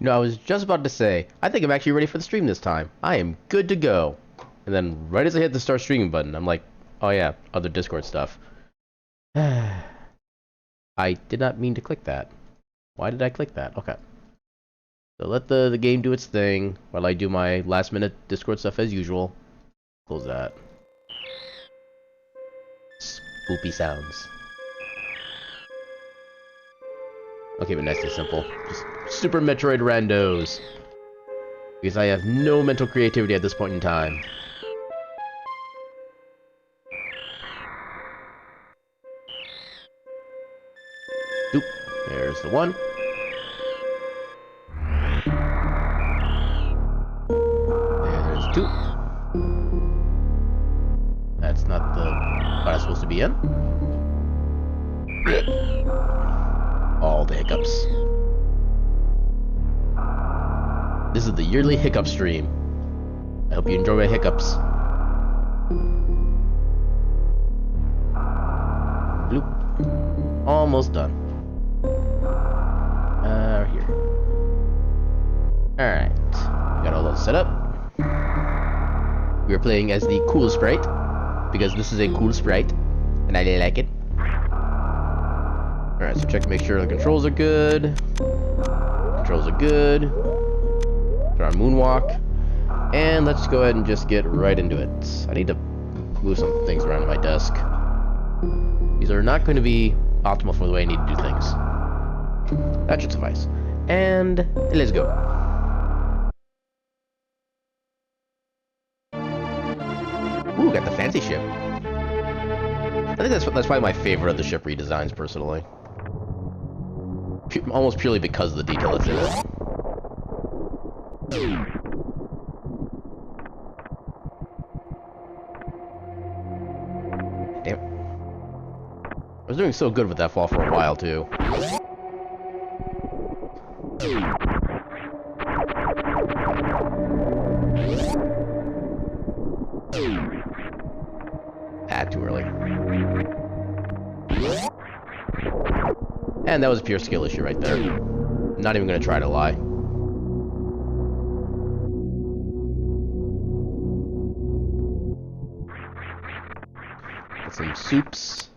You know, I was just about to say, I think I'm actually ready for the stream this time. I am good to go. And then right as I hit the start streaming button, I'm like, oh yeah, other Discord stuff. I did not mean to click that. Why did I click that? Okay. So let the game do its thing while I do my last minute Discord stuff as usual. Close that. Spoopy sounds. Okay, but nice and simple. Just Super Metroid randos. Because I have no mental creativity at this point in time. Oop. There's the one. There's two. That's not the spot I'm supposed to be in. All the hiccups. This is the yearly hiccup stream. I hope you enjoy my hiccups. Bloop. Almost done. Here. Alright. Got all those set up. We're playing as the cool sprite, because this is a cool sprite, and I like it. Alright, so check to make sure the controls are good. Controls are good. Try our moonwalk. And let's go ahead and just get right into it. I need to move some things around on my desk. These are not going to be optimal for the way I need to do things. That should suffice. And let's go. Ooh, got the fancy ship. I think that's probably my favorite of the ship redesigns, personally. Almost purely because of the detail that's in it. Damn. I was doing so good with that fall for a while, too. Too early. And that was a pure skill issue right there. Not even gonna try to lie. Get some soups.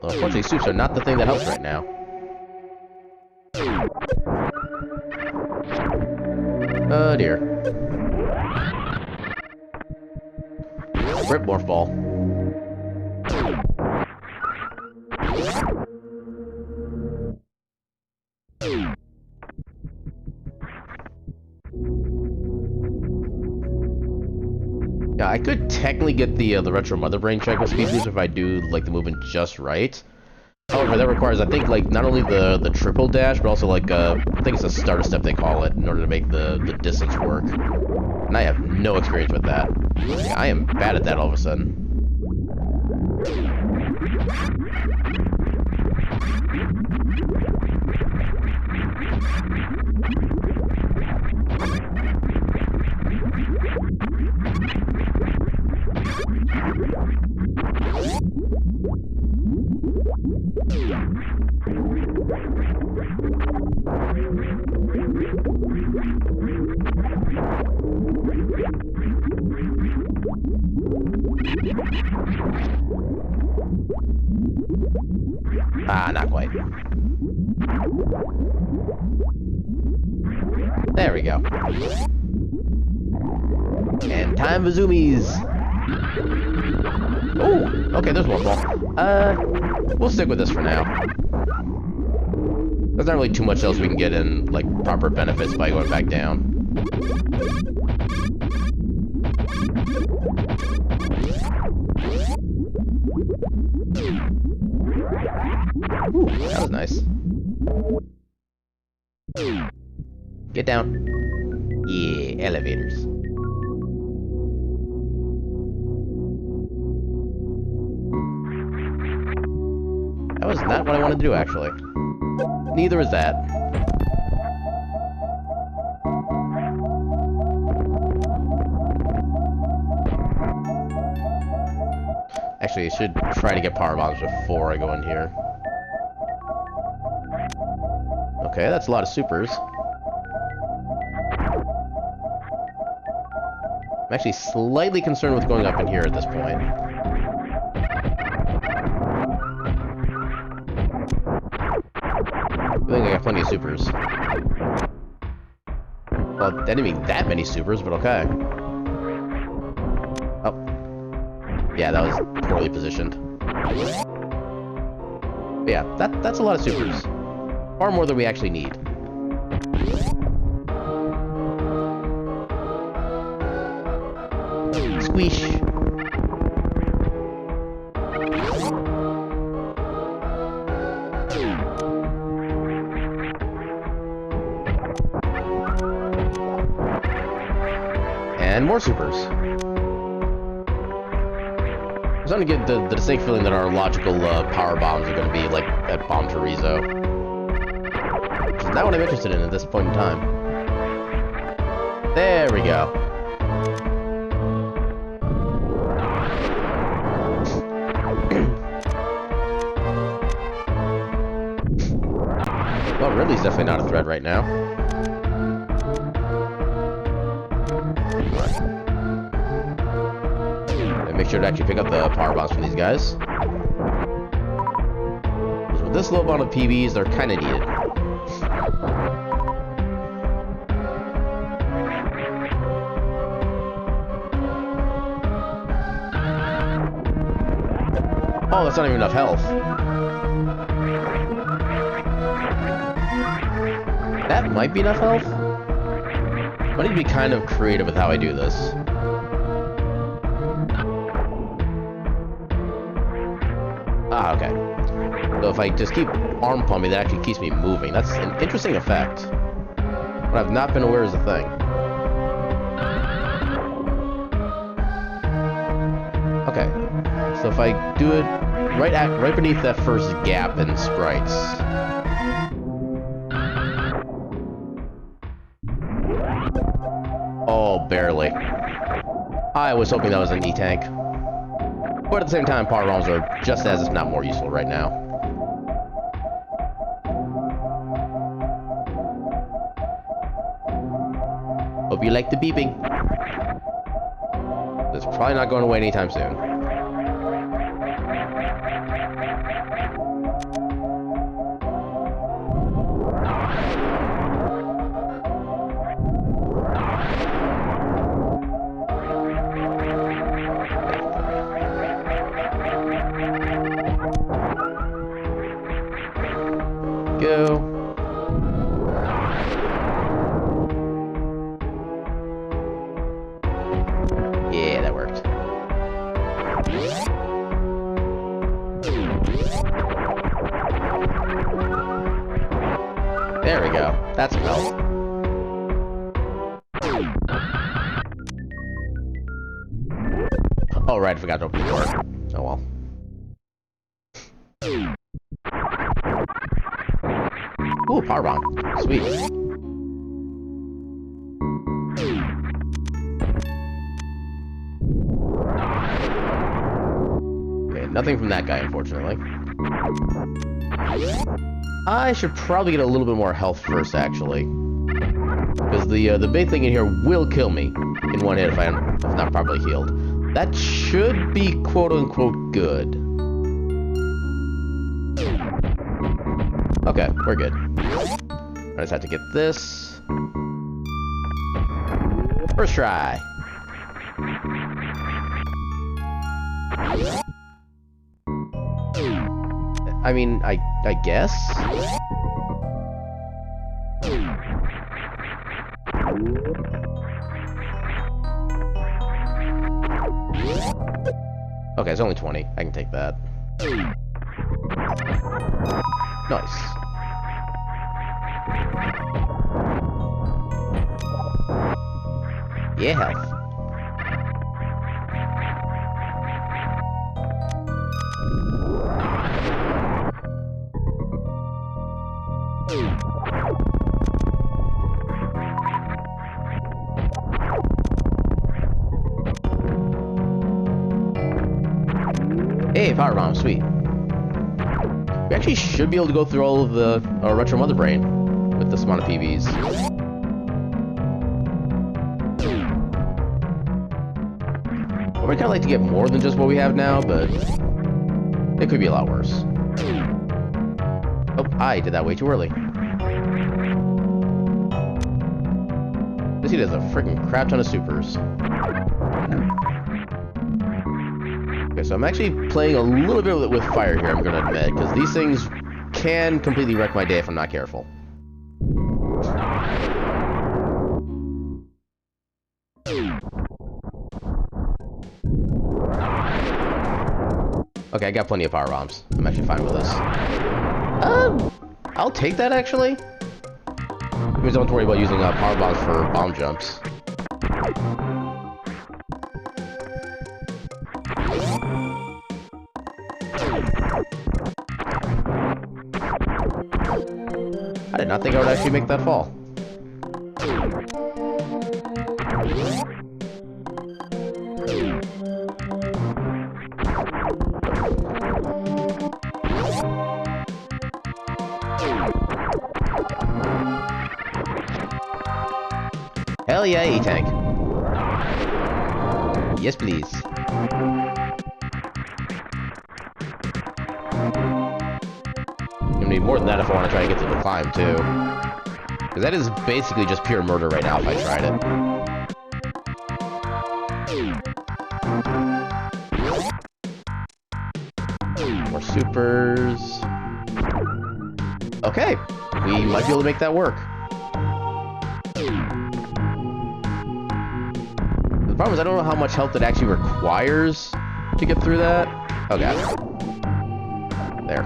Well, unfortunately, soups are not the thing that helps right now. Oh dear. Rip morph ball. Yeah, I could technically get the retro mother brain check with speed boost if I do like the movement just right. However, that requires, I think, like, not only the triple dash, but also, like, I think it's a starter step they call it, in order to make the distance work. And I have no experience with that. Yeah, I am bad at that all of a sudden. Ah, not quite. There we go. And time for zoomies. Oh, okay, there's one ball. We'll stick with this for now. There's not really too much else we can get in, like, proper benefits by going back down. Ooh, that was nice. Get down. Yeah, elevators. That was not what I wanted to do, actually. Neither is that. Actually, I should try to get power bombs before I go in here. Okay, that's a lot of supers. I'm actually slightly concerned with going up in here at this point. I think I got plenty of supers. Well, I didn't mean that many supers, but okay. Oh. Yeah, that was poorly positioned. But yeah, that's a lot of supers. Far more than we actually need. Squish. And more supers. I'm starting to get the distinct feeling that our logical power bombs are going to be like at Bomb Chorizo. Which is not what I'm interested in at this point in time. There we go. Well, Ridley's definitely not a threat right now. Make sure to actually pick up the power bombs from these guys. Because with this low amount of PBs, they're kind of needed. Oh, that's not even enough health. That might be enough health. I need to be kind of creative with how I do this. Ah, okay. So if I just keep arm pumping, that actually keeps me moving. That's an interesting effect. What I've not been aware is a thing. Okay. So if I do it right beneath that first gap in sprites. Oh, barely. I was hoping that was an E-tank. But at the same time, power bombs are just as, if not more, useful right now. Hope you like the beeping. It's probably not going away anytime soon. Go. Yeah, that worked. There we go. That's some health. Oh, right, I forgot to open the door. Oh well. Ooh, power bomb. Sweet. Okay, nothing from that guy, unfortunately. I should probably get a little bit more health first, actually. Because the big thing in here will kill me in one hit if I'm not properly healed. That should be quote-unquote good. Okay, we're good. I just have to get this. First try. I mean, I guess? Okay, it's only 20. I can take that. Nice. Yeah, health. power bombs, sweet. We actually should be able to go through all of the Retro Mother Brain with this amount of PBs. I would kind of like to get more than just what we have now, but it could be a lot worse. Oh, I did that way too early. This he does a freaking crap ton of supers. Okay, so I'm actually playing a little bit with fire here, I'm gonna admit, because these things can completely wreck my day if I'm not careful. Okay, I got plenty of power bombs. I'm actually fine with this. I'll take that, actually. It means I don't have to worry about using power bombs for bomb jumps. I did not think I would actually make that fall. Hell yeah, E-Tank. Yes, please. I need more than that if I want to try to get to the climb, too. Because that is basically just pure murder right now if I tried it. More supers. Okay, we might be able to make that work. The problem is I don't know how much health it actually requires to get through that. Oh god. There.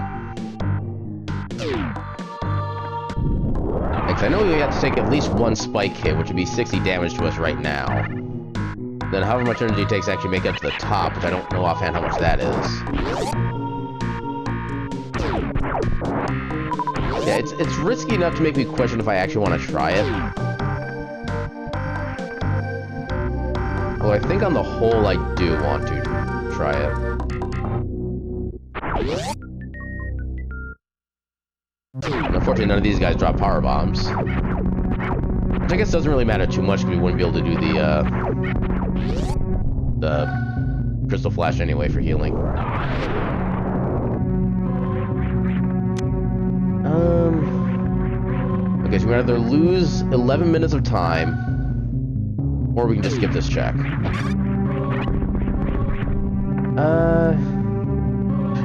Because I know we have to take at least one spike hit, which would be 60 damage to us right now. Then however much energy it takes to actually make it to the top, which I don't know offhand how much that is. Yeah, it's risky enough to make me question if I actually want to try it. Well, I think on the whole I do want to try it. Unfortunately, none of these guys drop power bombs. Which I guess doesn't really matter too much because we wouldn't be able to do the Crystal Flash anyway for healing. Okay, so we're gonna either lose 11 minutes of time, or we can just skip this check.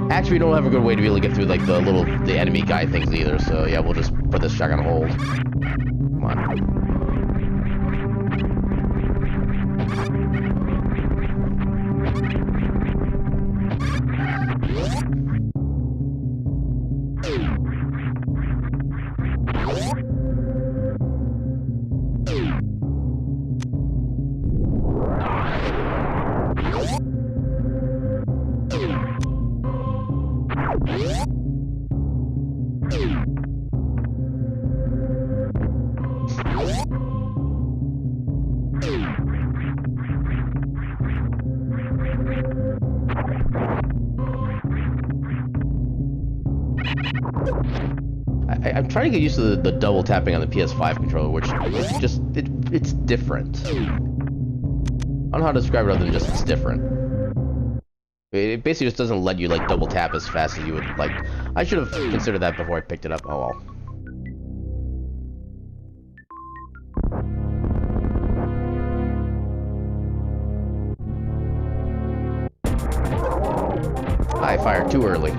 Actually, we don't have a good way to be able to get through, like, the enemy guy things either, so yeah, we'll just put this check on hold. Come on. I'm trying to get used to the double tapping on the PS5 controller, which is just, it's different. I don't know how to describe it other than just it's different. It basically just doesn't let you, like, double tap as fast as you would like. I should have considered that before I picked it up. Oh well. I fired too early.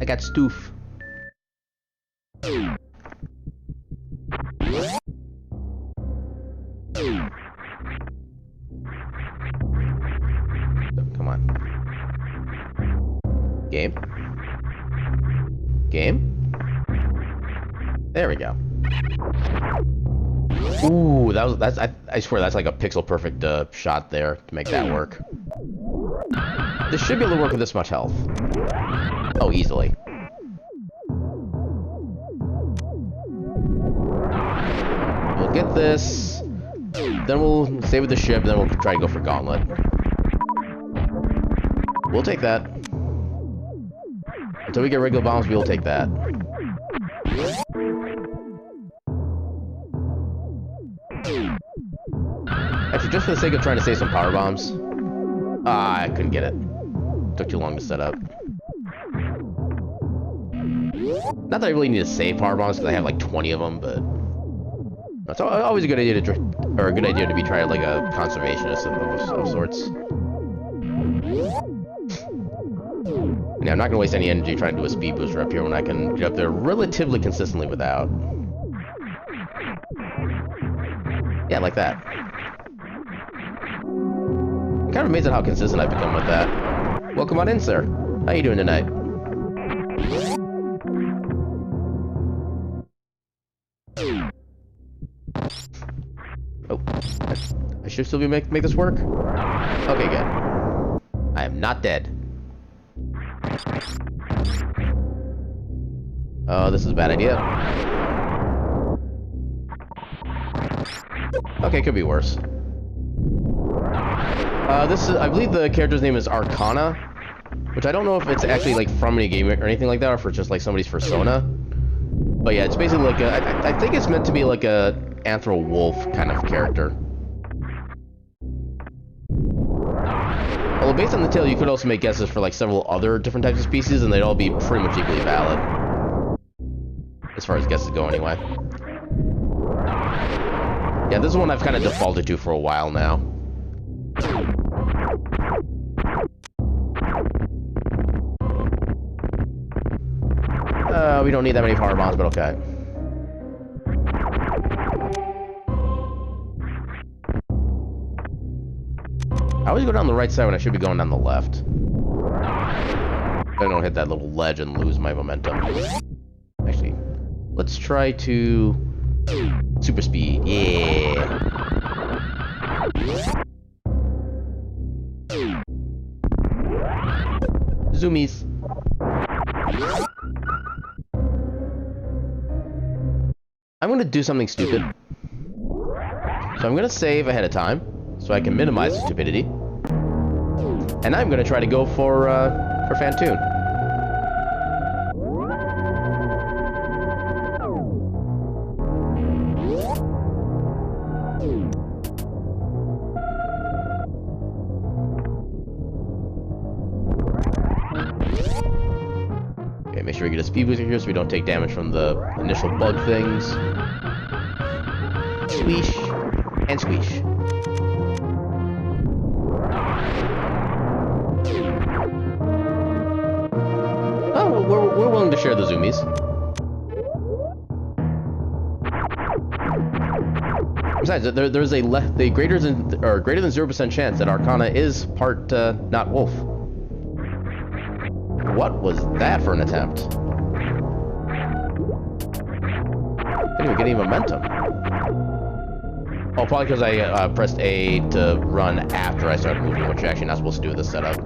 I got stoof. Come on. Game? Game? There we go. Ooh, I swear that's like a pixel perfect shot there to make that work. This should be able to work with this much health. Oh, easily. We'll get this. then we'll stay with the ship, and then we'll try to go for Gauntlet. We'll take that. Until we get regular bombs, we will take that. Actually, just for the sake of trying to save some power bombs. Ah, I couldn't get it. Took too long to set up. Not that I really need to save power bombs because I have like 20 of them, but it's always a good idea to be trying like a conservationist of sorts. Yeah, I'm not gonna waste any energy trying to do a speed booster up here when I can get up there relatively consistently without. Yeah, like that. I'm kind of amazed at how consistent I've become with that. Welcome on in, sir. How you doing tonight? Oh, I should still be make this work? Okay, good. I am not dead. Oh, this is a bad idea. Okay, could be worse. I believe the character's name is Arcana, which I don't know if it's actually like from any game or anything like that, or if it's just like somebody's persona. But yeah, it's basically like I think it's meant to be like a anthro wolf kind of character. Although based on the tale, you could also make guesses for like several other different types of species, and they'd all be pretty much equally valid. As far as guesses go, anyway. Yeah, this is one I've kind of defaulted to for a while now. We don't need that many power bombs, but okay. I always go down the right side when I should be going down the left. I don't hit that little ledge and lose my momentum. Actually, let's try to super speed. Yeah. Zoomies. I'm gonna do something stupid. So I'm gonna save ahead of time, so I can minimize the stupidity. And I'm gonna try to go for Fantoon. Okay, make sure we get a speed booster here so we don't take damage from the initial bug things. Swish and swish. Oh, we're willing to share the zoomies. Besides, there's a greater than 0% chance that Arcana is part not wolf. What was that for an attempt? Didn't even get any momentum. Oh, probably because I pressed A to run after I started moving, which you're actually not supposed to do with this setup.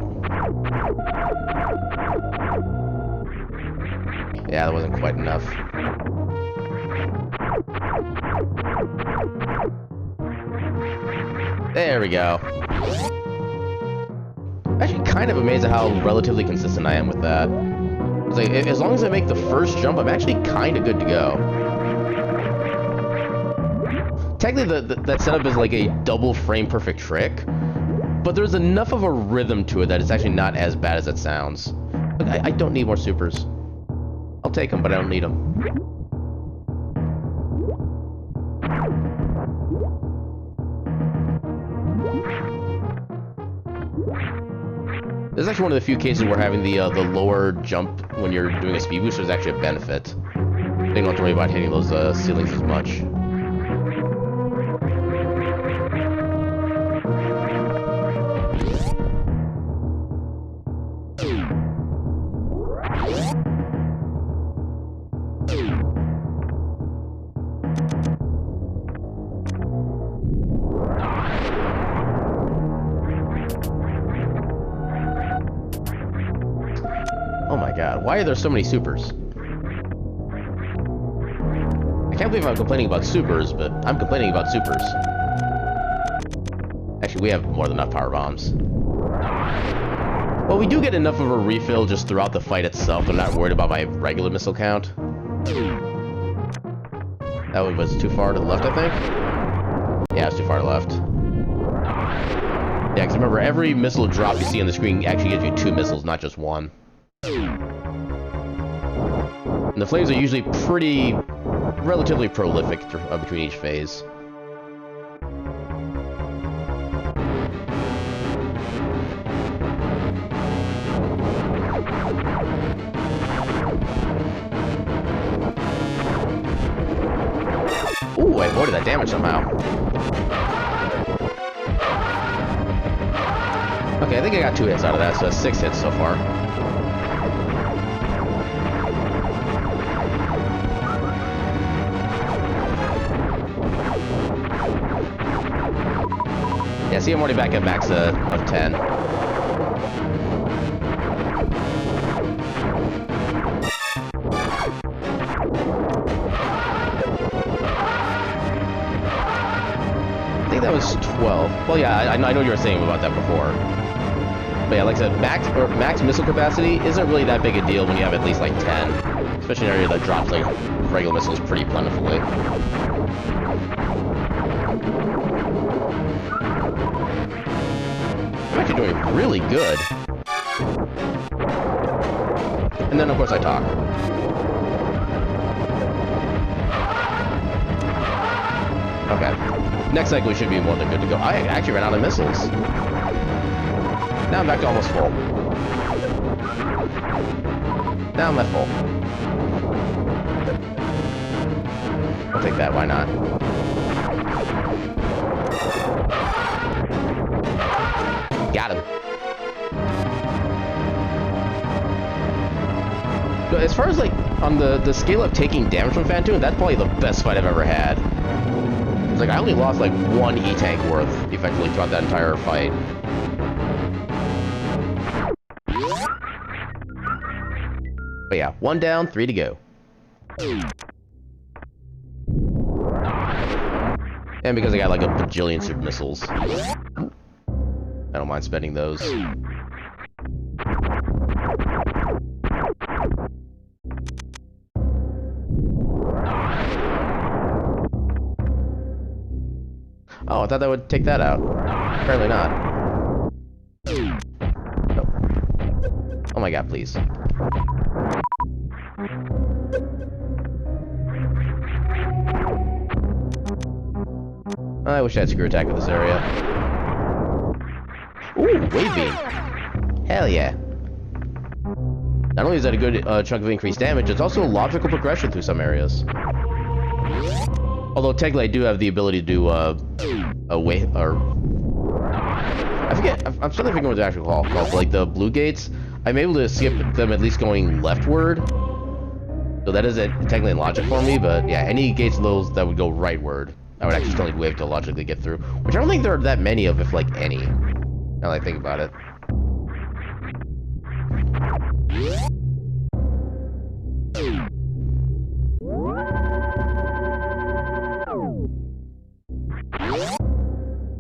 Yeah, that wasn't quite enough. There we go. I'm actually kind of amazed at how relatively consistent I am with that. It's like, as long as I make the first jump, I'm actually kind of good to go. Technically, that setup is like a double frame perfect trick, but there's enough of a rhythm to it that it's actually not as bad as it sounds. But I don't need more supers. I'll take them, but I don't need them. This is actually one of the few cases where having the lower jump when you're doing a speed booster is actually a benefit. You don't have to worry about hitting those ceilings as much. Oh my god, why are there so many supers? I can't believe I'm complaining about supers, but I'm complaining about supers. Actually, we have more than enough power bombs. Well, we do get enough of a refill just throughout the fight itself. I'm not worried about my regular missile count. That was too far to the left, I think? Yeah, it's too far to the left. Yeah, because remember, every missile drop you see on the screen actually gives you 2 missiles, not just 1. And the flames are usually relatively prolific between each phase. Ooh, I avoided that damage somehow. Okay, I think I got 2 hits out of that, so that's 6 hits so far. Yeah, see, I'm already back at max of 10. I think that was 12. Well, yeah, I know you were saying about that before. But yeah, like I said, max missile capacity isn't really that big a deal when you have at least like 10. Especially in an area that drops like regular missiles pretty plentifully. I'm actually doing really good. And then of course I talk. Okay. Next cycle we should be more than good to go. I actually ran out of missiles. Now I'm back to almost full. Now I'm at full. I'll take that, why not? Got him. But as far as like, on the scale of taking damage from Phantom, that's probably the best fight I've ever had. It's like, I only lost like 1 E-tank worth, effectively, throughout that entire fight. But yeah, 1 down, 3 to go. And because I got like a bajillion super missiles, I don't mind spending those. Oh, I thought that would take that out. Apparently not. Nope. Oh my god, please. I wish I had screw attack in this area. Ooh, wave beam. Hell yeah. Not only is that a good chunk of increased damage, it's also a logical progression through some areas. Although technically I do have the ability to do a wave, or I forget. I'm starting to figure what they're actually called. Like the blue gates, I'm able to skip them at least going leftward. So that is technically in logic for me. But yeah, any gates of those that would go rightward, I would actually still need wave to logically get through. Which I don't think there are that many of, if like any. Now that I think about it.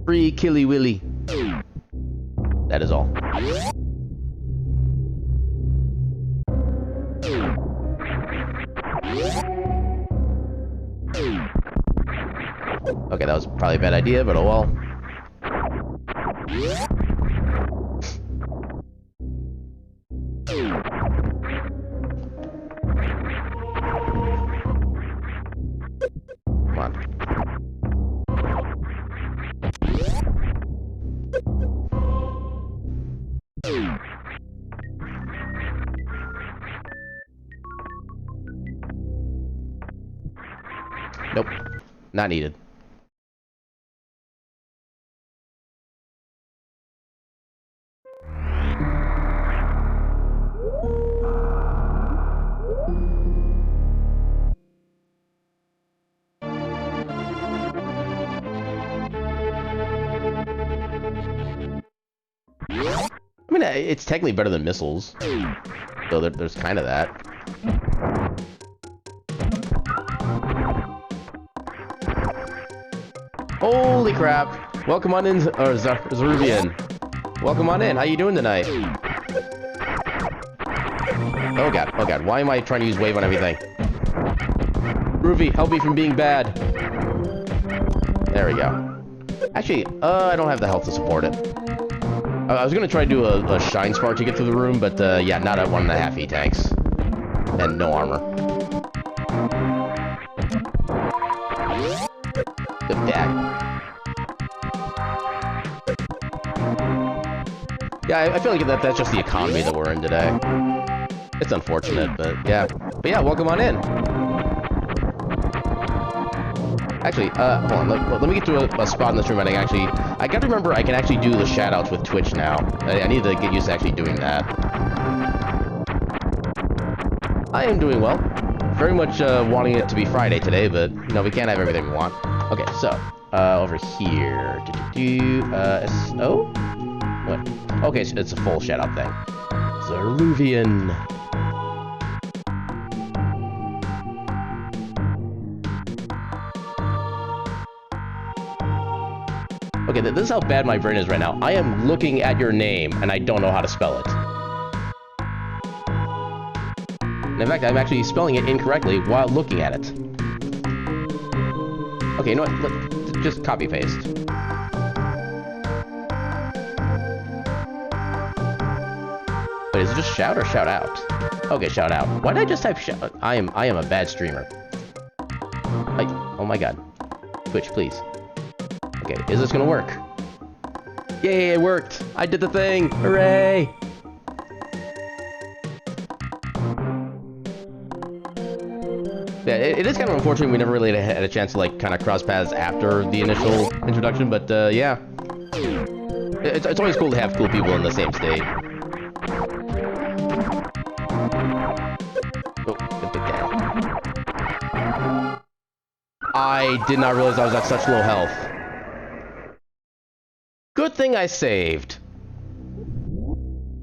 Free Killy Willy. That is all. Okay, that was probably a bad idea, but oh well. Come on. Nope. Not needed. I mean, it's technically better than missiles. So there's kind of that. Holy crap. Welcome on in, Zeruvian. Welcome on in. How you doing tonight? Oh god, why am I trying to use wave on everything? Ruby, help me from being bad. There we go. Actually, I don't have the health to support it. I was gonna try to do a shine spark to get through the room, but yeah, not at 1.5 E-tanks. And no armor. Yeah. Yeah, I feel like that's just the economy that we're in today. It's unfortunate, but yeah. But yeah, welcome on in. Actually, hold on, let me get to a spot in this room. I gotta remember I can actually do the shoutouts with Twitch now. I need to get used to actually doing that. I am doing well. Very much wanting it to be Friday today, but, you know, we can't have everything we want. Okay, so, over here. SO? What? Okay, so it's a full shoutout thing. Zeruvian. Okay, this is how bad my brain is right now. I am looking at your name, and I don't know how to spell it. And in fact, I'm actually spelling it incorrectly while looking at it. Okay, you know what? Just copy-paste. Wait, is it just shout or shout out? Okay, shout out. Why did I just type shout? I am a bad streamer. Oh my god. Twitch, please. Okay, is this gonna work? Yay, it worked! I did the thing! Hooray! Yeah, it is kind of unfortunate we never really had a chance to, like, kind of cross paths after the initial introduction, but, yeah. It's always cool to have cool people in the same state. Oh, good big guy. I did not realize I was at such low health. Good thing I saved.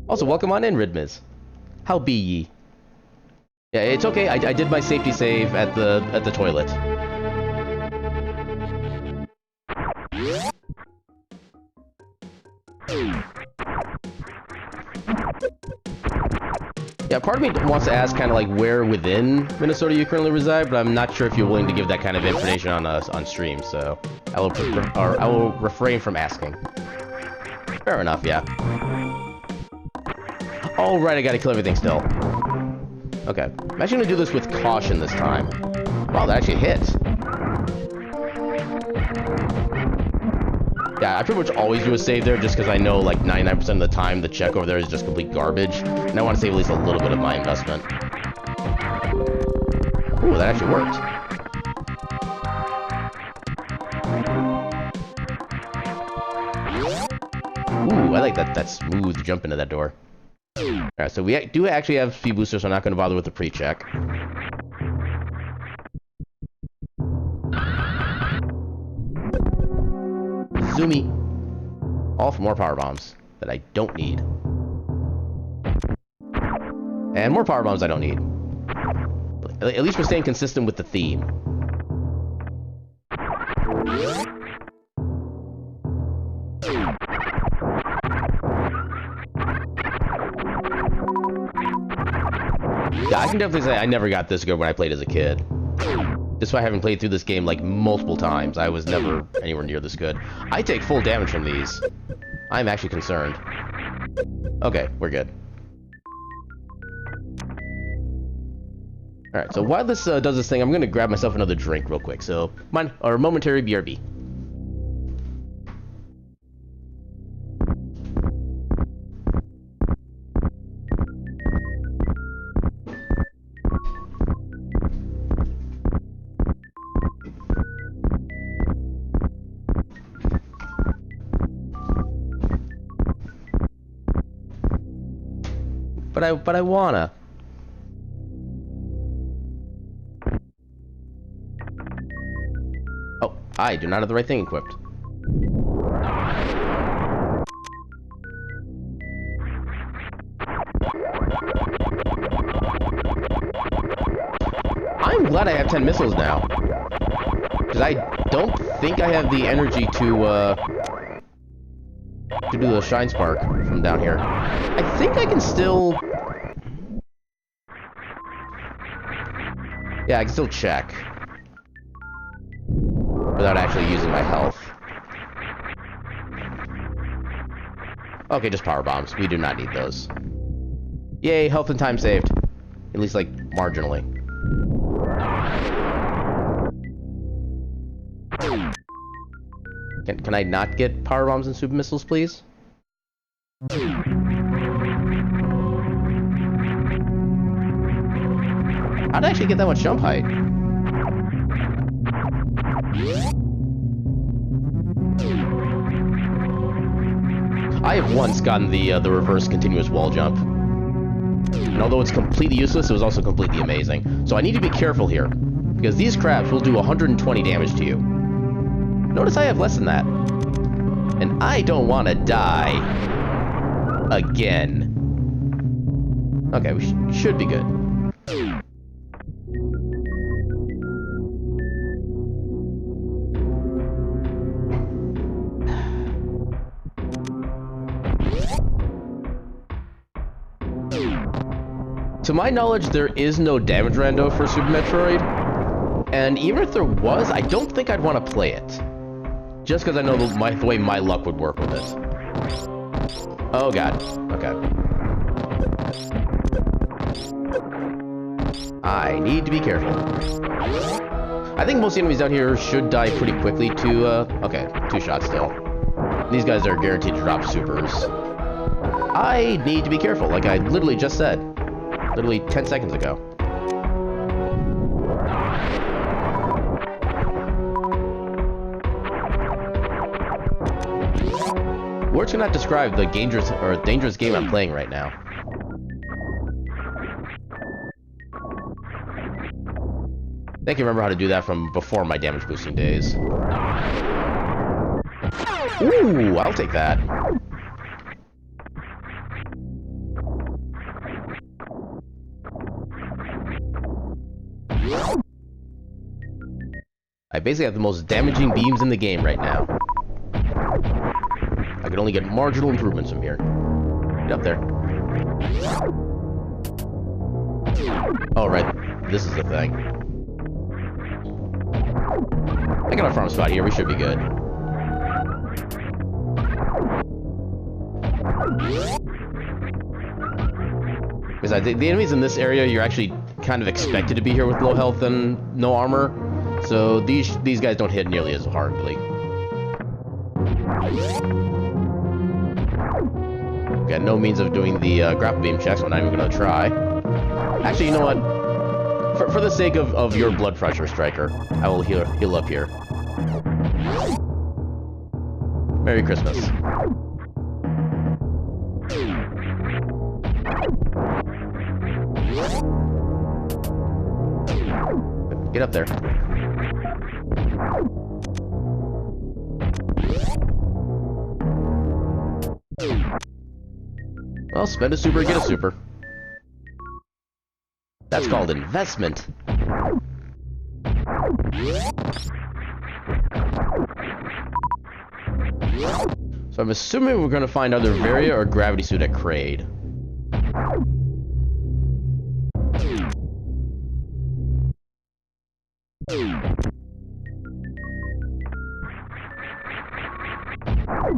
Also, welcome on in, Ridmiz. How be ye? Yeah, it's okay. I did my safety save at the toilet. Yeah, part of me wants to ask kind of like where within Minnesota you currently reside, but I'm not sure if you're willing to give that kind of information on stream, so I will refrain from asking. Fair enough, yeah. All right, I gotta kill everything still. Okay, I'm actually gonna do this with caution this time. Wow, that actually hit. Yeah, I pretty much always do a save there just because I know like 99% of the time the check over there is just complete garbage, and I want to save at least a little bit of my investment. Ooh, that actually worked. Ooh, I like that smooth jump into that door. Alright, so we do actually have speed boosters, so I'm not going to bother with the pre-check. Zoomy. All for more power bombs that I don't need. And more power bombs I don't need. But at least we're staying consistent with the theme. Yeah, I can definitely say I never got this good when I played as a kid. Despite having played through this game like multiple times, I was never anywhere near this good. I take full damage from these. I'm actually concerned. Okay, we're good. Alright, so while this does this thing, I'm gonna grab myself another drink real quick. So, momentary BRB. But I wanna. Oh, I do not have the right thing equipped. I'm glad I have 10 missiles now. Because I don't think I have the energy to, to do the Shine Spark from down here. I think I can still... Yeah, I can still check. Without actually using my health. Okay, just power bombs. We do not need those. Yay, health and time saved. At least, like, marginally. Can I not get power bombs and super missiles, please? How'd I actually get that much jump height? I have once gotten the reverse continuous wall jump. And although it's completely useless, it was also completely amazing. So I need to be careful here, because these crabs will do 120 damage to you. Notice I have less than that. And I don't want to die again. Okay, we should be good. To my knowledge, there is no damage rando for Super Metroid. And even if there was, I don't think I'd want to play it. Just because I know the way my luck would work with it. Oh god. Okay. I need to be careful. I think most enemies down here should die pretty quickly to, okay, 2 shots still. These guys are guaranteed to drop supers. I need to be careful, like I literally just said. Literally 10 seconds ago. Words cannot describe the dangerous game I'm playing right now. I think I remember how to do that from before my damage boosting days. Ooh, I'll take that. I basically have the most damaging beams in the game right now. I could only get marginal improvements from here. Get up there. Oh, right. This is the thing. I got a farm spot here. We should be good. Because the enemies in this area, you're actually kind of expected to be here with low health and no armor. So these guys don't hit nearly as hardly. Got no means of doing the grapple beam checks. I'm not even going to try. Actually, you know what? For the sake of your blood pressure, Striker, I will heal up here. Merry Christmas. Get up there. Well, spend a super, get a super. That's called investment. So I'm assuming we're going to find either Varia or Gravity Suit at Kraid.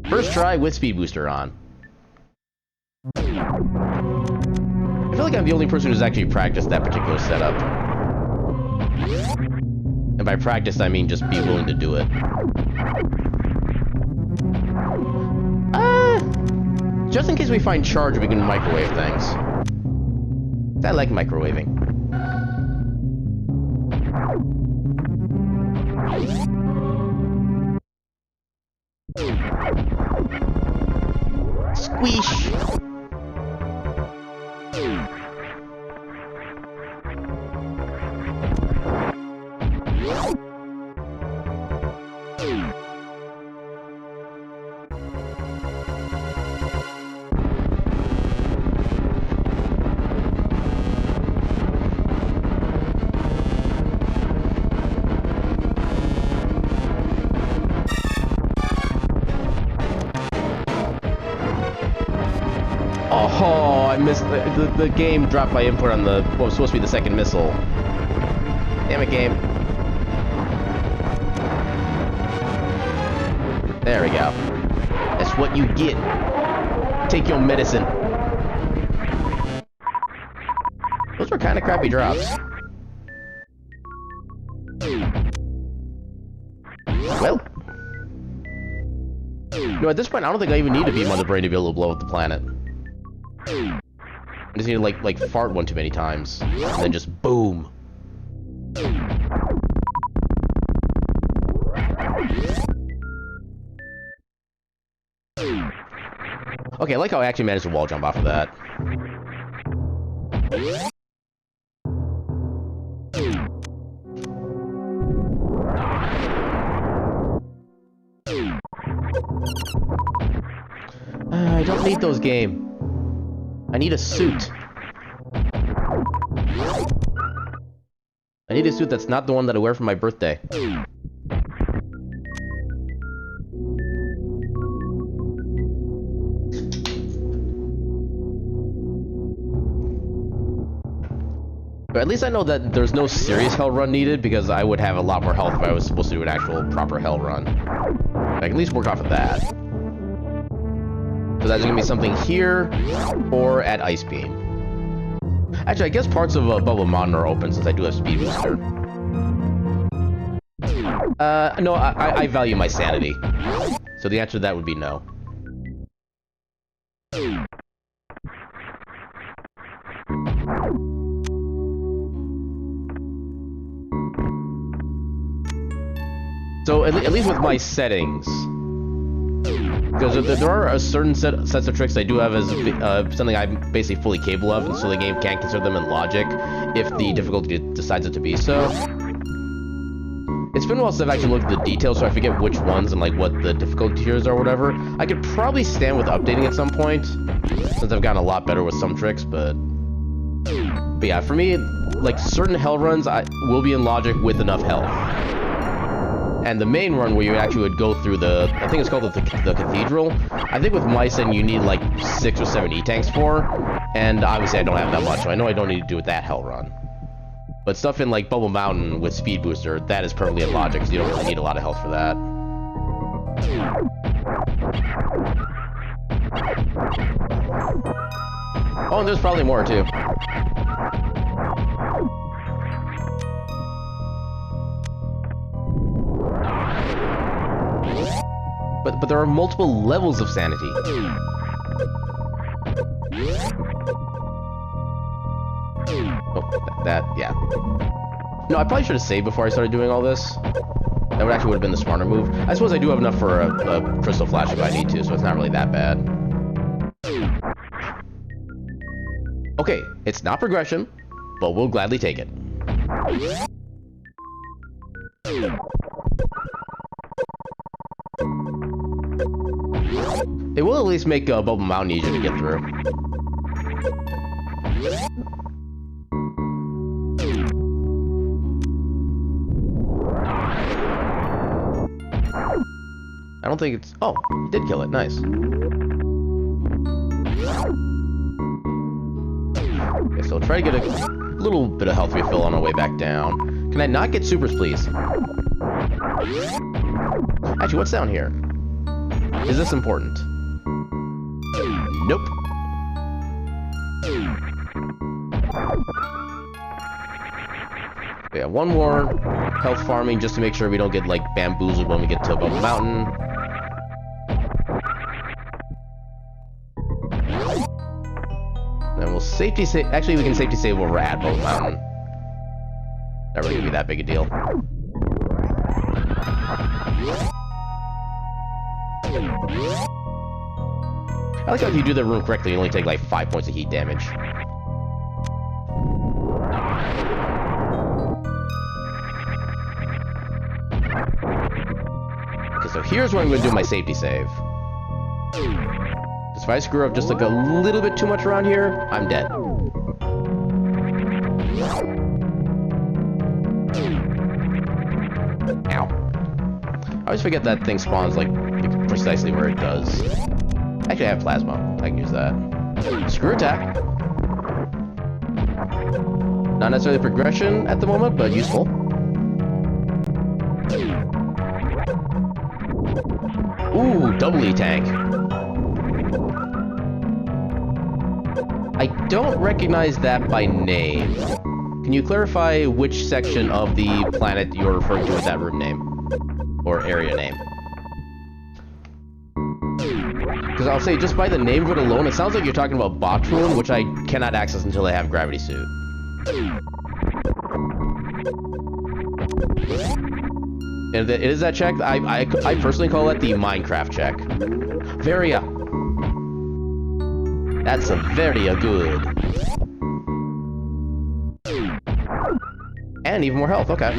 First try with Speed Booster on. I feel like I'm the only person who's actually practiced that particular setup. And by practice, I mean just be willing to do it. Just in case we find charge, we can microwave things. I like microwaving. Squeesh! the game dropped my input on the what was supposed to be the second missile. Damn it, game. There we go. That's what you get. Take your medicine. Those were kind of crappy drops. Well. No, at this point, I don't think I even need to be Mother Brain to be able to blow up the planet. I just need to, like fart one too many times. And then just boom. Okay, I like how I actually managed to wall jump off of that. I don't need those game. I need a suit. I need a suit that's not the one that I wear for my birthday. But at least I know that there's no serious hell run needed, because I would have a lot more health if I was supposed to do an actual proper hell run. I can at least work off of that. So that's gonna be something here, or at Ice Beam. Actually, I guess parts of Bubble Mountain are open since I do have Speed Booster. No, I value my sanity. So the answer to that would be no. So at least with my settings, because there are a certain sets of tricks I do have as something I'm basically fully capable of, and so the game can't consider them in logic if the difficulty decides it to be so. It's been a while since I've actually looked at the details, so I forget which ones and like what the difficulty tiers are or whatever. I could probably stand with updating at some point, since I've gotten a lot better with some tricks, but yeah, for me, like certain hell runs will be in logic with enough health. And the main run where you actually would go through the, I think it's called the Cathedral. I think with Mycen you need like 6 or 7 E-Tanks for, and obviously I don't have that much, so I know I don't need to do with that hell run. But stuff in like Bubble Mountain with Speed Booster, that is perfectly in logic, so you don't really need a lot of health for that. Oh, and there's probably more too. But there are multiple levels of sanity. Oh, yeah. No, I probably should have saved before I started doing all this. That would have been the smarter move. I suppose I do have enough for a Crystal Flash if I need to, so it's not really that bad. Okay, it's not progression, but we'll gladly take it. It will at least make Bubble Mountain easier to get through. I don't think it's... Oh, you did kill it. Nice. Okay, so try to get a little bit of health refill on our way back down. Can I not get supers, please? Actually, what's down here? Is this important? Nope. We have one more health farming just to make sure we don't get like bamboozled when we get to Bubble Mountain. Then we'll safety save. Actually, we can safety save where we're at Bubble Mountain. Not really gonna be that big a deal. I like how if you do the room correctly, you only take like 5 points of heat damage. Okay, so here's where I'm going to do my safety save. Because if I screw up just like a little bit too much around here, I'm dead. Ow. I always forget that thing spawns like precisely where it does. Actually, I have plasma. I can use that. Screw attack. Not necessarily progression at the moment, but useful. Ooh, doubly tank. I don't recognize that by name. Can you clarify which section of the planet you're referring to with that room name? Or area name? Because I'll say, just by the name of it alone, it sounds like you're talking about Botwoon, which I cannot access until I have Gravity Suit. And it is that check. I personally call it the Minecraft check. Very That's a very good. And even more health, okay.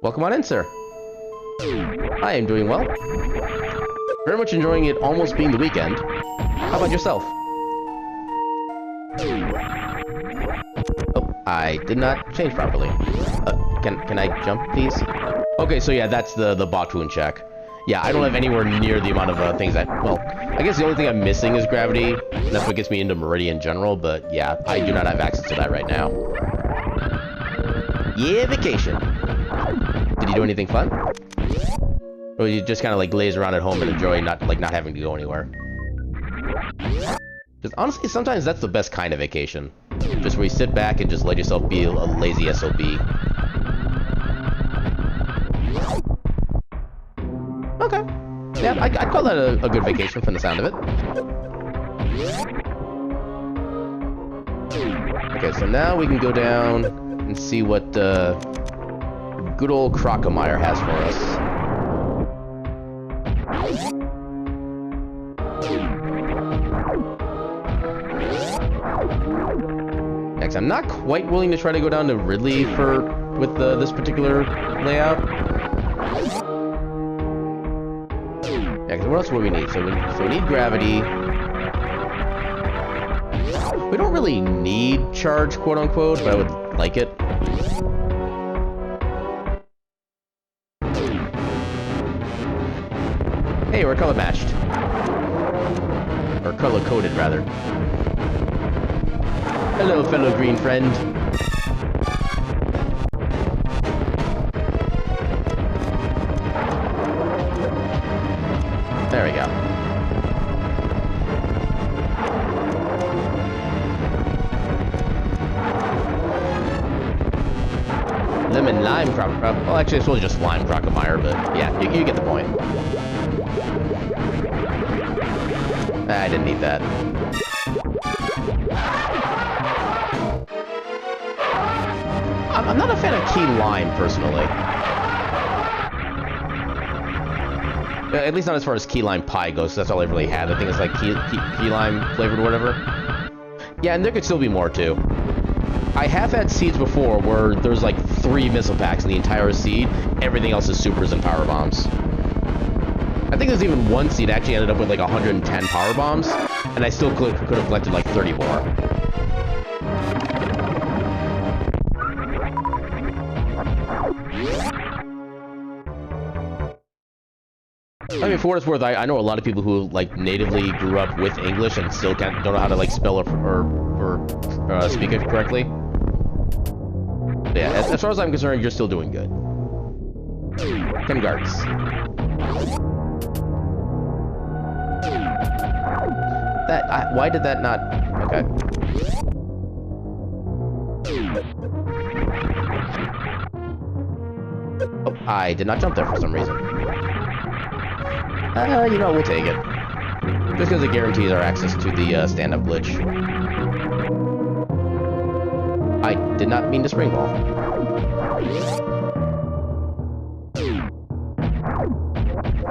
Welcome on in, sir. I am doing well. Very much enjoying it almost being the weekend. How about yourself? Oh, I did not change properly. Can I jump, please? Okay, so yeah, that's the Botwoon check. Yeah, I don't have anywhere near the amount of things that... Well, I guess the only thing I'm missing is gravity. And that's what gets me into Meridian in general, but yeah, I do not have access to that right now. Yeah, vacation. Did you do anything fun? Or you just kind of like laze around at home and enjoy not having to go anywhere? Because honestly, sometimes that's the best kind of vacation. Just where you sit back and just let yourself be a lazy SOB. Okay. Yeah, I'd call that a good vacation from the sound of it. Okay, so now we can go down and see what good old Crocomire has for us. Next, I'm not quite willing to try to go down to Ridley with this particular layout. Yeah, because what else would we need? So we need gravity. We don't really need charge, quote unquote, but I would like it. Hey, we're color matched. Or color coded, rather. Hello, fellow green friend. There we go. Lemon lime crocomire. Well, actually, it's really just lime crocomire, but yeah, you get the point. I didn't need that. I'm not a fan of key lime, personally. At least not as far as key lime pie goes, that's all I really had. I think it's like key lime flavored or whatever. Yeah, and there could still be more, too. I have had seeds before where there's like 3 missile packs in the entire seed. Everything else is supers and power bombs. I think there's even one seed actually ended up with like 110 power bombs, and I still could have collected like 30 more. I mean, for what it's worth, I know a lot of people who like natively grew up with English and still don't know how to like spell or speak it correctly. But yeah, as far as I'm concerned, you're still doing good. Congrats. Why did that not? Okay. Oh, I did not jump there for some reason. You know, we'll take it. Just because it guarantees our access to the stand-up glitch. I did not mean to spring ball.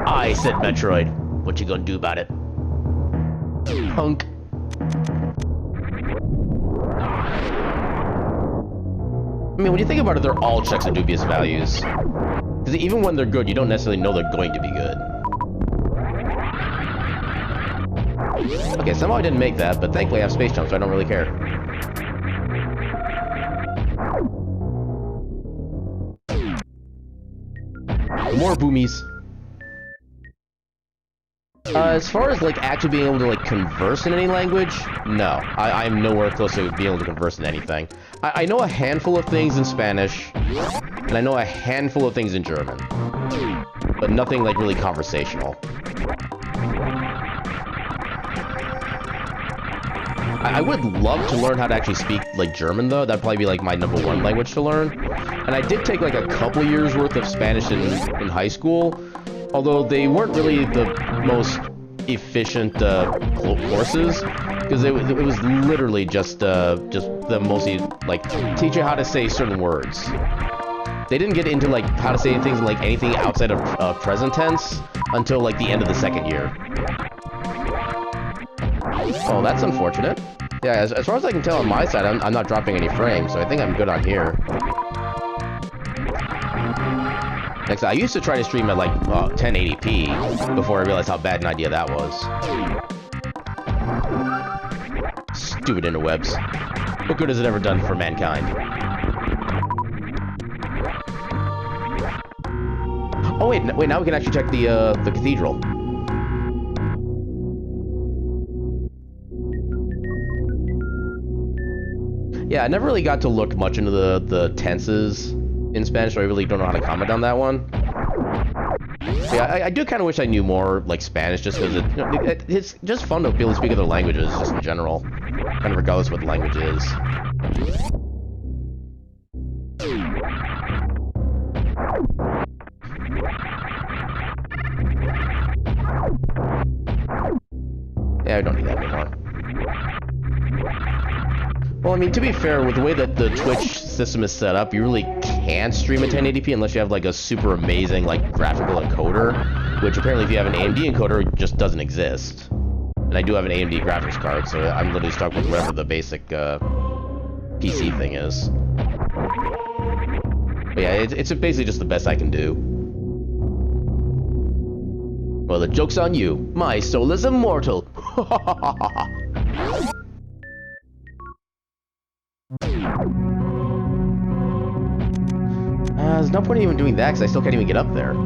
I said Metroid. What you gonna do about it? Punk. I mean, when you think about it, they're all checks of dubious values. Because even when they're good, you don't necessarily know they're going to be good. Okay, somehow I didn't make that, but thankfully I have space jump, so I don't really care. More boomies. As far as, like, actually being able to, like, converse in any language, no. I'm nowhere close to being able to converse in anything. I know a handful of things in Spanish, and I know a handful of things in German. But nothing, like, really conversational. I would love to learn how to actually speak, like, German, though. That'd probably be, like, my #1 language to learn. And I did take, like, a couple years worth of Spanish in high school, although they weren't really the most efficient courses, because it was literally just the mostly, like, teach you how to say certain words. They didn't get into, like, how to say things like anything outside of present tense until, like, the end of the second year. Oh, that's unfortunate. Yeah, as far as I can tell on my side, I'm not dropping any frames, so I think I'm good on here. Next, I used to try to stream at, like, 1080p before I realized how bad an idea that was. Stupid interwebs. What good has it ever done for mankind? Oh, wait, now we can actually check the cathedral. Yeah, I never really got to look much into the tenses in Spanish, so I really don't know how to comment on that one. Yeah, I do kind of wish I knew more, like, Spanish, just because it's just fun to be able to speak other languages, just in general. Kind of regardless of what the language is. Yeah, I don't need that anymore. Well, I mean, to be fair, with the way that the Twitch system is set up, you really can't stream at 1080p unless you have, like, a super amazing, like, graphical encoder, which apparently if you have an AMD encoder, just doesn't exist. And I do have an AMD graphics card, so I'm literally stuck with whatever the basic PC thing is. But yeah, it's basically just the best I can do. Well, the joke's on you. My soul is immortal. There's no point in even doing that, because I still can't even get up there.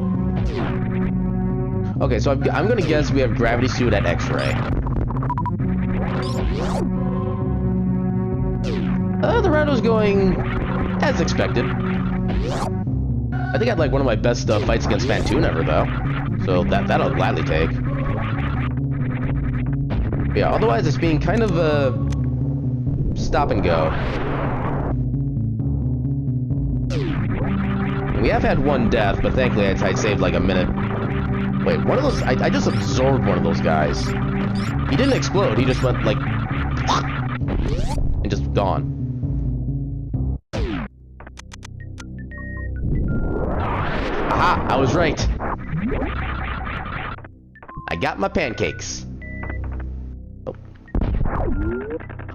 Okay, so I'm gonna guess we have gravity suit at X-ray. The round was going as expected. I think I had, like, one of my best fights against Fantoon ever, though. So that'll gladly take. But yeah, otherwise it's being kind of stop and go. We have had one death, but thankfully I saved, like, a minute. Wait, one of those... I just absorbed one of those guys. He didn't explode, he just went, like... and just gone. Aha! I was right! I got my pancakes. Oh.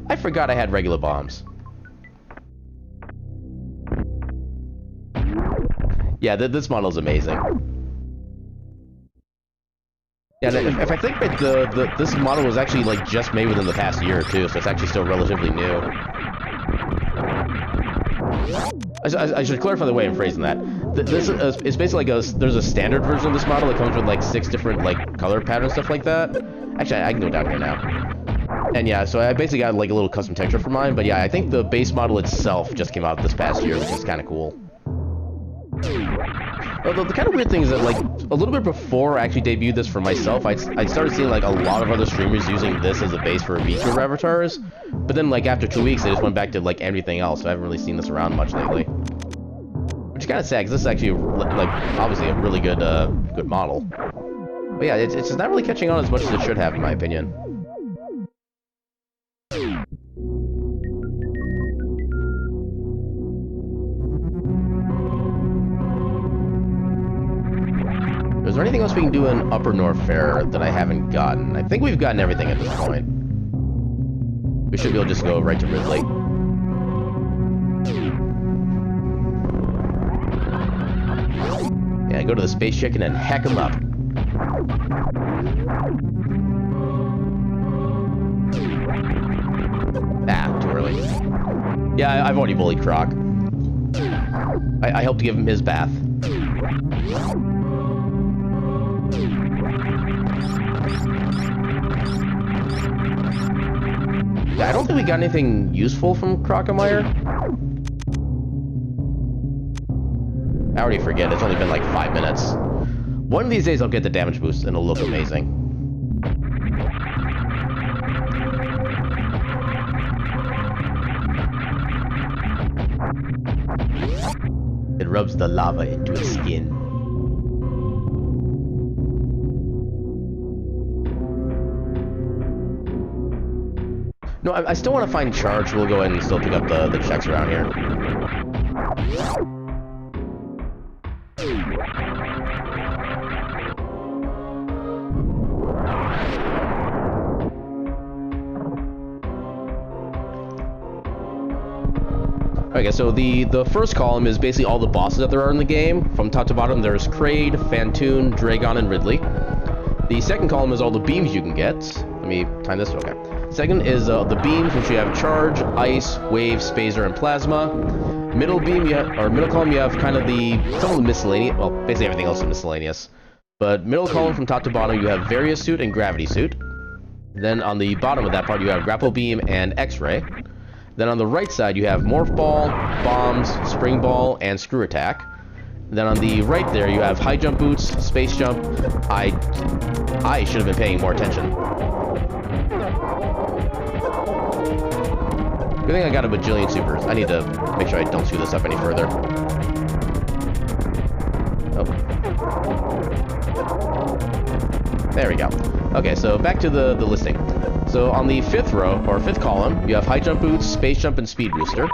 I forgot I had regular bombs. Yeah, this model's amazing. Yeah, if I think right, this model was actually, like, just made within the past year or two, so it's actually still relatively new. I should clarify the way I'm phrasing that. This is it's basically like there's a standard version of this model that comes with, like, 6 different, like, color patterns, stuff like that. Actually, I can go down here now. And yeah, so I basically got, like, a little custom texture for mine, but yeah, I think the base model itself just came out this past year, which is kind of cool. Although the kind of weird thing is that, like, a little bit before I actually debuted this for myself, I started seeing, like, a lot of other streamers using this as a base for VTuber avatars, but then, like, after 2 weeks, they just went back to, like, everything else, so I haven't really seen this around much lately. Which is kind of sad, because this is actually, like, obviously a really good, good model. But yeah, it's just not really catching on as much as it should have, in my opinion. Is there anything else we can do in Upper North Fair that I haven't gotten? I think we've gotten everything at this point. We should be able to just go right to Ridley. Yeah, go to the Space Chicken and hack him up. Ah, too early. Yeah, I've already bullied Croc. I helped give him his bath. I don't think we got anything useful from Crocomire. I already forget, it's only been like 5 minutes. One of these days I'll get the damage boost and it'll look amazing. It rubs the lava into its skin. No, I still want to find Charge. We'll go ahead and still pick up the checks around here. Okay, so the first column is basically all the bosses that there are in the game. From top to bottom, there's Kraid, Phantoon, Dragon, and Ridley. The second column is all the beams you can get. Let me time this. Okay. Second is the beams, which you have Charge, Ice, Wave, Spacer, and Plasma. Middle beam, middle column, you have kind of some of the miscellaneous. Well, basically everything else is miscellaneous. But middle column from top to bottom, you have Various Suit and Gravity Suit. Then on the bottom of that part, you have Grapple Beam and X-Ray. Then on the right side, you have Morph Ball, Bombs, Spring Ball, and Screw Attack. Then on the right there, you have High Jump Boots, Space Jump. I should have been paying more attention. Good thing I got a bajillion supers. I need to make sure I don't screw this up any further. Oh. There we go. Okay, so back to the listing. So on the fifth row, or fifth column, you have High Jump Boots, Space Jump, and Speed Booster.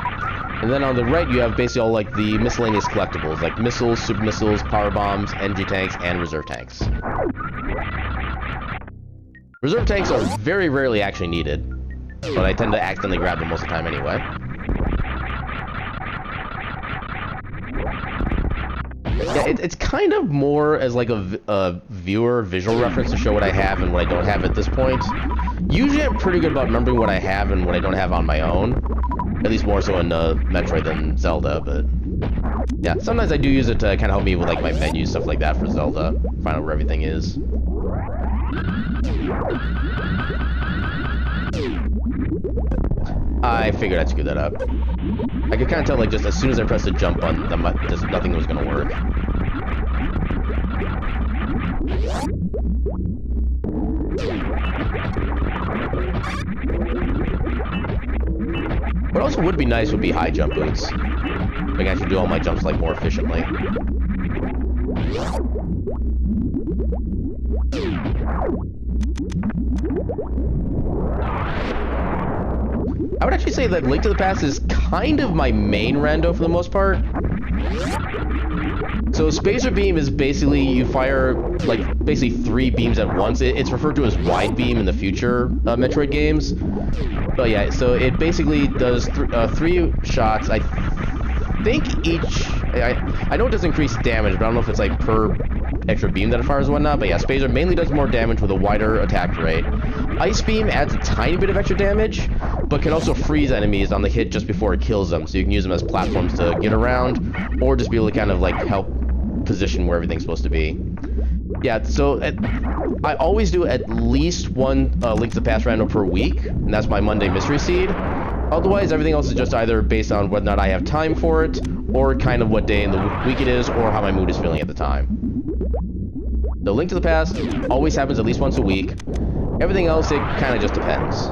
And then on the right, you have basically all like the miscellaneous collectibles, like missiles, super missiles, power bombs, energy tanks, and reserve tanks. Reserve tanks are very rarely actually needed, but I tend to accidentally grab them most of the time anyway. Yeah, it's kind of more as like a viewer visual reference to show what I have and what I don't have at this point. Usually I'm pretty good about remembering what I have and what I don't have on my own. At least more so in Metroid than Zelda, but... yeah, sometimes I do use it to kind of help me with like my menu, stuff like that for Zelda. Find out where everything is. I figured I'd screw that up. I could kind of tell, like, just as soon as I pressed the jump button, just nothing was going to work. What also would be nice would be high jump boots. I can actually do all my jumps, like, more efficiently. I would actually say that Link to the Past is kind of my main rando for the most part. So Spacer Beam is basically, you fire, like, basically 3 beams at once. It's referred to as Wide Beam in the future Metroid games. But yeah, so it basically does 3 shots. I think each... I know it does increase damage, but I don't know if it's, like, per extra beam that it fires and whatnot. But yeah, Spacer mainly does more damage with a wider attack rate. Ice Beam adds a tiny bit of extra damage, but can also freeze enemies on the hit just before it kills them, so you can use them as platforms to get around, or just be able to kind of like help position where everything's supposed to be. Yeah, so I always do at least one Link to the Past random per week, and that's my Monday Mystery Seed. Otherwise, everything else is just either based on whether or not I have time for it, or kind of what day in the week it is, or how my mood is feeling at the time. The Link to the Past always happens at least once a week. Everything else, it kind of just depends.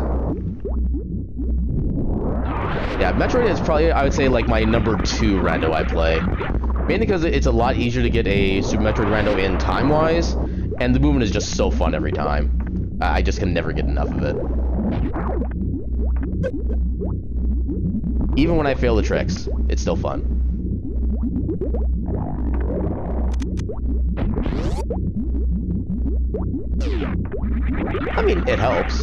Yeah, Metroid is probably, I would say, like my number 2 rando I play. Mainly because it's a lot easier to get a Super Metroid rando in time-wise, and the movement is just so fun every time. I just can never get enough of it. Even when I fail the tricks, it's still fun. I mean, it helps.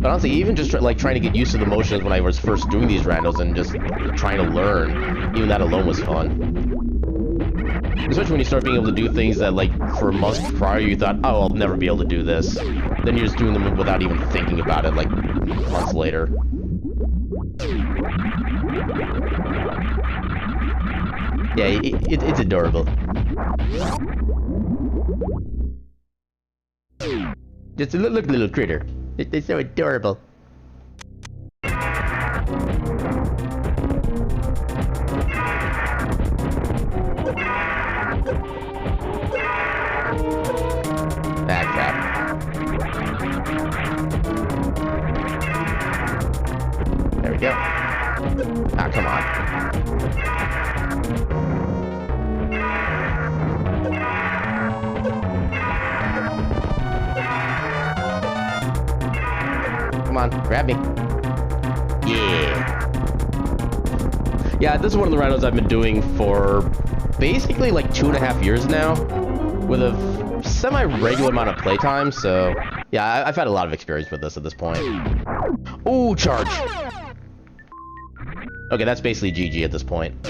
But honestly, even just like trying to get used to the motions when I was first doing these randos and just trying to learn, even that alone was fun. Especially when you start being able to do things that, like, for months prior you thought, oh, I'll never be able to do this. Then you're just doing them without even thinking about it, like, months later. Yeah, it's adorable. Just a little critter. They're so adorable. There we go. Ah, come on. Come on, grab me. Yeah. Yeah, this is one of the rhinos I've been doing for basically like 2.5 years now, with a semi-regular amount of playtime, so yeah, I've had a lot of experience with this at this point. Ooh, charge! Okay, that's basically GG at this point.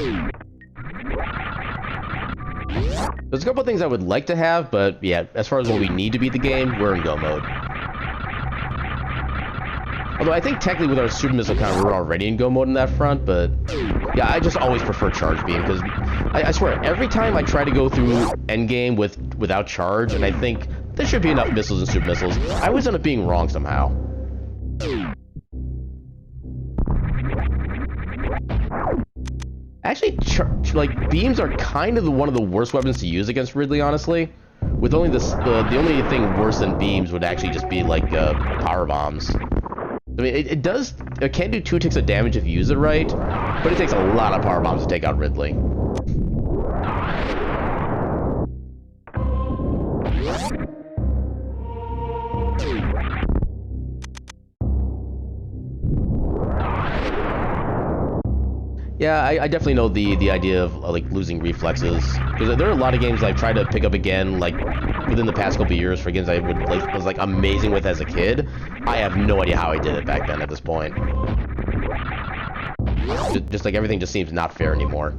There's a couple of things I would like to have, but yeah, as far as what we need to beat the game, we're in go mode. Although I think technically with our super missile counter, we're already in go mode in that front, but yeah, I just always prefer charge beam, because I swear, every time I try to go through endgame without charge, and I think there should be enough missiles and super missiles, I always end up being wrong somehow. Actually, like, beams are kind of one of the worst weapons to use against Ridley, honestly. With only the only thing worse than beams would actually just be, like, power bombs. I mean, it can do 2 ticks of damage if you use it right, but it takes a lot of power bombs to take out Ridley. Yeah, I definitely know the idea of like losing reflexes, because there are a lot of games I've tried to pick up again, like within the past couple of years, for games I was like amazing with as a kid. I have no idea how I did it back then at this point. Just like everything just seems not fair anymore.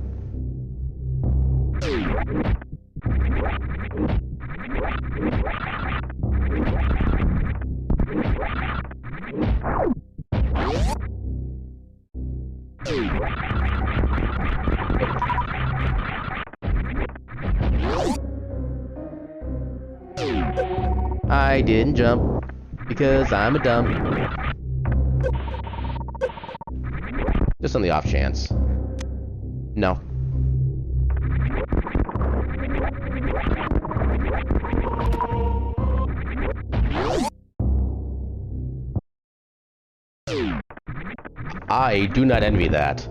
I didn't jump because I'm a dumb. Just on the off chance. No. I do not envy that.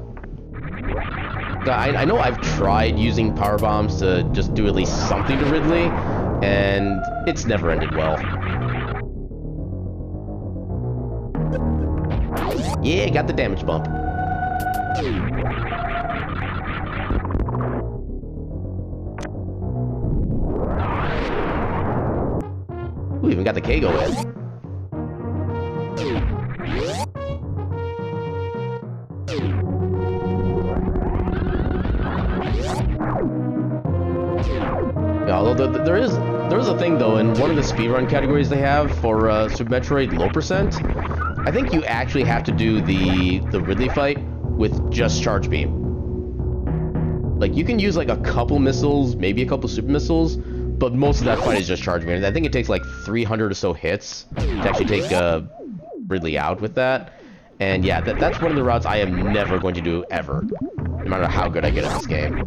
I know I've tried using power bombs to just do at least something to Ridley, and it's never ended well. Yeah, got the damage bump. Ooh, even got the K go in. Yeah, although there is a thing though, in one of the speedrun categories they have for Super Metroid low percent, I think you actually have to do the Ridley fight with just charge beam. Like, you can use like a couple missiles, maybe a couple super missiles, but most of that fight is just charge beam. I think it takes like 300 or so hits to actually take Ridley out with that. And yeah, that's one of the routes I am never going to do ever, no matter how good I get at this game.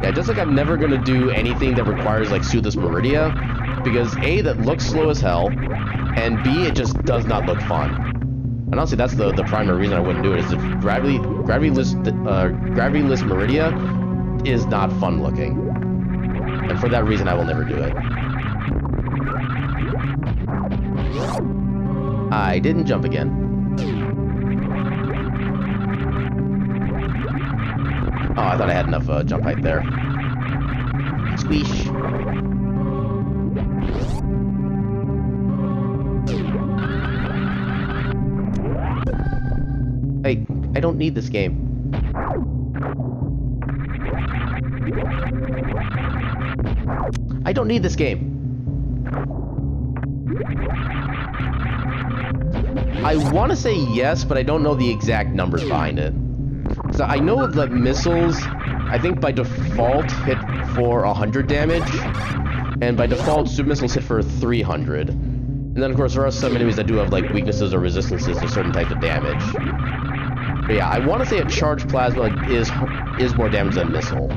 Yeah, just like I'm never going to do anything that requires like Soothless Meridia, because A, that looks slow as hell, and B, it just does not look fun. And honestly, that's the primary reason I wouldn't do it, is that Gravityless Meridia is not fun looking. And for that reason, I will never do it. I didn't jump again. Oh, I thought I had enough jump height there. Squeesh. Hey, I don't need this game. I don't need this game. I want to say yes, but I don't know the exact numbers behind it. So I know that missiles, I think by default hit for 100 damage, and by default super missiles hit for 300. And then of course there are some enemies that do have like weaknesses or resistances to certain types of damage. But yeah, I want to say a charged plasma is more damage than a missile.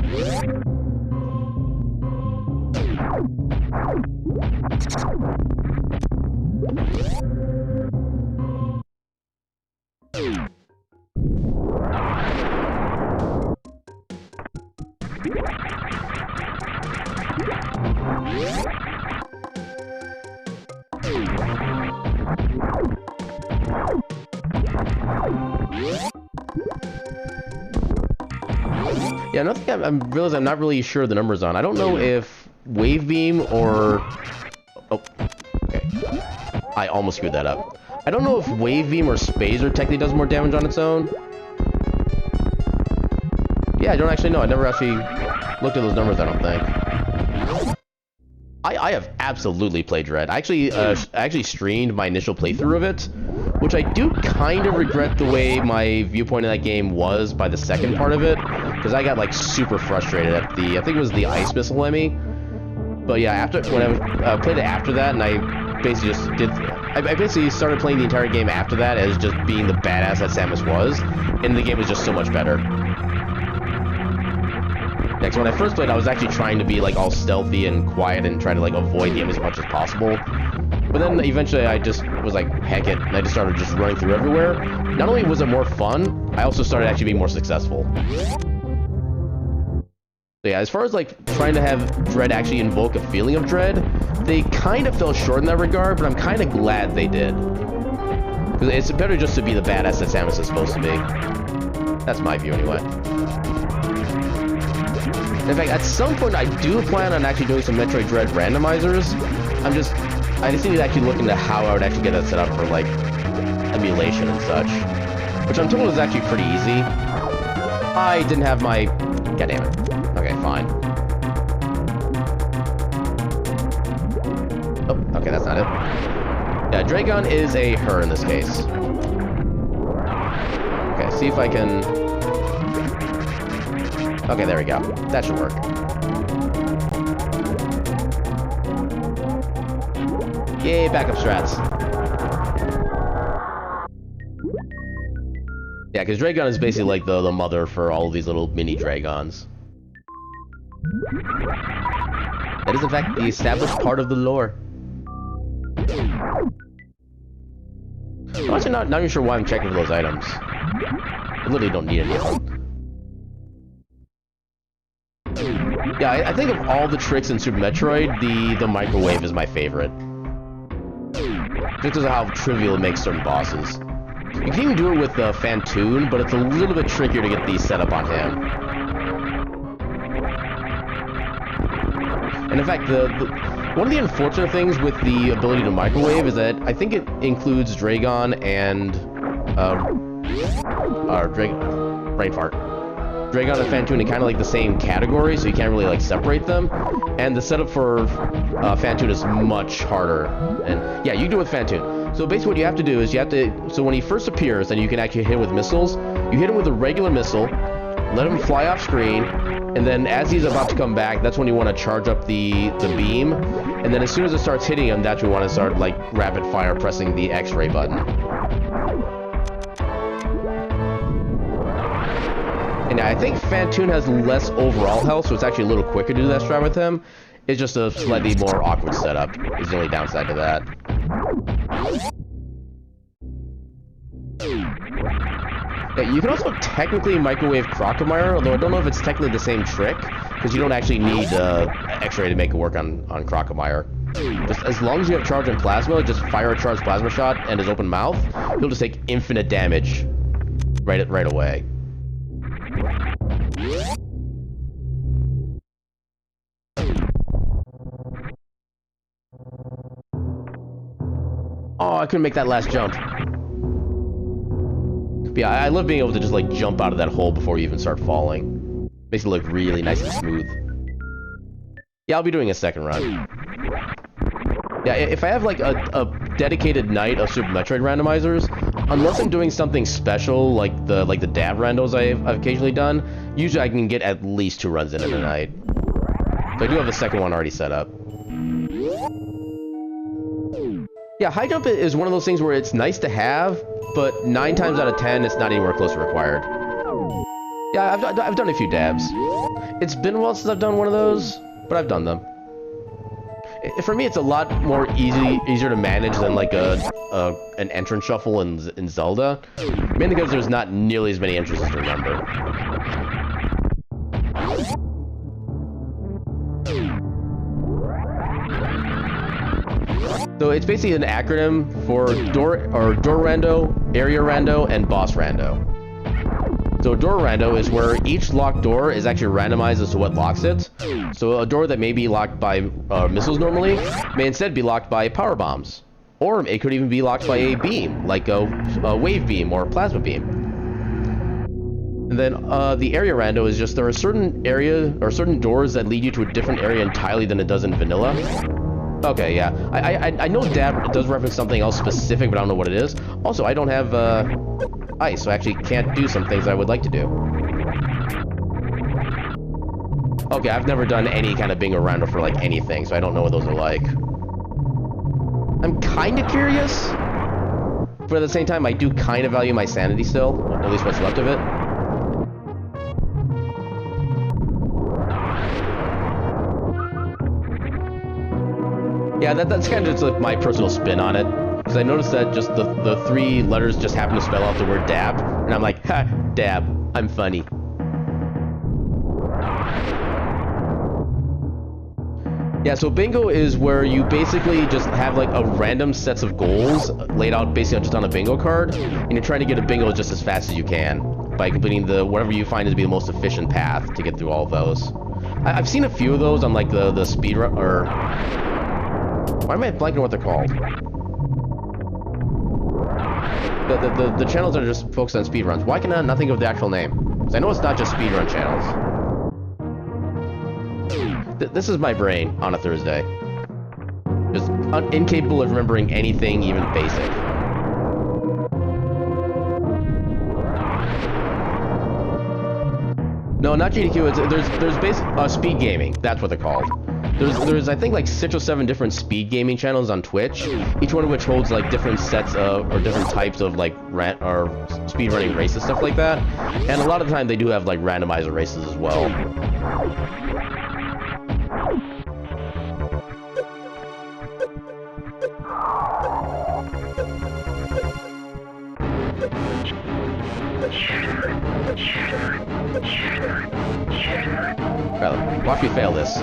Yeah, another thing I'm realizing I'm not really sure the numbers on. I don't know if Wave Beam or... Oh, okay. I almost screwed that up. I don't know if Wave Beam or Spazer technically does more damage on its own. Yeah, I don't actually know. I never actually looked at those numbers, I don't think. I have absolutely played Dread. I actually streamed my initial playthrough of it, which I do kind of regret the way my viewpoint in that game was by the second part of it, because I got like super frustrated at the, I think it was the Ice Missile Emmy. But yeah, when I played it after that, and I basically just I basically started playing the entire game after that as just being the badass that Samus was, and the game was just so much better. Next, when I first played, I was actually trying to be like all stealthy and quiet and try to like avoid the enemy as much as possible. But then eventually I just was like, heck it, and I just started just running through everywhere. Not only was it more fun, I also started actually being more successful. So yeah, as far as like trying to have Dread actually invoke a feeling of dread, they kind of fell short in that regard, but I'm kind of glad they did. Because it's better just to be the badass that Samus is supposed to be. That's my view anyway. In fact, at some point I do plan on actually doing some Metroid Dread randomizers. I just need to actually look into how I would actually get that set up for like emulation and such. Which I'm told is actually pretty easy. I didn't have my... God damn it. Okay, fine. Oh, okay, that's not it. Yeah, Dragon is a her in this case. Okay, see if I can... Okay, there we go. That should work. Yay, backup strats. Yeah, because Dragon is basically like the mother for all of these little mini Dragons. That is in fact the established part of the lore. I'm actually not even sure why I'm checking for those items. I literally don't need any of them. Yeah, I think of all the tricks in Super Metroid, the microwave is my favorite. Just because of how trivial it makes certain bosses. You can even do it with Fantoon, but it's a little bit trickier to get these set up on him. And in fact, one of the unfortunate things with the ability to microwave is that I think it includes Dragon and brain fart. Dragon and Fantoon are kind of like the same category, so you can't really like separate them. And the setup for Fantoon is much harder. And yeah, you do it with Fantoon. So basically what you have to do is so when he first appears and you can actually hit him with missiles, you hit him with a regular missile, let him fly off screen, and then as he's about to come back, that's when you want to charge up the beam. And then as soon as it starts hitting him, that's when you want to start like rapid fire pressing the X-ray button. And I think Fantoon has less overall health, so it's actually a little quicker to do that strat with him. It's just a slightly more awkward setup, is the only downside to that. Yeah, you can also technically microwave Crocomire, although I don't know if it's technically the same trick, because you don't actually need X-ray to make it work on Crocomire. Just as long as you have charge and plasma, just fire a charged plasma shot and his open mouth, he'll just take infinite damage right away. Oh, I couldn't make that last jump. But yeah, I love being able to just like jump out of that hole before you even start falling. Makes it look really nice and smooth. Yeah, I'll be doing a second run. Yeah, if I have like a dedicated night of Super Metroid randomizers, unless I'm doing something special like the DAV randos I've occasionally done, usually I can get at least 2 runs in a night. So I do have a second one already set up. Yeah, high jump is one of those things where it's nice to have, but 9 times out of 10, it's not anywhere close to required. Yeah, I've done a few dabs. It's been a while since I've done one of those, but I've done them. For me, it's a lot more easier to manage than like an entrance shuffle in Zelda, mainly because there's not nearly as many entrances to remember. So it's basically an acronym for door rando, area rando, and boss rando. So door rando is where each locked door is actually randomized as to what locks it. So a door that may be locked by missiles normally may instead be locked by power bombs. Or it could even be locked by a beam, like a wave beam or plasma beam. And then the area rando is just there are certain certain doors that lead you to a different area entirely than it does in vanilla. Okay, yeah. I know Dab does reference something else specific, but I don't know what it is. Also, I don't have ice, so I actually can't do some things I would like to do. Okay, I've never done any kind of bingo rounder for like anything, so I don't know what those are like. I'm kind of curious, but at the same time, I do kind of value my sanity still, at least what's left of it. Yeah, that's kind of just like my personal spin on it. Because I noticed that just the 3 letters just happen to spell out the word dab. And I'm like, ha, dab, I'm funny. Yeah, so bingo is where you basically just have like a random sets of goals laid out basically just on a bingo card. And you're trying to get a bingo just as fast as you can by completing whatever you find to be the most efficient path to get through all of those. I've seen a few of those on like the speed run, or... Why am I blanking on what they're called? The channels are just focused on speedruns. Why can I not think of the actual name? Because I know it's not just speedrun channels. This is my brain on a Thursday. Just incapable of remembering anything even basic. No, not GDQ. There's basic speed gaming. That's what they're called. There's I think like 6 or 7 different speed gaming channels on Twitch, each one of which holds like different sets of or different types of like speed running races, stuff like that. And a lot of the time they do have like randomizer races as well. Well, watch me fail this.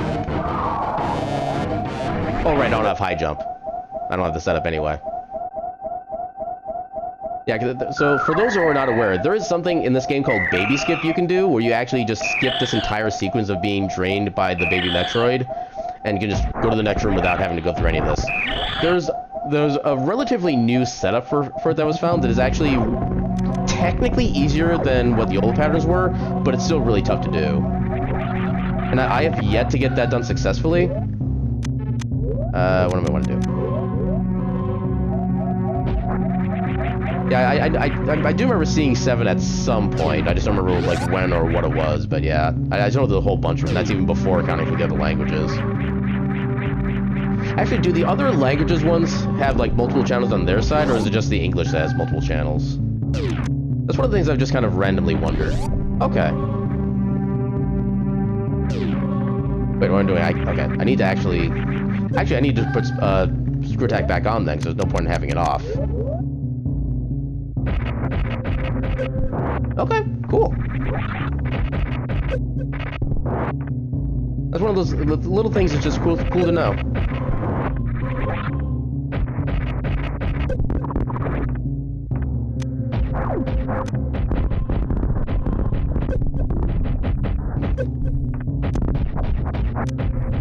Oh, right, I don't have high jump. I don't have the setup anyway. Yeah, so for those who are not aware, there is something in this game called Baby Skip you can do, where you actually just skip this entire sequence of being drained by the baby Metroid, and you can just go to the next room without having to go through any of this. There's a relatively new setup for it that was found that is actually technically easier than what the old patterns were, but it's still really tough to do. And I have yet to get that done successfully. What do I want to do? Yeah, I do remember seeing 7 at some point. I just don't remember like when or what it was, but yeah. I just know there's a whole bunch of them. That's even before accounting for the other languages. Actually, do the other languages ones have like multiple channels on their side, or is it just the English that has multiple channels? That's one of the things I've just kind of randomly wondered. Okay. Wait, what am I doing? Okay, I need to actually... Actually, I need to put screw attack back on then, because there's no point in having it off. Okay, cool. That's one of those little things that's just cool to know.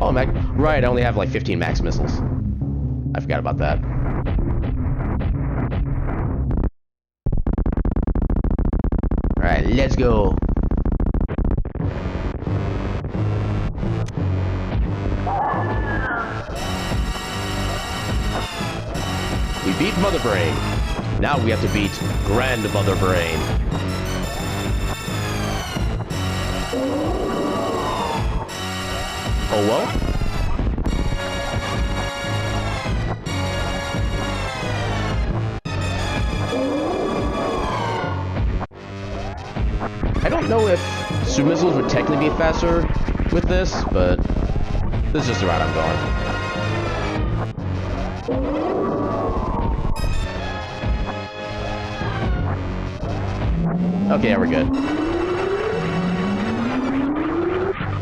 Oh, right, I only have like 15 max missiles. I forgot about that. Alright, let's go. We beat Mother Brain. Now we have to beat Grand Mother Brain. Oh well? I don't know if super missiles would technically be faster with this, but this is just the route I'm going. Okay, yeah, we're good.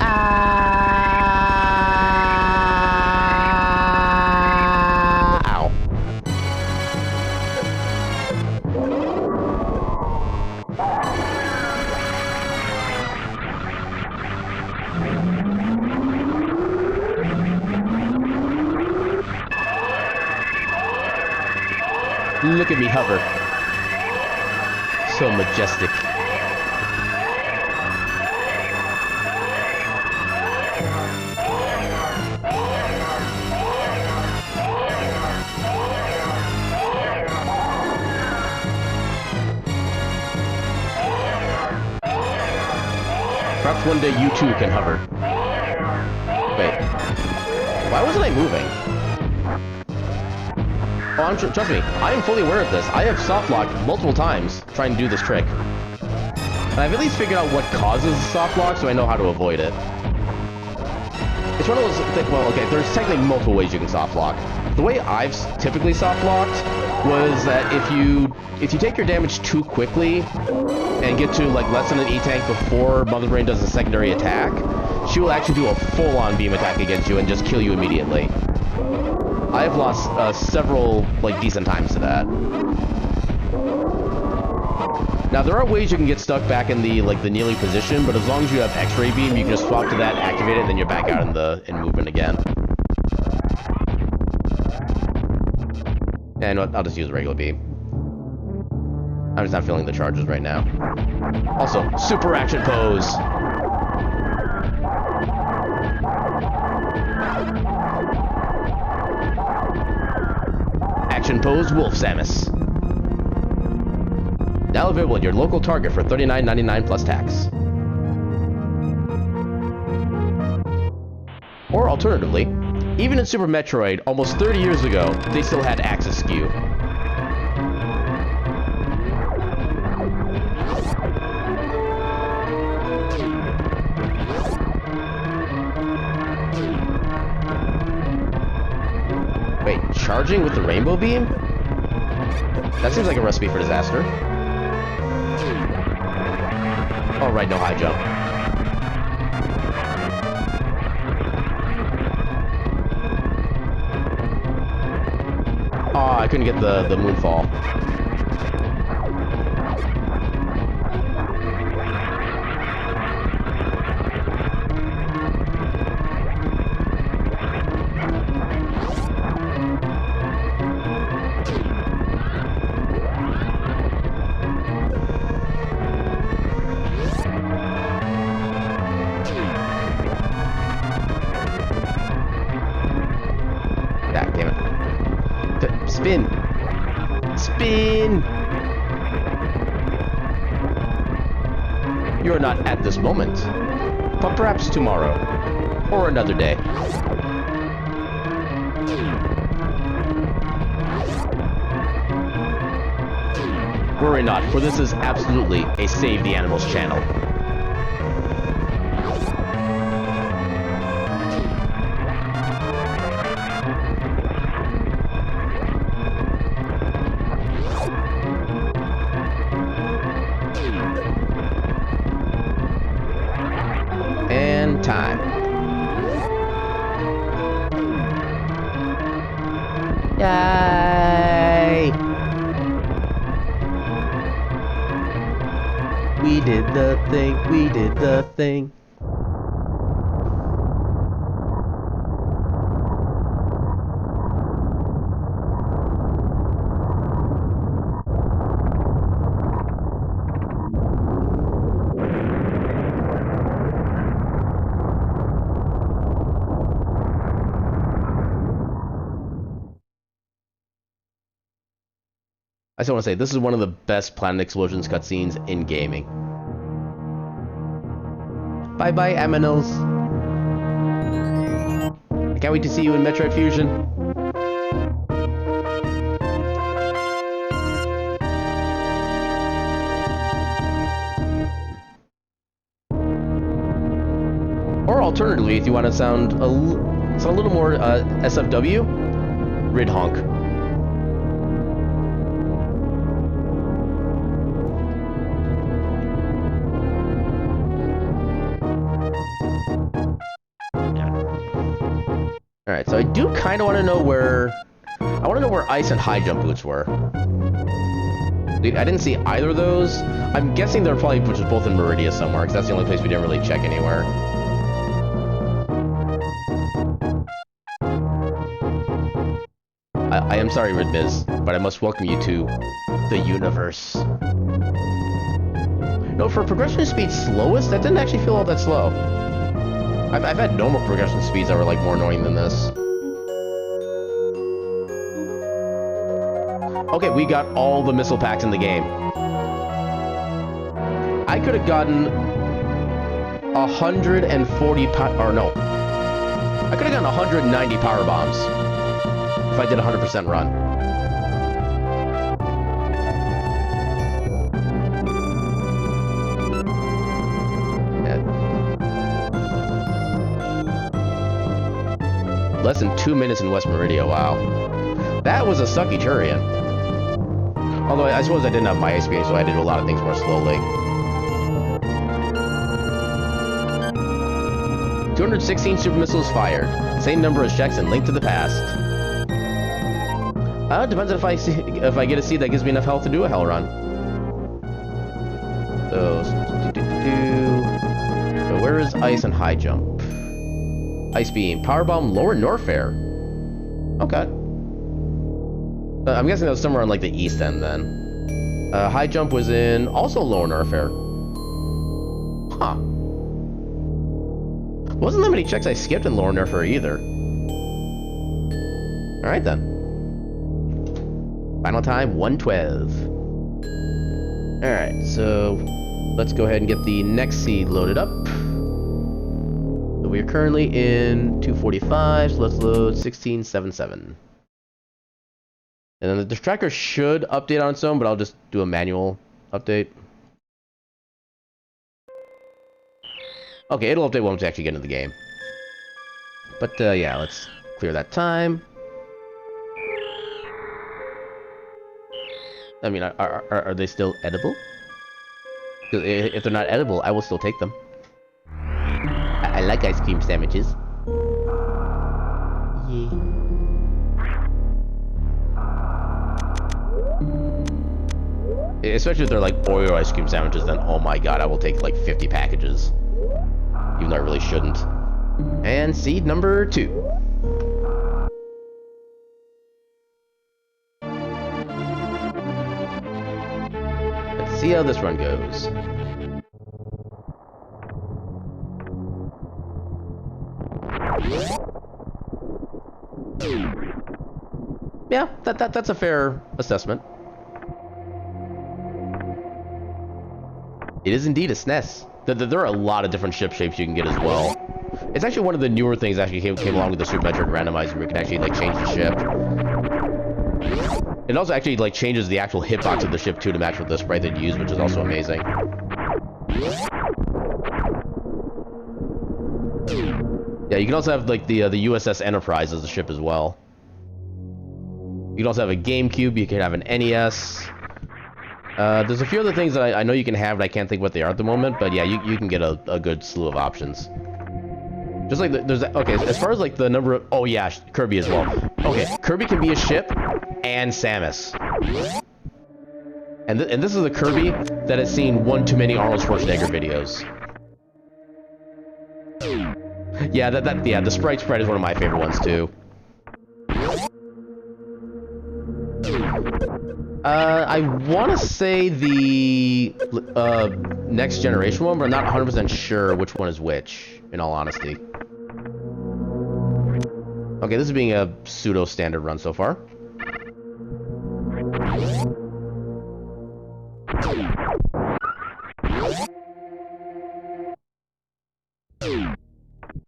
Ow. Look at me hover. So majestic. Perhaps one day you too can hover. Wait. Why wasn't I moving? Oh, trust me, I am fully aware of this. I have soft locked multiple times trying to do this trick. And I've at least figured out what causes the soft lock, so I know how to avoid it. It's one of those things, well, okay, there's technically multiple ways you can soft lock. The way I've typically soft locked was that if you take your damage too quickly and get to like less than an E-tank before Mother Brain does a secondary attack, she will actually do a full-on beam attack against you and just kill you immediately. I've lost several like decent times to that. Now there are ways you can get stuck back in the kneeling position, but as long as you have X-ray beam, you can just swap to that, activate it, and then you're back out in movement again. And I'll just use regular beam. I'm just not feeling the charges right now. Also, super action pose. Action pose Wolf Samus. Now available at your local Target for $39.99 plus tax. Or alternatively, even in Super Metroid, almost 30 years ago, they still had axis skew. Wait, charging with the rainbow beam? That seems like a recipe for disaster. Oh, right, no high jump. Oh, I couldn't get the moonfall. Spin! Spin! You're not at this moment, but perhaps tomorrow, or another day. Worry not, for this is absolutely a Save the Animals channel. Time. Yay! We did the thing, we did the thing. I just want to say, this is one of the best Planet Explosions cutscenes in gaming. Bye-bye, Aminos. I can't wait to see you in Metroid Fusion. Or alternatively, if you want to sound a little more SFW, Rid Honk. kind of want to know where... I want to know where ice and high jump boots were. Dude, I didn't see either of those. I'm guessing they're probably just both in Meridia somewhere, because that's the only place we didn't really check anywhere. I am sorry, Ridmiz, but I must welcome you to the universe. No, for progression speed slowest, that didn't actually feel all that slow. I've had normal progression speeds that were like more annoying than this. Okay, we got all the missile packs in the game. I could have gotten 140 or no. I could have gotten 190 power bombs if I did a 100% run. Less than 2 minutes in West Meridia, wow. That was a sucky Turian. Although I suppose I didn't have my XP, so I had to do a lot of things more slowly. 216 super missiles fired. Same number as checks and linked to the past. Depends on if I get a seed that gives me enough health to do a hell run. So where is ice and high jump? Ice beam, power bomb, lower Norfair. Okay. I'm guessing that was somewhere on like the east end then. High jump was in also lower Norfair. Huh. Wasn't that many checks I skipped in lower Norfair either. Alright then. Final time, 112. Alright, so let's go ahead and get the next seed loaded up. So we are currently in 245, so let's load 1677. And then the tracker should update on its own, but I'll just do a manual update. Okay, it'll update once we actually get into the game. But yeah, let's clear that time. I mean, are they still edible? Because if they're not edible, I will still take them. I like ice cream sandwiches. Yeah. Especially if they're like Oreo ice cream sandwiches, then oh my god, I will take like 50 packages. Even though I really shouldn't. And seed number 2. Let's see how this run goes. Yeah, that's a fair assessment. It is indeed a SNES. There are a lot of different ship shapes you can get as well. It's actually one of the newer things that actually came along with the Super Metroid Randomizer, where you can actually like change the ship. It also actually like changes the actual hitbox of the ship too to match with the sprite that you use, which is also amazing. Yeah, you can also have like the USS Enterprise as a ship as well. You can also have a GameCube. You can have an NES. There's a few other things that I know you can have, but I can't think what they are at the moment. But yeah, you can get a good slew of options. Just like there's okay, as far as like the number of yeah, Kirby as well. Okay, Kirby can be a ship and Samus. And this is a Kirby that has seen one too many Arnold Schwarzenegger videos. Yeah, yeah, the sprite is one of my favorite ones too. I want to say the next generation one, but I'm not 100% sure which one is which, in all honesty. Okay, this is being a pseudo-standard run so far.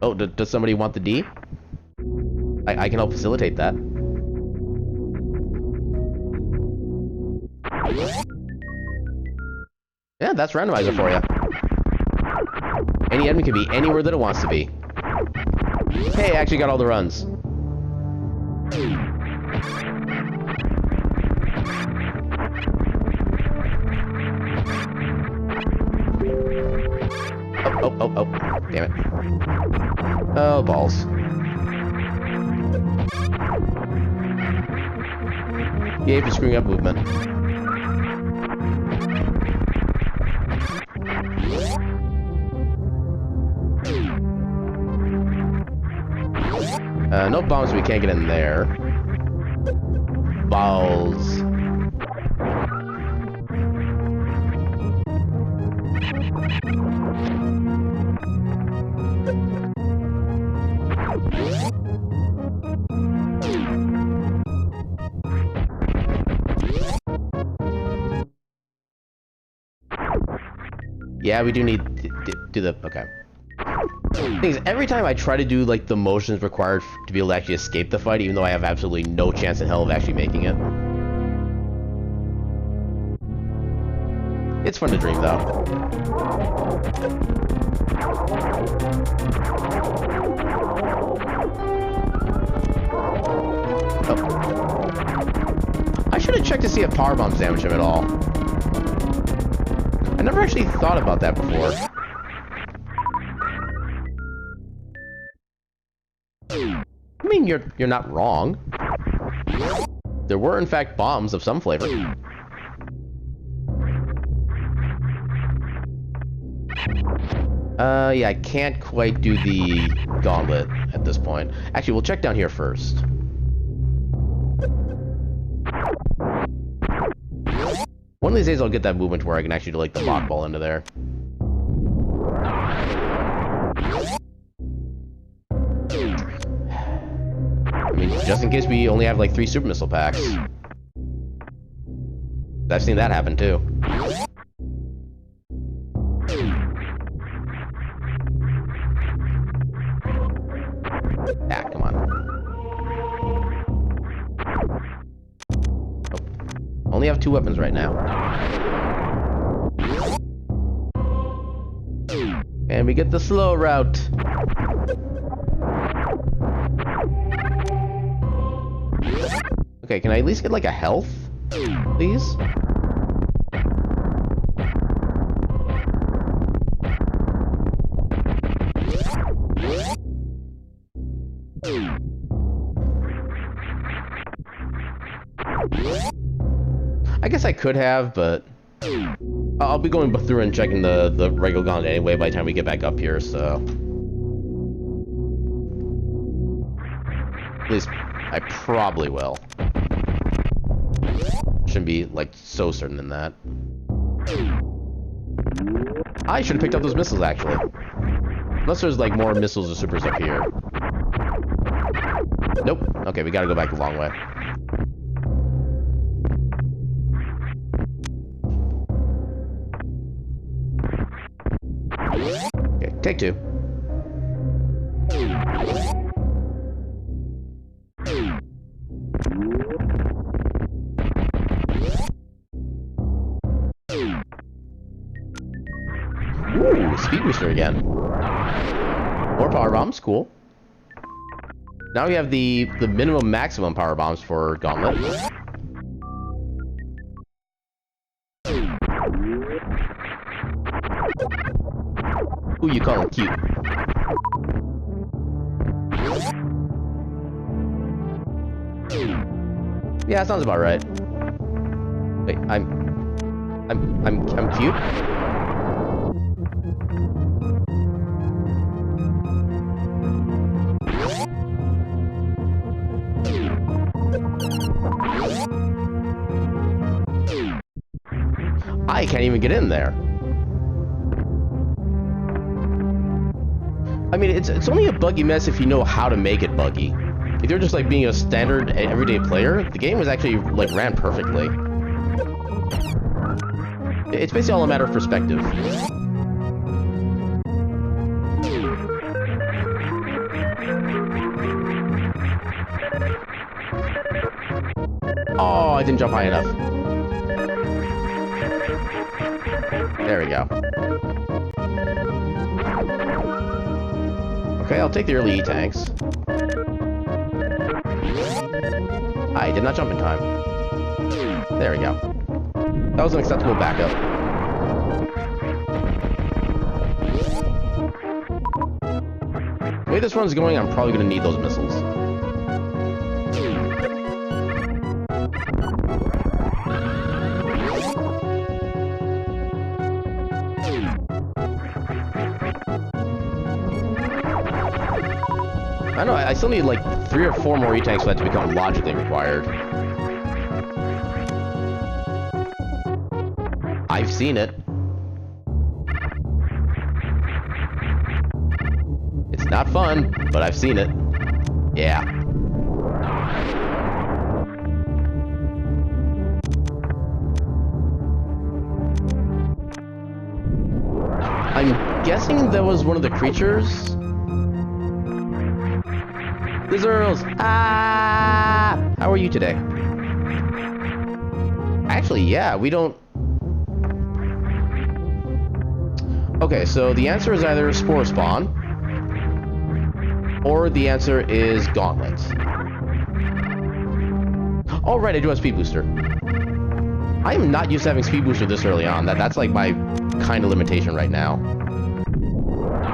Oh, does somebody want the D? I can help facilitate that. Yeah, that's Randomizer for you. Any enemy can be anywhere that it wants to be. Hey, I actually got all the runs. Oh, damn it. Oh, balls. Yay for screwing up movement. No bombs, we can't get in there. Balls. Yeah, we do need to do the... Okay. Thing is, every time I try to do, like, the motions required to be able to actually escape the fight, even though I have absolutely no chance in hell of actually making it. It's fun to dream, though. Oh. I should have checked to see if power bombs damage him at all. I never actually thought about that before. I mean, you're not wrong. There were, in fact, bombs of some flavor. Yeah, I can't quite do the gauntlet at this point. Actually, we'll check down here first. One of these days I'll get that movement where I can actually do, like, the mock ball into there. I mean, just in case we only have, like, 3 super missile packs. I've seen that happen, too. Ah, come on. Oh. Only have 2 weapons right now. And we get the slow route. Okay, can I at least get, like, a health? Please? I guess I could have, but I'll be going through and checking the regular gauntlet anyway by the time we get back up here, so... At least, I probably will. Shouldn't be, like, so certain in that. I should have picked up those missiles, actually. Unless there's, like, more missiles or supers up here. Nope. Okay, we gotta go back the long way. Okay, take 2. Ooh, speed booster again. More power bombs, cool. Now we have the minimum maximum power bombs for Gauntlet. Who you calling cute? Yeah, that sounds about right. Wait, I'm cute? I can't even get in there. I mean, it's only a buggy mess if you know how to make it buggy. If you're just like being a standard everyday player, the game was actually like ran perfectly. It's basically all a matter of perspective. Oh, I didn't jump high enough. There we go. Okay, I'll take the early E-tanks. I did not jump in time. There we go. That was an acceptable backup. The way this run's going, I'm probably going to need those missiles. I know, I still need like 3 or 4 more E-tanks for that to become logically required. I've seen it. It's not fun, but I've seen it. Yeah. I'm guessing that was one of the creatures. Lizards! Ah! How are you today? Actually, yeah, we don't... Okay, so the answer is either Spore Spawn, or the answer is Gauntlet. Oh, right, I do have Speed Booster. I am not used to having Speed Booster this early on. That's like my kind of limitation right now.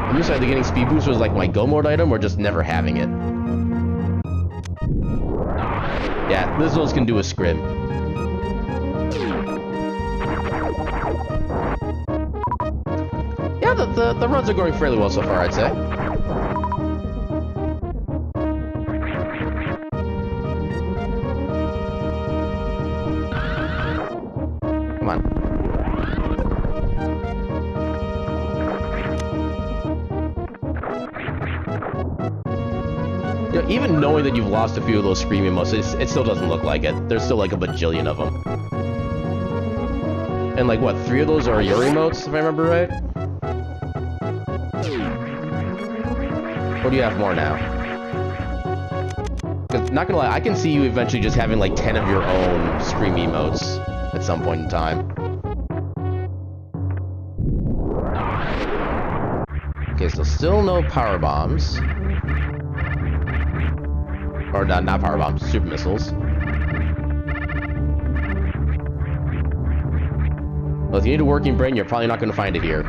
I'm used to either getting Speed Booster as like my Go Mode item, or just never having it. Yeah, Lizards can do a scrim. Yeah, the runs are going fairly well so far, I'd say. Come on. You know, even knowing that you've lost a few of those screaming emotes, it still doesn't look like it. There's still like a bajillion of them. And like, what, 3 of those are your emotes, if I remember right? Or do you have more now? Because, not gonna lie, I can see you eventually just having like 10 of your own scream emotes at some point in time. Okay, so still no power bombs. Or not power bombs, super missiles. Well, if you need a working brain, you're probably not going to find it here.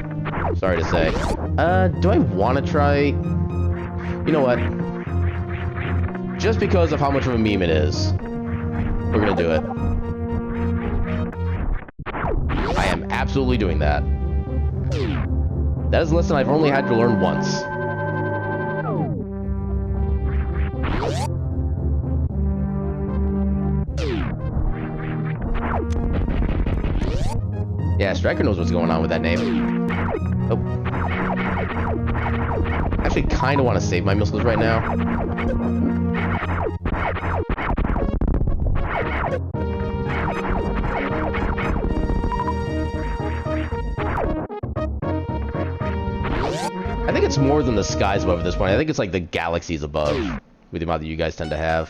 Sorry to say. Do I want to try... You know what? Just because of how much of a meme it is, we're going to do it. I am absolutely doing that. That is a lesson I've only had to learn once. Yeah, Striker knows what's going on with that name. Oh. I actually kind of want to save my missiles right now. I think it's more than the skies above at this point. I think it's like the galaxies above, with the amount that you guys tend to have.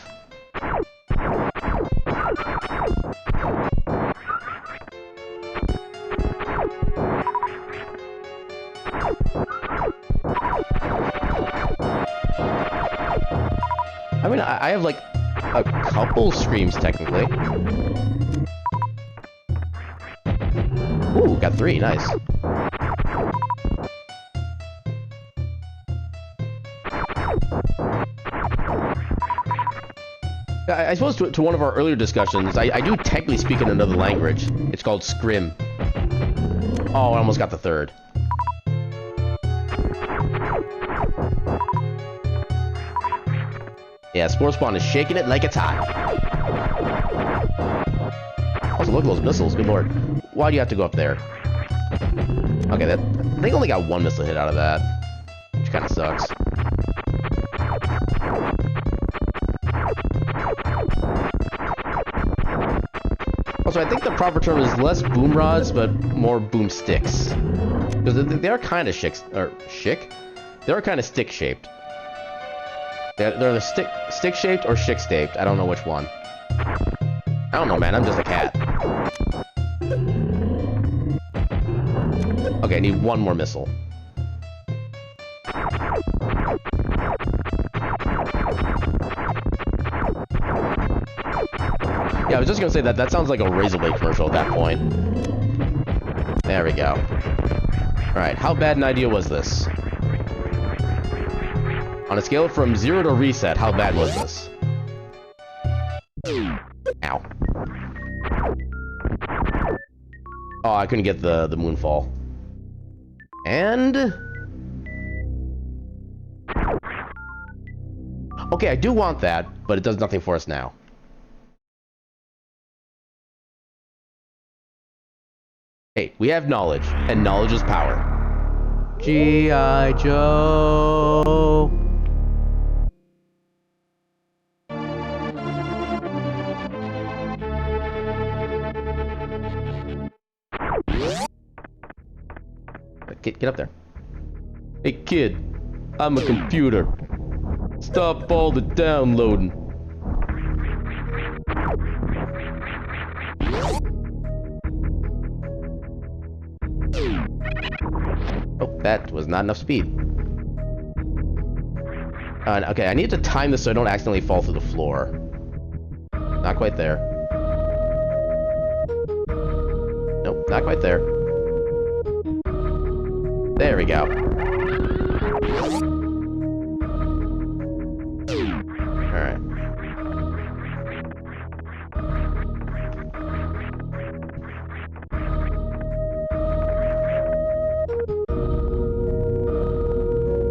I mean, I have like a couple screams technically. Ooh, got 3, nice. I suppose to one of our earlier discussions, I do technically speak in another language. It's called Scrim. Oh, I almost got the 3rd. Yeah, Spore Spawn is shaking it like it's hot. Also, look at those missiles, good lord. Why do you have to go up there? Okay, I think I only got 1 missile hit out of that, which kind of sucks. Also, I think the proper term is less boom rods, but more boom sticks. Because they are kind of They are kind of stick-shaped. They're the stick-shaped or shick-shaped. I don't know which one. I don't know, man. I'm just a cat. Okay, I need 1 more missile. Yeah, I was just gonna say that sounds like a Razor Blade commercial at that point. There we go. Alright, how bad an idea was this? On a scale from 0 to reset, how bad was this? Ow. Oh, I couldn't get the moonfall. And... Okay, I do want that, but it does nothing for us now. Hey, we have knowledge, and knowledge is power. G.I. Joe. Get up there. Hey kid, I'm a computer. Stop all the downloading. Oh, that was not enough speed. Okay, I need to time this so I don't accidentally fall through the floor. Not quite there. Nope, not quite there. There we go. Alright.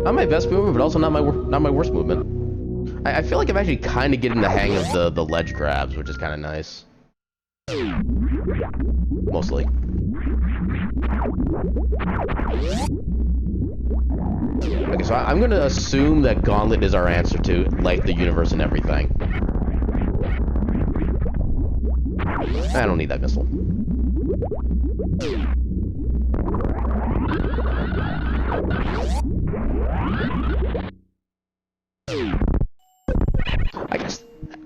Not my best movement, but also not my worst movement. I feel like I'm actually kind of getting the hang of the ledge grabs, which is kind of nice. Mostly. Okay, so I'm going to assume that Gauntlet is our answer to, like, the universe and everything. I don't need that missile. I guess...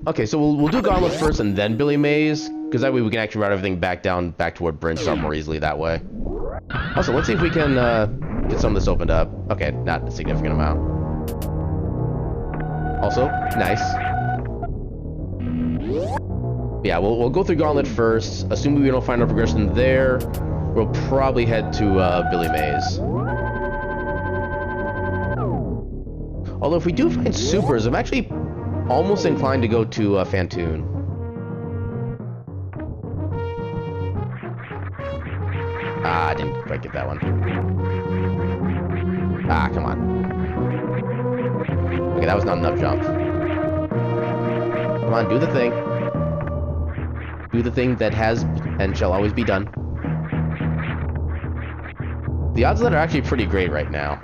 Okay, so we'll do Gauntlet first and then Billy Mays, because that way we can actually route everything back toward Brinstar more easily that way. Also, let's see if we can get some of this opened up. Okay, not a significant amount. Also, nice. Yeah, we'll go through Gauntlet first. Assuming we don't find our progression there, we'll probably head to Billy Mays. Although if we do find supers, I'm actually almost inclined to go to Fantoon. Ah, I didn't quite get that one. Ah, come on. Okay, that was not enough jump. Come on, do the thing. Do the thing that has and shall always be done. The odds of that are actually pretty great right now.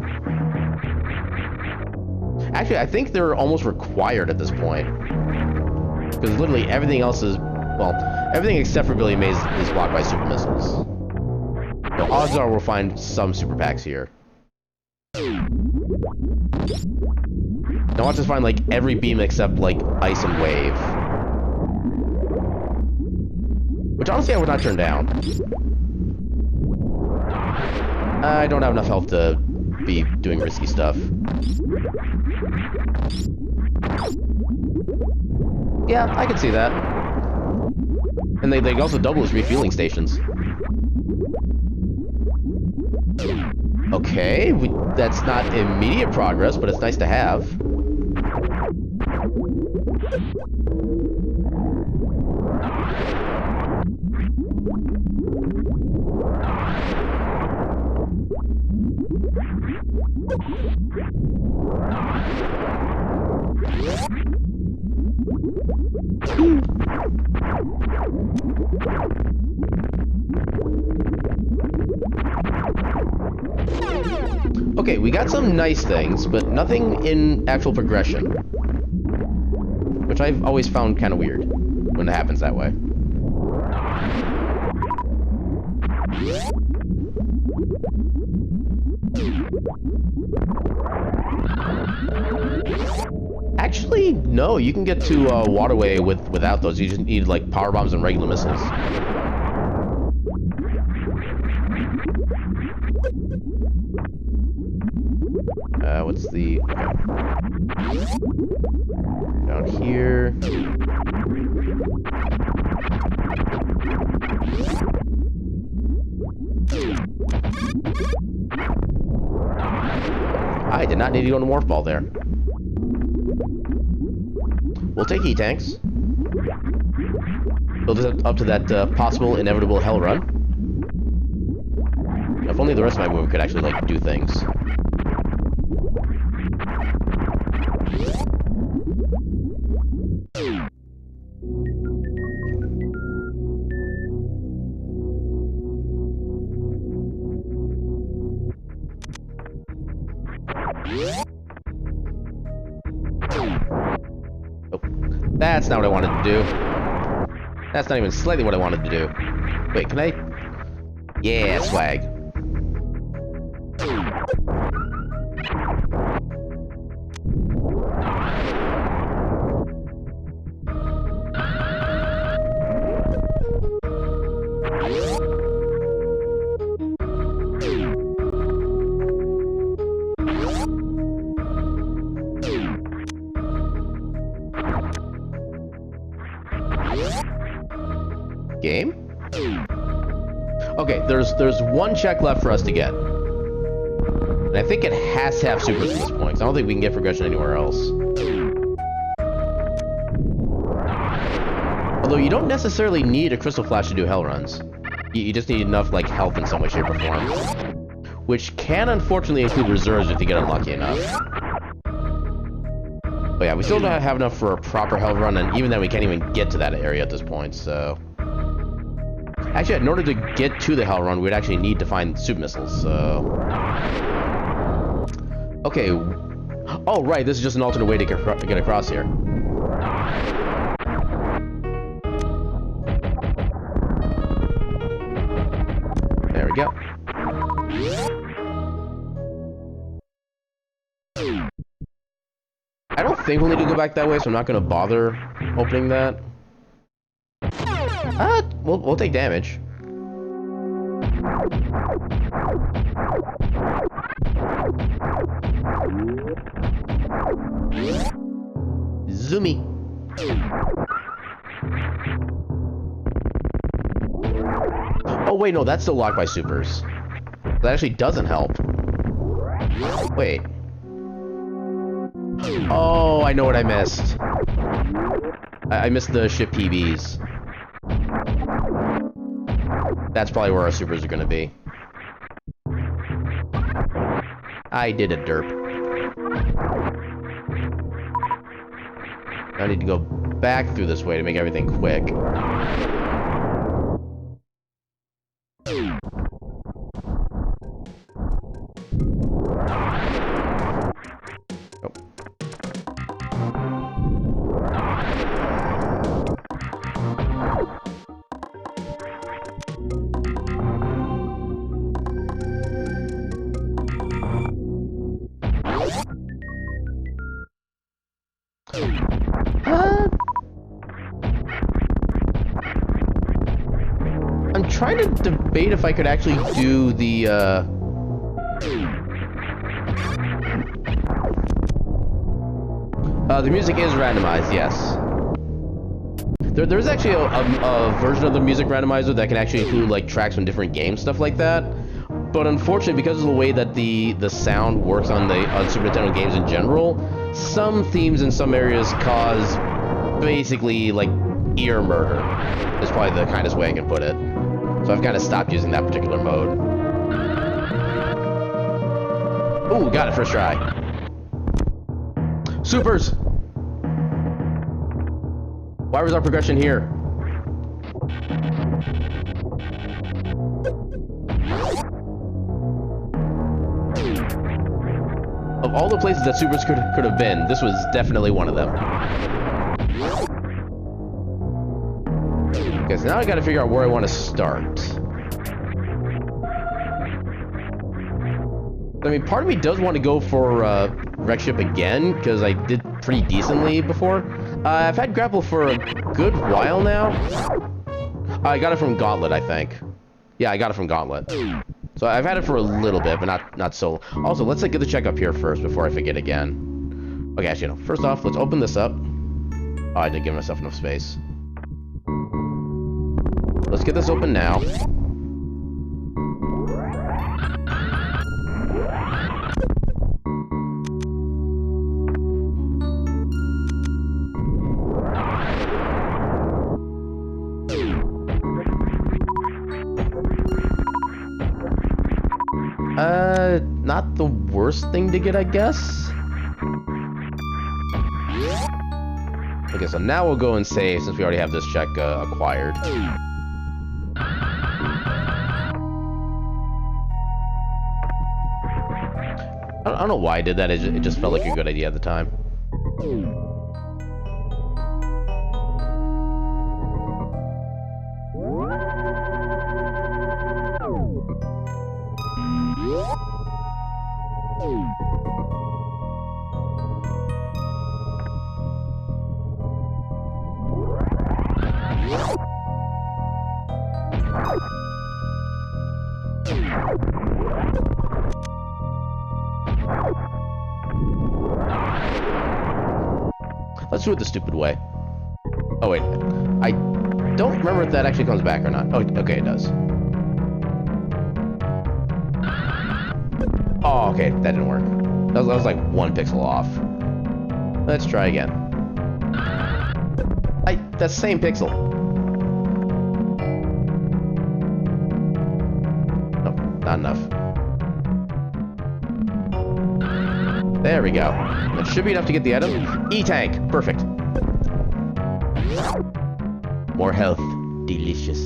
Actually, I think they're almost required at this point. Because literally everything else is... Well, everything except for Billy Mays is blocked by super missiles. So odds are we'll find some super packs here. Now watch us find, like, every beam except, like, ice and wave. Which, honestly, I would not turn down. I don't have enough health to be doing risky stuff. Yeah, I can see that. And they also double as refueling stations. Okay, that's not immediate progress, but it's nice to have. Okay, we got some nice things, but nothing in actual progression. Which I've always found kind of weird when it happens that way. Actually, no, you can get to Waterway without those. You just need, like, power bombs and regular missiles. What's the... Okay. Down here. I did not need to go on the morph ball there. We'll take E-tanks. Build us up to that possible, inevitable hell run. If only the rest of my movement could actually, like, do things. That's not what I wanted to do. That's not even slightly what I wanted to do. Wait, can I? Yeah, swag. Game? Okay, there's one check left for us to get. And I think it has to have supers at this point, because I don't think we can get progression anywhere else. Although you don't necessarily need a crystal flash to do hell runs. You just need enough like health in some way, shape, or form. Which can unfortunately include reserves if you get unlucky enough. But yeah, we still don't have enough for a proper hell run, and even then we can't even get to that area at this point, so... Actually, in order to get to the hell run, we'd actually need to find super missiles, so... Okay. Oh, right, this is just an alternate way to get across here. There we go. I don't think we'll need to go back that way, so I'm not going to bother opening that. We'll take damage. Zoomy. Oh wait, no, that's still locked by supers. That actually doesn't help. Wait. Oh, I know what I missed. I missed the ship PBs. That's probably where our supers are gonna be. I did a derp. I need to go back through this way to make everything quick. I'm trying to debate if I could actually do the, the music is randomized, yes. There's actually a version of the music randomizer that can actually include, like, tracks from different games, stuff like that. But unfortunately, because of the way that the sound works on Super Nintendo games in general, some themes in some areas cause basically, like, ear murder. Is probably the kindest way I can put it. So I've kind of stopped using that particular mode. Ooh, got it first try. Supers! Why was our progression here? Of all the places that supers could have been, this was definitely one of them. Okay, so now I gotta figure out where I want to start. I mean, part of me does want to go for Wreck Ship again, because I did pretty decently before. I've had Grapple for a good while now. I got it from Gauntlet, I think. Yeah, I got it from Gauntlet. So I've had it for a little bit, but not so. Also, let's get the check up here first before I forget again. Okay, actually, no. First off, let's open this up. Oh, I didn't give myself enough space. Let's get this open now. Not the worst thing to get, I guess. Okay, so now we'll go and save since we already have this check acquired. I don't know why I did that, it just felt like a good idea at the time. Let's do it the stupid way. Oh wait, I don't remember if that actually comes back or not. Oh, okay, it does. Oh, okay, that didn't work. That was like 1 pixel off. Let's try again. That same pixel. Nope, not enough. There we go. That should be enough to get the item. E-tank, perfect. More health, delicious.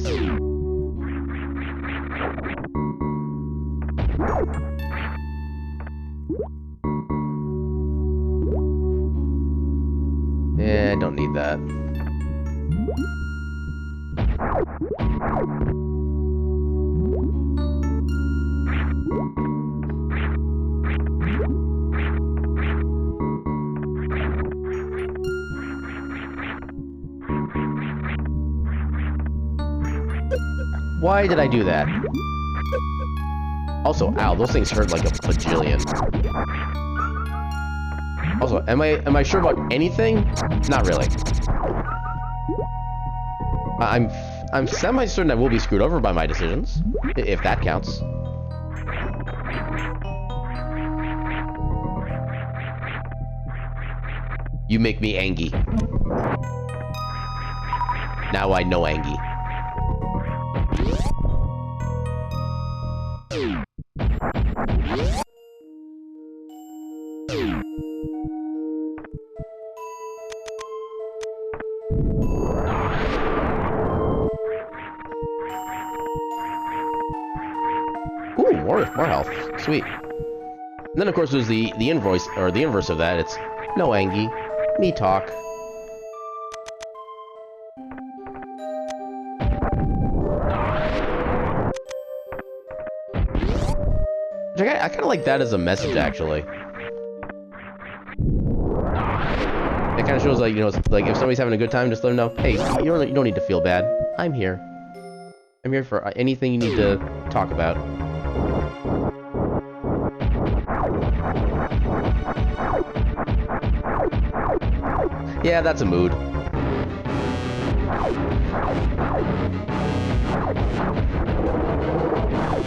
Yeah, don't need that. Why did I do that? Also, ow, those things hurt like a bajillion. Also, am I sure about anything? Not really. I'm semi-certain I will be screwed over by my decisions, if that counts. You make me angry. Now I know angry. Ooh, more health. Sweet. And then of course there's the invoice, or the inverse of that. It's no Angie, me talk. I kind of like that as a message, actually. It kind of shows, like, you know, like if somebody's having a good time, just let them know, hey, you don't need to feel bad. I'm here. I'm here for anything you need to talk about. Yeah, that's a mood.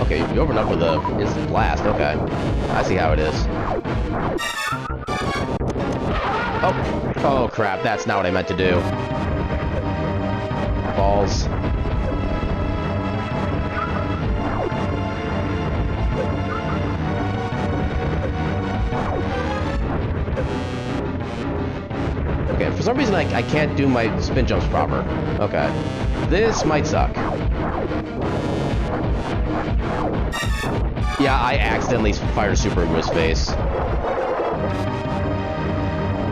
Okay, you open up with a instant blast. Okay, I see how it is. Oh crap! That's not what I meant to do. Balls. Okay, for some reason I can't do my spin jumps proper. Okay, this might suck. Yeah, I accidentally fired a super into his face.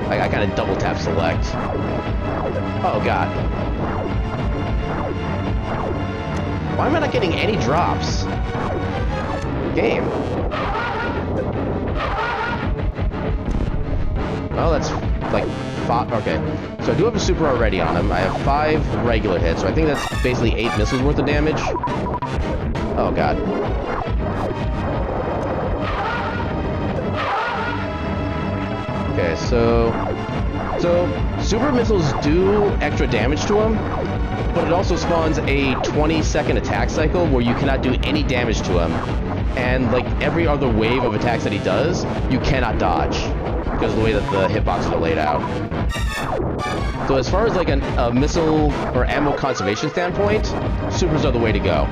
I kind of double tap select. Oh god. Why am I not getting any drops? Game. Oh, that's like 5. Okay, so I do have a super already on him. I have 5 regular hits, so I think that's basically 8 missiles worth of damage. Oh god. Okay, so super missiles do extra damage to him, but it also spawns a 20-second attack cycle where you cannot do any damage to him. And like every other wave of attacks that he does, you cannot dodge because of the way that the hitboxes are laid out. So as far as like a missile or ammo conservation standpoint, supers are the way to go.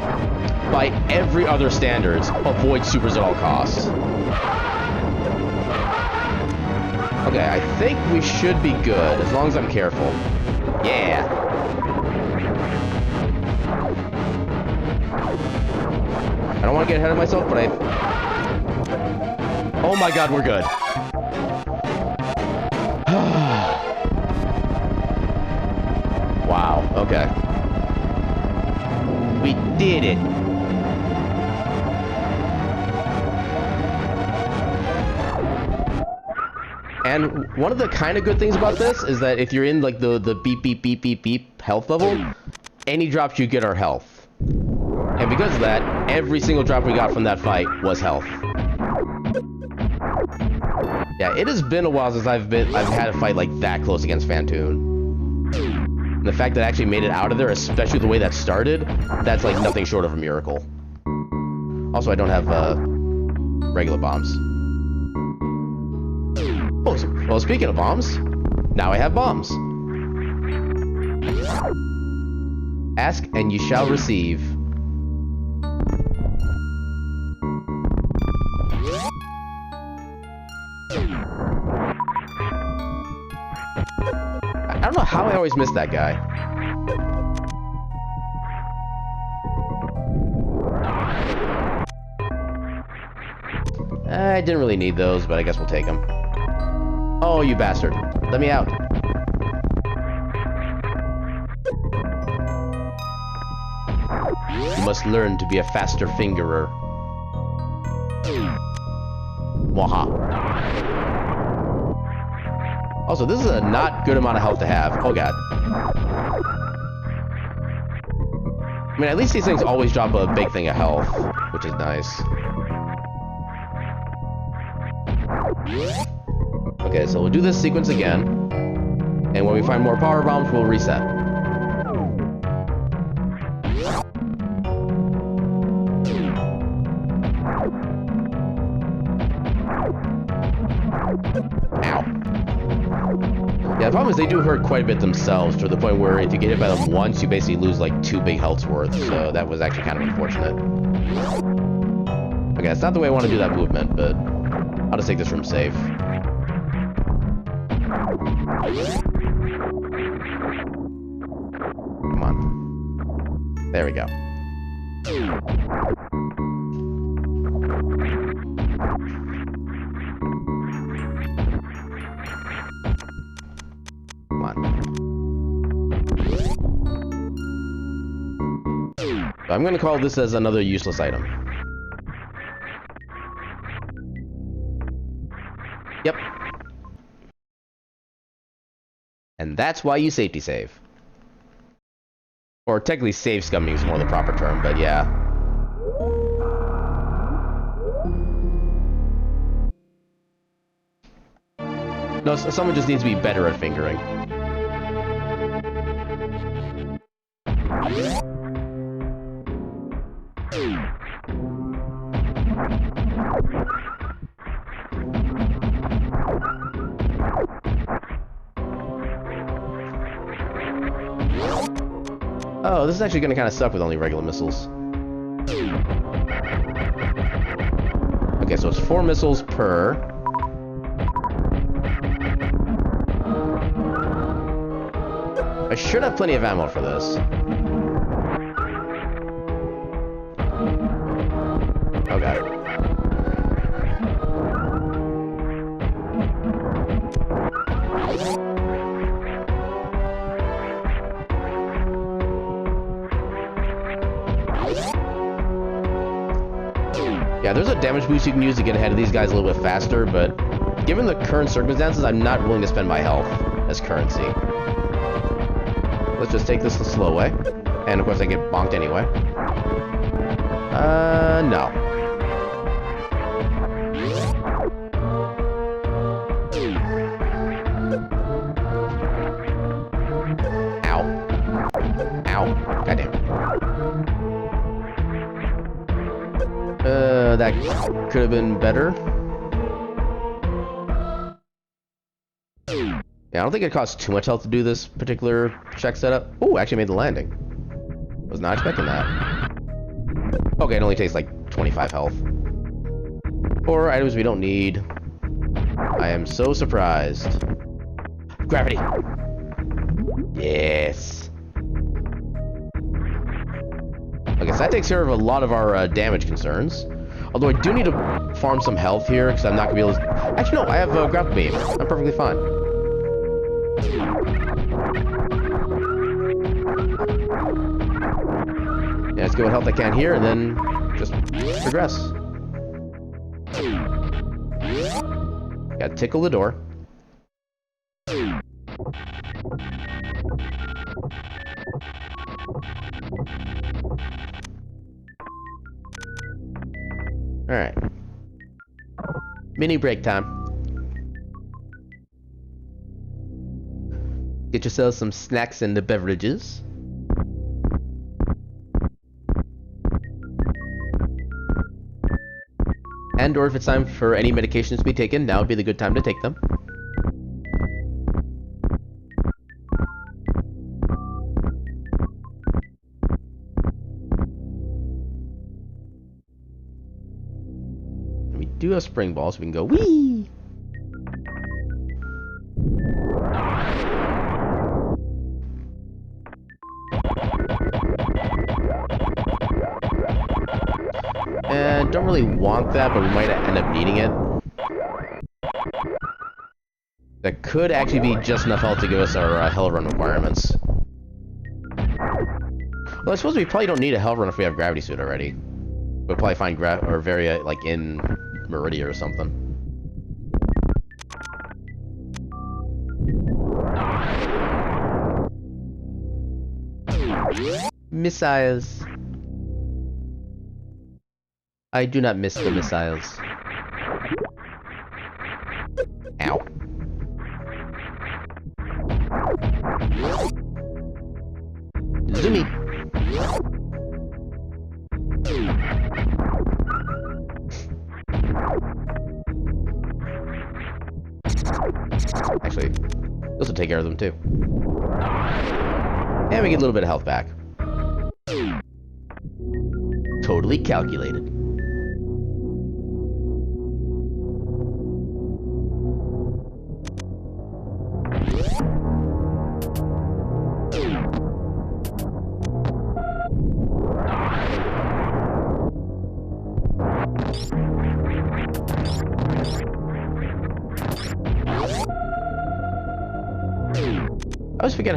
By every other standards, avoid supers at all costs. Okay, I think we should be good, as long as I'm careful. Yeah! I don't want to get ahead of myself, but oh my god, we're good. Wow, okay. We did it! And one of the kind of good things about this is that if you're in like the beep beep beep beep beep health level, any drops you get are health. And because of that, every single drop we got from that fight was health. Yeah, it has been a while since I've had a fight like that close against Phantoon. And the fact that I actually made it out of there, especially the way that started, that's like nothing short of a miracle. Also, I don't have regular bombs. Oh, well, speaking of bombs, now I have bombs. Ask and you shall receive. I don't know how I always miss that guy. I didn't really need those, but I guess we'll take them. Oh, you bastard. Let me out. You must learn to be a faster fingerer. Mwaha. Also, this is a not good amount of health to have. Oh, God. I mean, at least these things always drop a big thing of health, which is nice. Okay, so we'll do this sequence again. And when we find more power bombs, we'll reset. Ow. Yeah, the problem is they do hurt quite a bit themselves, to the point where if you get hit by them once, you basically lose like 2 big health's worth, so that was actually kind of unfortunate. Okay, it's not the way I want to do that movement, but I'll just take this room safe. Come on. There we go. Come on. So I'm going to call this as another useless item. Yep. And that's why you safety save. Or technically save scumming is more the proper term, but yeah. No, someone just needs to be better at fingering. Oh, this is actually going to kind of suck with only regular missiles. Okay, so it's 4 missiles per. I should have plenty of ammo for this. Oh, got it. Yeah, there's a damage boost you can use to get ahead of these guys a little bit faster, but given the current circumstances, I'm not willing to spend my health as currency. Let's just take this the slow way. And of course I get bonked anyway. No. Ow. Ow. Goddamn. That could have been better. Yeah, I don't think it costs too much health to do this particular check setup. Ooh, actually made the landing. Was not expecting that. Okay, it only takes like 25 health. 4 items we don't need. I am so surprised. Gravity! Yes! Okay, so that takes care of a lot of our damage concerns. Although I do need to farm some health here, because I'm not going to be able to... Actually, no, I have a grapple beam. I'm perfectly fine. Yeah, let's get what health I can here, and then just progress. Gotta tickle the door. Alright. Mini break time. Get yourself some snacks and the beverages. And or if it's time for any medications to be taken, now would be the good time to take them. We do have spring balls, so we can go whee! And don't really want that, but we might end up needing it. That could actually be just enough health to give us our hell run requirements. Well, I suppose we probably don't need a hell run if we have gravity suit already. We'll probably find Varia like in Meridia or something. Missiles. I do not miss the missiles. Ow. Zoomy. Actually, this will take care of them too. And we get a little bit of health back. Totally calculated. I always forget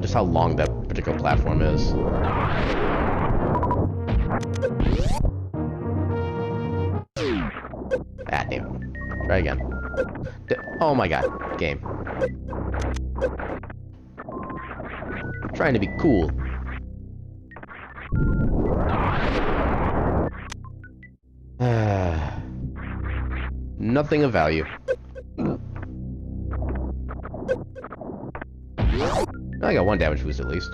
just how long that particular platform is. Ah, damn. Try again. Oh my god. Game. I'm trying to be cool. Nothing of value. I got one damage boost at least.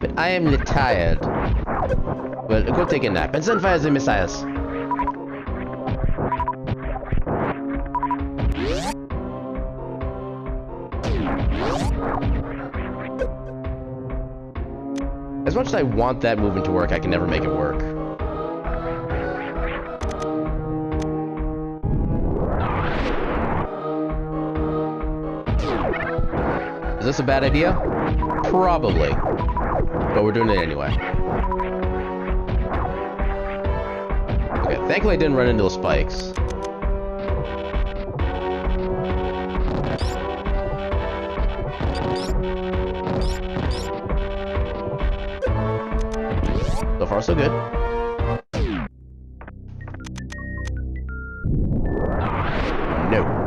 But I am tired. Well, go take a nap and send fire the missiles. As much as I want that movement to work, I can never make it work. Is this a bad idea? Probably. But we're doing it anyway. Okay, thankfully I didn't run into the spikes. So far, so good. No.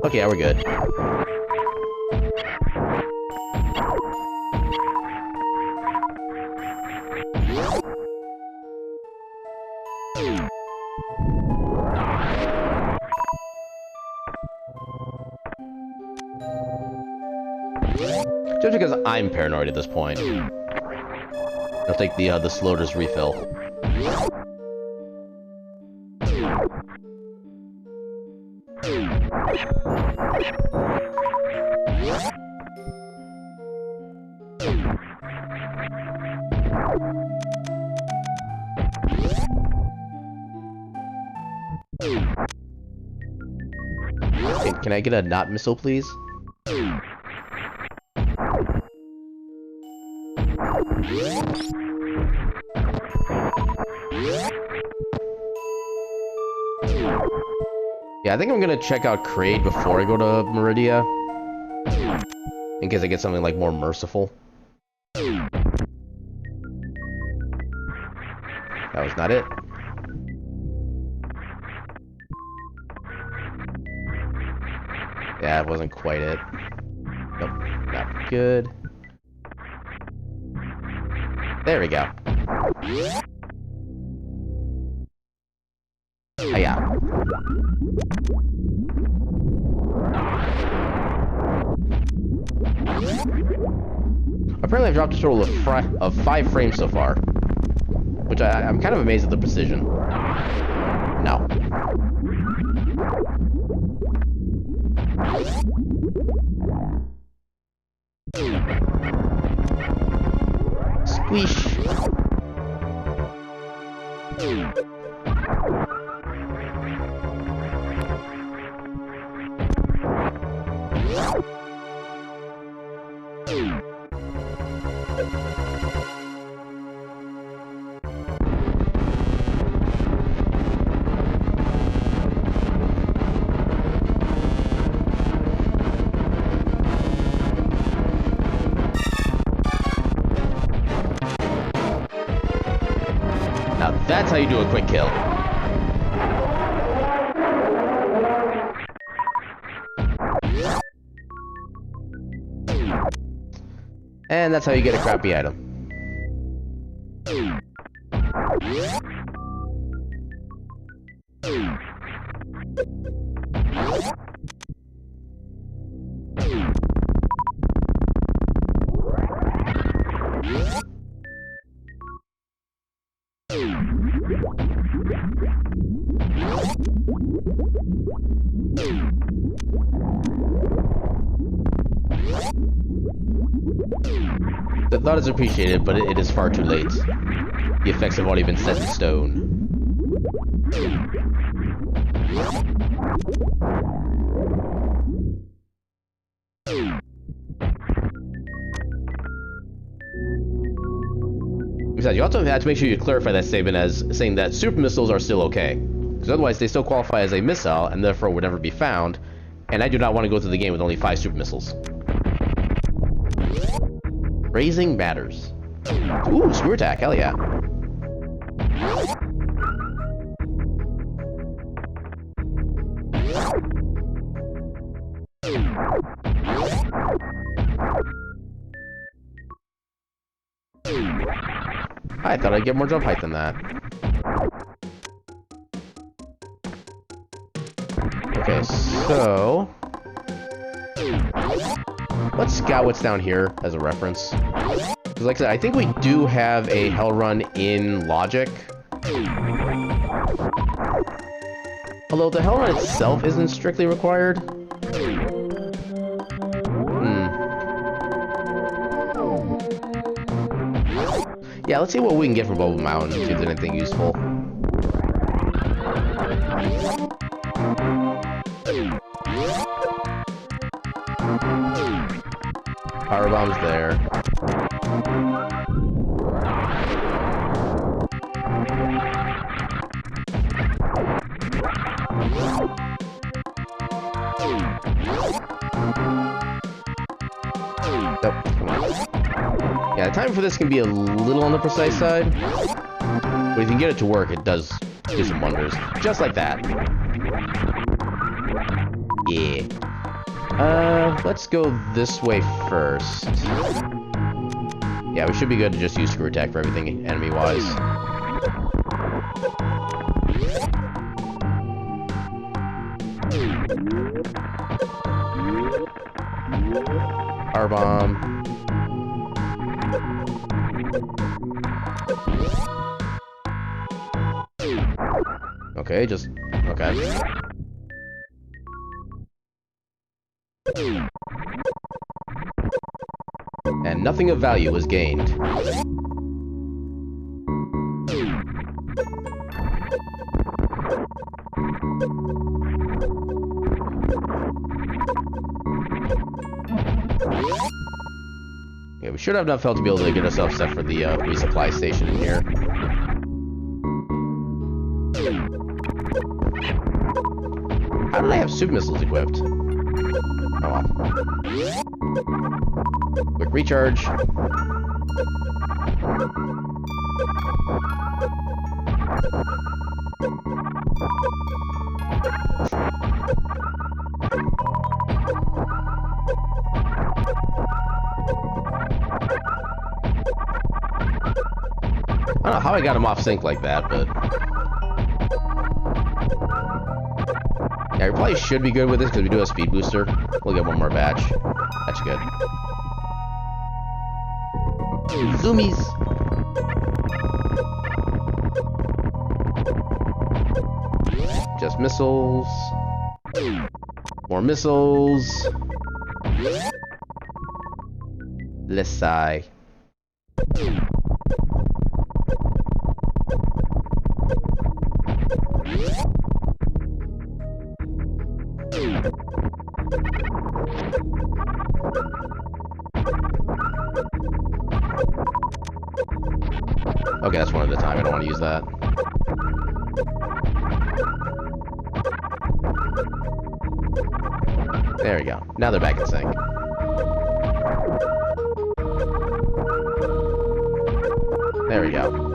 Okay, yeah, we're good. Just because I'm paranoid at this point. I'll take the Sloater's refill. Can I get a not missile, please? Yeah, I think I'm gonna check out Kraid before I go to Meridia. In case I get something like more merciful. That was not it. Yeah, it wasn't quite it. Nope, not good. There we go. Hiya. Apparently I've dropped a total of 5 frames so far. Which I'm kind of amazed at the precision. No. Squish. Now that's how you do a quick kill. And that's how you get a crappy item. The thought is appreciated, but it is far too late. The effects have already been set in stone. Besides, you also have to make sure you clarify that statement as saying that super missiles are still okay. Because otherwise they still qualify as a missile and therefore would never be found, and I do not want to go through the game with only 5 super missiles. Raising matters. Ooh, screw attack, hell yeah. I thought I'd get more jump height than that. Okay, so... let's scout what's down here as a reference. Because like I said, I think we do have a hell run in Logic. Although the hell run itself isn't strictly required. Yeah, let's see what we can get from Bubble Mountain, see if there's anything useful. Power bomb's there. Nope, come on. Yeah, the timing for this can be a little on the precise side, but if you can get it to work, it does do some wonders. Just like that. Yeah. Let's go this way first. Yeah, we should be good to just use screw attack for everything enemy-wise. Power bomb. Okay, just... okay. And nothing of value was gained. Yeah, we should have enough health to be able to get ourselves set for the resupply station in here. How did I have super missiles equipped? Oh well. Quick recharge. I don't know how I got him off sync like that, but... Yeah, we probably should be good with this because we do have speed booster. We'll get one more batch. That's good. Zoomies! Just missiles. More missiles. Let's sigh. Okay, that's one at a time. I don't want to use that. There we go. Now they're back in sync. There we go.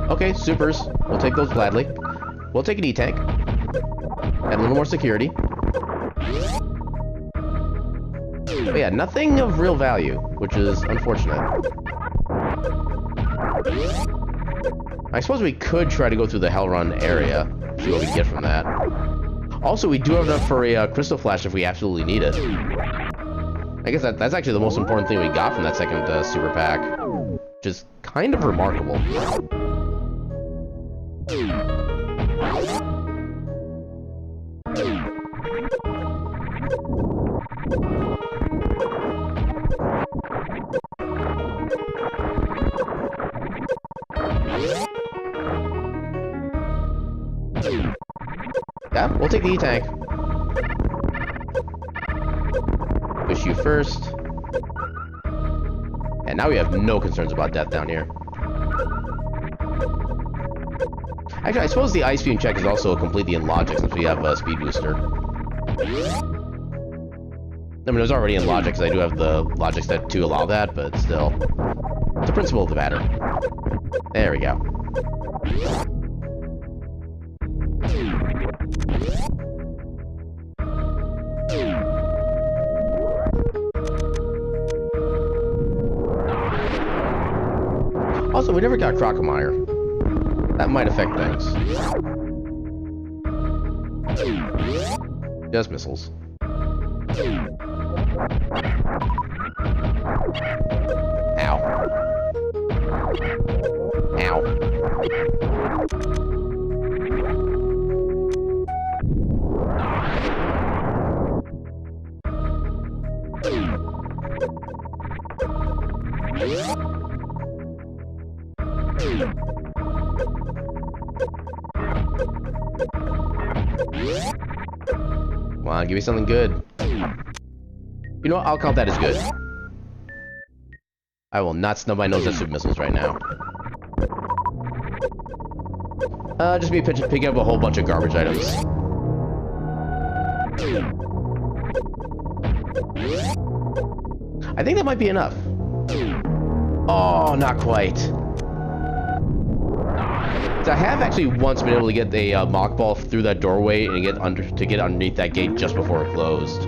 Okay, supers. We'll take those gladly. We'll take an E-tank. Add a little more security. But yeah, nothing of real value, which is unfortunate. I suppose we could try to go through the Hell Run area, see what we can get from that. Also, we do have enough for a Crystal Flash if we absolutely need it. I guess that's actually the most important thing we got from that second super pack, which is kind of remarkable. Yeah, we'll take the E-tank. Push you first. And now we have no concerns about death down here. Actually, I suppose the Ice Beam check is also completely in logic since we have a speed booster. I mean, it was already in logic because I do have the logic set to allow that, but still. It's the principle of the matter. There we go. Also, we never got Crocomire. That might affect things. Just missiles. Ow. Ow. Come on, give me something good. You know what? I'll count that as good. I will not snub my nose at super missiles right now. Just me picking up a whole bunch of garbage items. I think that might be enough. Oh, not quite. So I have actually once been able to get a mock ball through that doorway and get underneath that gate just before it closed.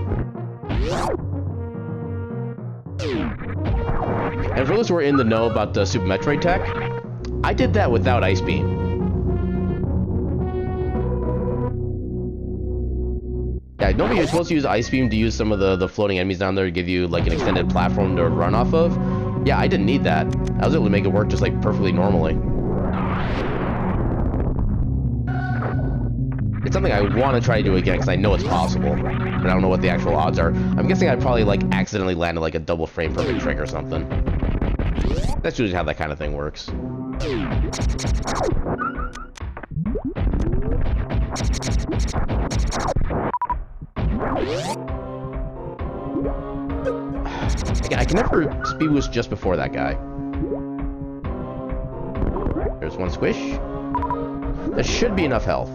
And for those who are in the know about the Super Metroid tech, I did that without Ice Beam. Yeah, normally you're supposed to use Ice Beam to use some of the floating enemies down there to give you like an extended platform to run off of. Yeah, I didn't need that. I was able to make it work just like perfectly normally. It's something I want to try to do again because I know it's possible, but I don't know what the actual odds are. I'm guessing I probably like accidentally landed like a double frame perfect trick or something. That's usually how that kind of thing works. I can never speed boost just before that guy. There's one squish. That should be enough health.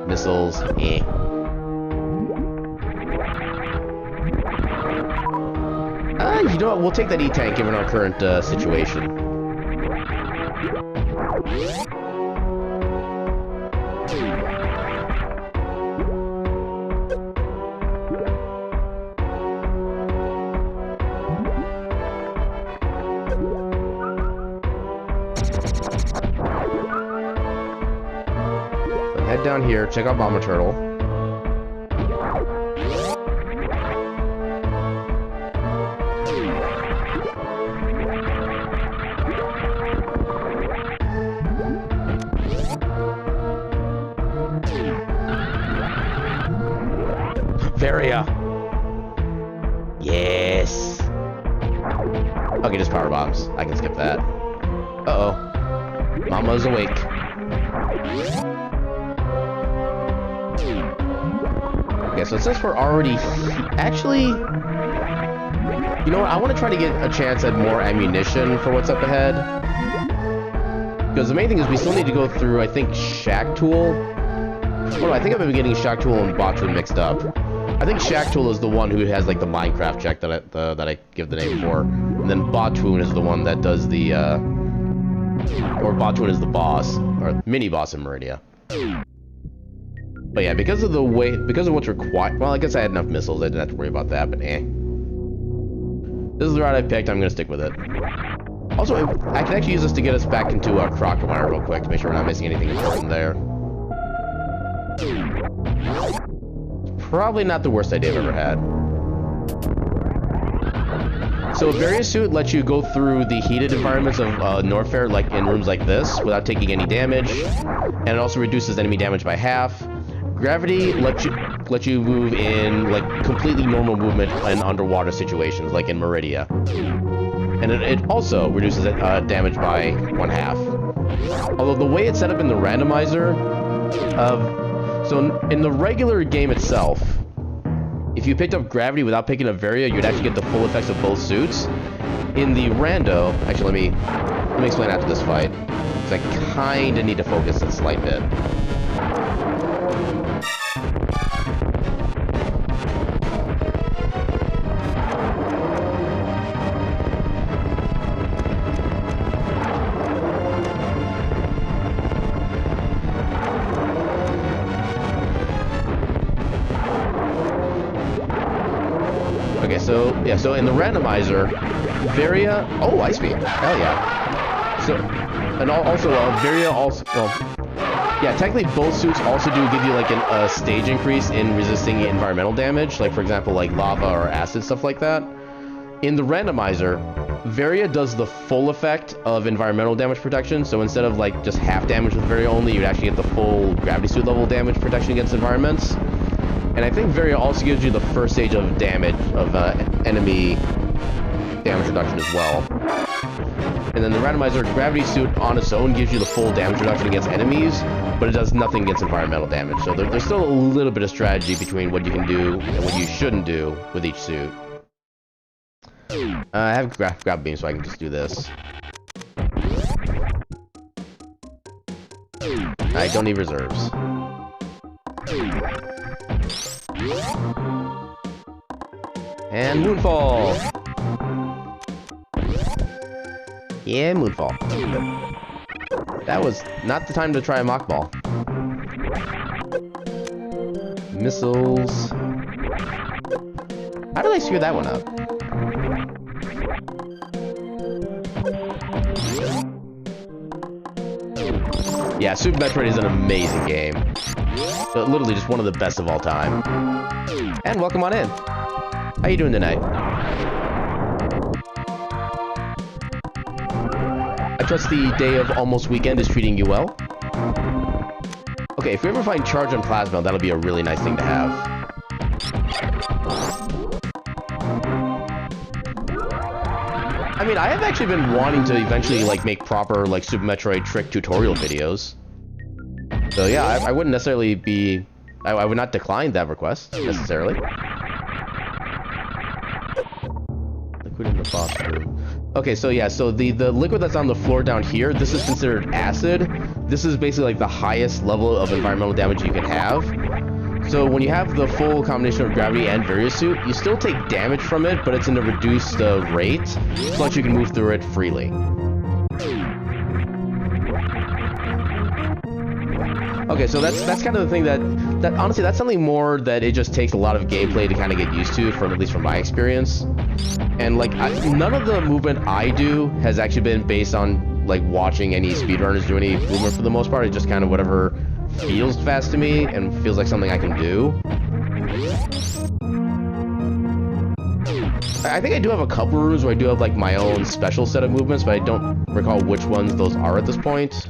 Missiles, eh. You know what? We'll take that E-Tank given our current situation. So head down here, check out Bomber Turtle. Varia. Yes. Okay, just power bombs. I can skip that. Uh-oh. Mama's awake. Okay, so since we're already... Actually... You know what? I want to try to get a chance at more ammunition for what's up ahead. Because the main thing is we still need to go through, I think, Shack Tool. Oh no, I think I've been getting Shack Tool and Bot Tool mixed up. I think Shack Tool is the one who has like the Minecraft check that I give the name for, and then Botwoon is the one that does the or Botwoon is the boss or mini boss in Meridia. But yeah, because of what's required. Well, I guess I had enough missiles. I didn't have to worry about that. But eh, this is the route I picked. I'm gonna stick with it. Also, I can actually use this to get us back into Crocodile real quick to make sure we're not missing anything important there. Probably not the worst idea I've ever had. So Varia Suit lets you go through the heated environments of Norfair, like in rooms like this, without taking any damage, and it also reduces enemy damage by half. Gravity lets you move in like completely normal movement in underwater situations, like in Meridia, and it also reduces damage by 1/2. Although the way it's set up in the randomizer so in the regular game itself, if you picked up Gravity without picking up Varia, you'd actually get the full effects of both suits. In the rando, actually let me explain after this fight, because I kinda need to focus a slight bit. So in the randomizer, Varia... Oh, Ice Beam. Hell yeah. So, and also, Varia also... Well, yeah, technically both suits also do give you, like, a stage increase in resisting environmental damage. Like, for example, like lava or acid, stuff like that. In the randomizer, Varia does the full effect of environmental damage protection. So instead of, like, just half damage with Varia only, you'd actually get the full gravity suit level damage protection against environments. And I think Varia also gives you the first stage of damage, of enemy damage reduction as well. And then the randomizer Gravity Suit on its own gives you the full damage reduction against enemies, but it does nothing against environmental damage. So there's still a little bit of strategy between what you can do and what you shouldn't do with each suit. I have grab beam, so I can just do this. I don't need reserves. And Moonfall! Yeah, Moonfall. That was not the time to try a Mock Ball. Missiles. How did I screw that one up? Yeah, Super Metroid is an amazing game. But literally just one of the best of all time. And welcome on in. How you doing tonight? I trust the day of almost weekend is treating you well. Okay, if we ever find charge on Plasma, that'll be a really nice thing to have. I mean, I have actually been wanting to eventually, like, make proper, like, Super Metroid trick tutorial videos. So, yeah, I wouldn't necessarily be... I would not decline that request, necessarily. Liquid in the boss room. Okay, so yeah, so the liquid that's on the floor down here, this is considered acid. This is basically, like, the highest level of environmental damage you can have. So when you have the full combination of gravity and Suit, you still take damage from it, but it's in a reduced rate, so that you can move through it freely. Okay, so that's kind of the thing that honestly, that's something more that it just takes a lot of gameplay to kind of get used to, at least from my experience. And like, none of the movement I do has actually been based on like watching any speedrunners do any movement for the most part. It's just kind of whatever feels fast to me and feels like something I can do. I think I do have a couple rooms where I do have like my own special set of movements, but I don't recall which ones those are at this point.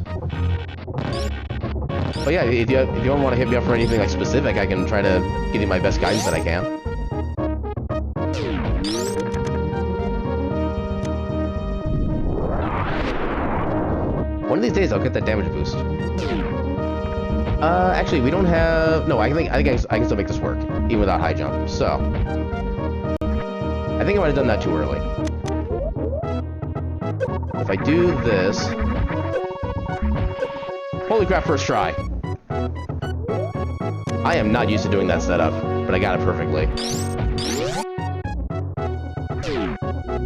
But yeah, if you don't want to hit me up for anything like specific, I can try to give you my best guidance that I can. One of these days, I'll get that damage boost. Actually, we don't have... No, I think I can still make this work, even without high jump. So, I think I might have done that too early. If I do this... Holy crap, first try. I am not used to doing that setup, but I got it perfectly.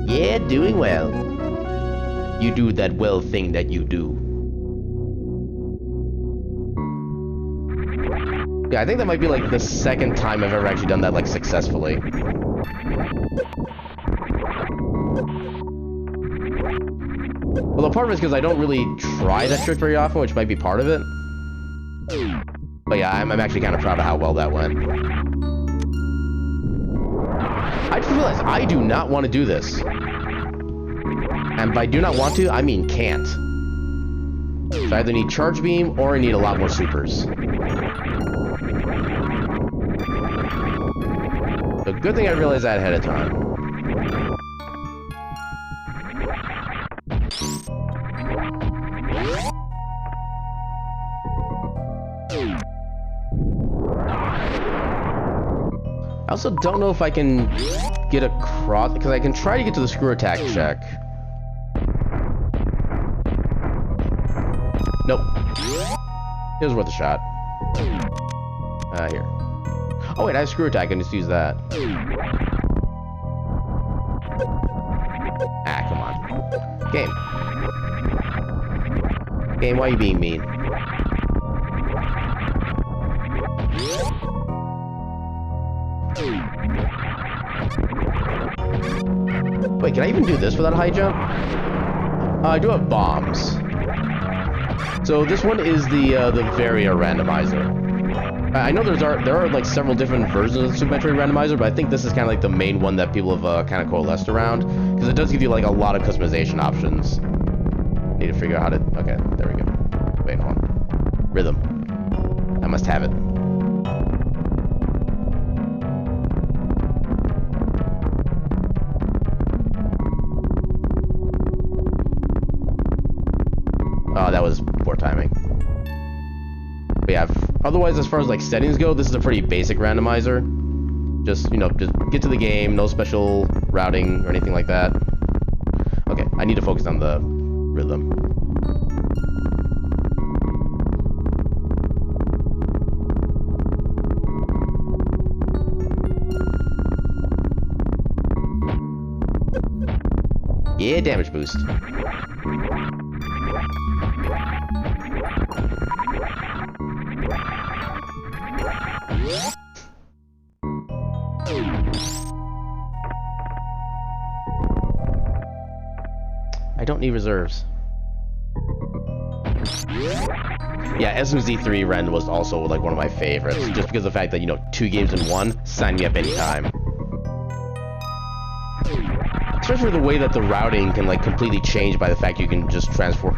Yeah, doing well. You do that well thing that you do. Yeah, I think that might be like the second time I've ever actually done that like successfully. Although part of it's because I don't really try that trick very often, which might be part of it. But yeah, I'm actually kind of proud of how well that went. I just realized I do not want to do this. And by do not want to, I mean can't. So I either need Charge Beam or I need a lot more supers. So good thing I realized that ahead of time. I also don't know if I can get across, because I can try to get to the screw attack check. Nope. It was worth a shot. Here. Oh wait, I have screw attack, I can just use that. Ah, come on. Game. Game, why are you being mean? Wait, can I even do this without a high jump? I do have bombs. So this one is the Varia randomizer. I know there are like several different versions of the Super Metroid randomizer, but I think this is kind of like the main one that people have kind of coalesced around, because it does give you like a lot of customization options. Need to figure out how to... Okay, there we go. Wait, hold on. Rhythm. I must have it. Oh, that was poor timing. But yeah, otherwise, as far as like settings go, this is a pretty basic randomizer. Just, you know, just get to the game, no special routing or anything like that. Okay, I need to focus on the rhythm. Yeah, damage boost. I don't need reserves. Yeah, SMZ3 Ren was also like one of my favorites, just because of the fact that, you know, 2 games in 1, sign me up anytime. Especially the way that the routing can like completely change by the fact you can just transform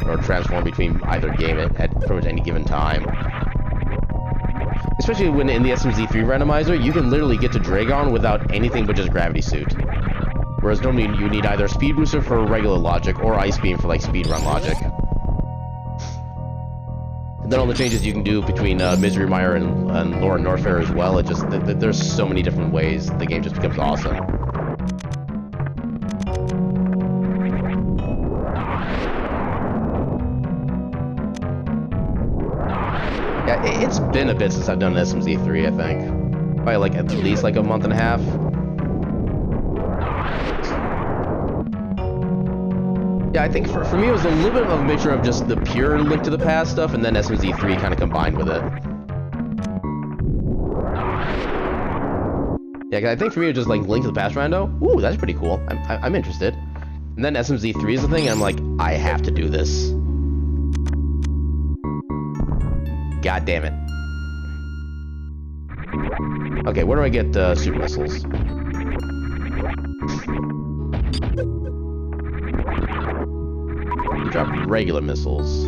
between either game at pretty much any given time. Especially when in the SMZ3 randomizer, you can literally get to Dragon without anything but just Gravity Suit. Whereas normally you need either Speed Booster for regular logic or Ice Beam for like speedrun logic. And then all the changes you can do between Misery Mire and Lauren Norfair as well. It just there's so many different ways the game just becomes awesome. Yeah, it's been a bit since I've done an SMZ3, I think. Probably like at least like a month and a half. Yeah, I think for me it was a little bit of a mixture of just the pure Link to the Past stuff and then SMZ3 kind of combined with it. Yeah, 'cause I think for me it was just like Link to the Past rando. Ooh, that's pretty cool. I'm interested. And then SMZ3 is the thing, and I'm like, I have to do this. God damn it. Okay, where do I get super missiles? You drop regular missiles.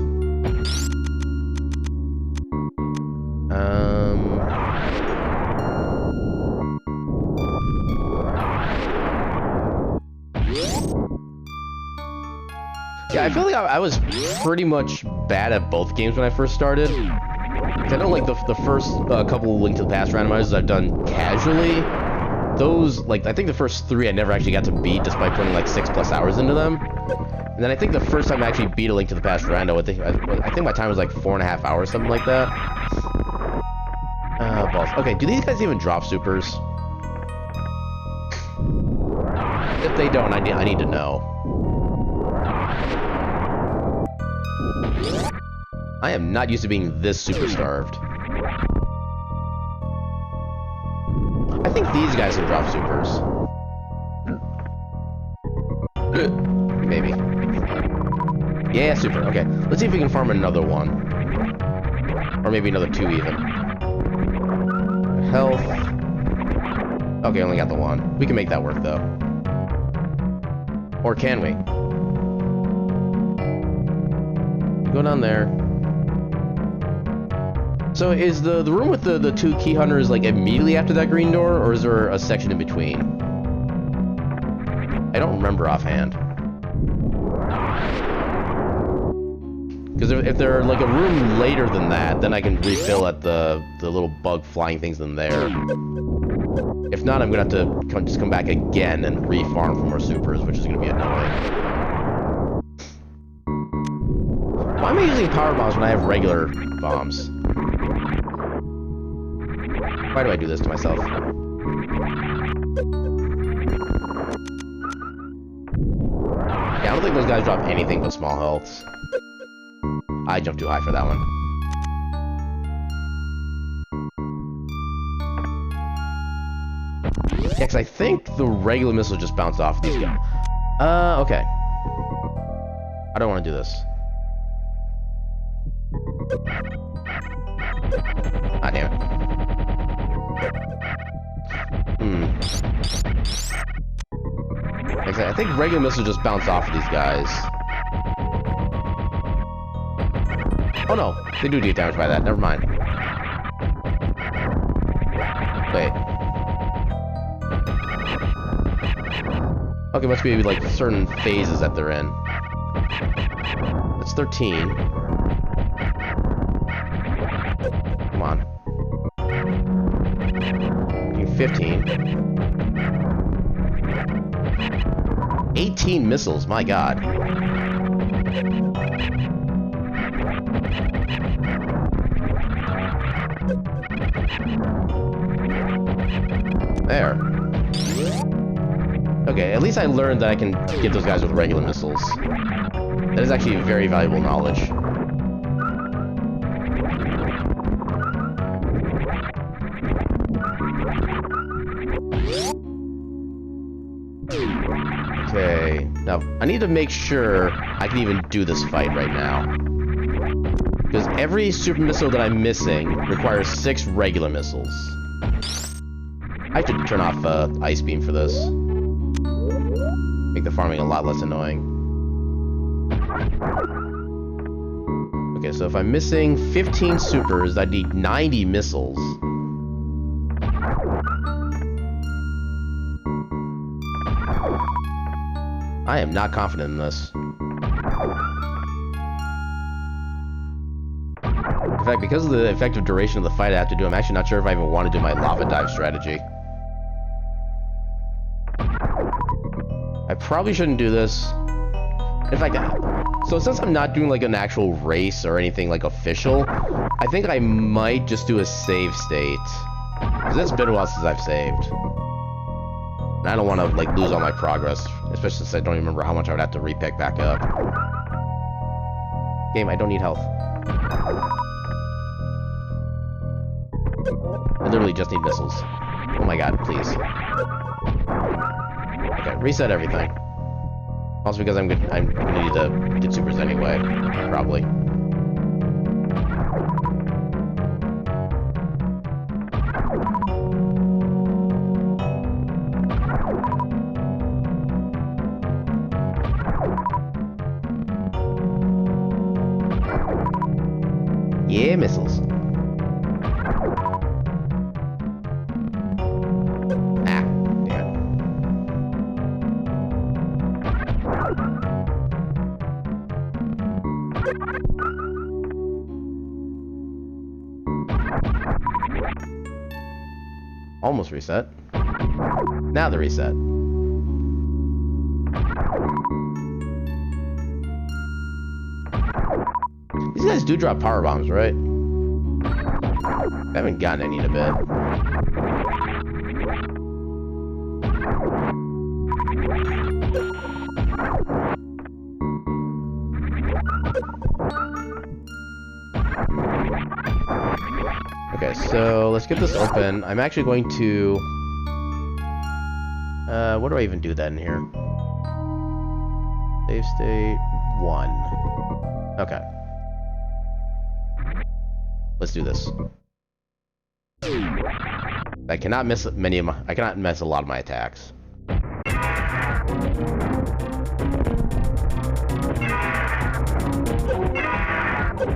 Yeah, I feel like I was pretty much bad at both games when I first started. I know, like, the first couple of Link to the Past randomizers I've done casually, those, like, I think the first 3 I never actually got to beat despite putting, like, 6+ hours into them. And then I think the first time I actually beat a Link to the Past rando, I think my time was, like, 4.5 hours, something like that. Balls. Okay, do these guys even drop supers? If they don't, I need to know. I am not used to being this super starved. I think these guys can drop supers. Maybe. Yeah, super. Okay, let's see if we can farm another one. Or maybe another 2 even. Health. Okay, only got the 1. We can make that work though. Or can we? Go down there. So is the room with the 2 key hunters like immediately after that green door, or is there a section in between? I don't remember offhand. Because if they're like a room later than that, then I can refill at the little bug flying things in there. If not, I'm gonna have to just come back again and re-farm for more supers, which is gonna be annoying. Why am I using power bombs when I have regular bombs? Why do I do this to myself? Yeah, I don't think those guys drop anything but small healths. I jumped too high for that one. Yeah, because I think the regular missiles just bounce off these guys. Okay. I don't want to do this. Ah, damn it. I think regular missiles just bounce off of these guys. Oh no, they do damage by that. Never mind. Wait. Okay, must be like certain phases that they're in. That's 13. Come on. 15. 18 missiles, my god. There. Okay, at least I learned that I can get those guys with regular missiles. That is actually very valuable knowledge. Okay, now I need to make sure I can even do this fight right now. Because every super missile that I'm missing requires 6 regular missiles. I should turn off Ice Beam for this. Make the farming a lot less annoying. Okay, so if I'm missing 15 supers, I need 90 missiles. I am not confident in this. In fact, because of the effective duration of the fight I have to do, I'm actually not sure if I even want to do my lava dive strategy. I probably shouldn't do this. In fact, so since I'm not doing like an actual race or anything like official, I think I might just do a save state. Because it's been a while since I've saved. And I don't want to like lose all my progress, especially since I don't even remember how much I would have to repick back up. Game, I don't need health. I literally just need missiles. Oh my god, please. Okay, reset everything. Also because I'm gonna need to get supers anyway, probably. Yeah, missiles. Ah, damn it. Almost reset. Now the reset. These guys do drop power bombs, right? I haven't gotten any in a bit. Okay, so let's get this open. I'm actually going to... what do I even do then here? Save state 1. Okay. Let's do this. I cannot miss many of my... I cannot miss a lot of my attacks.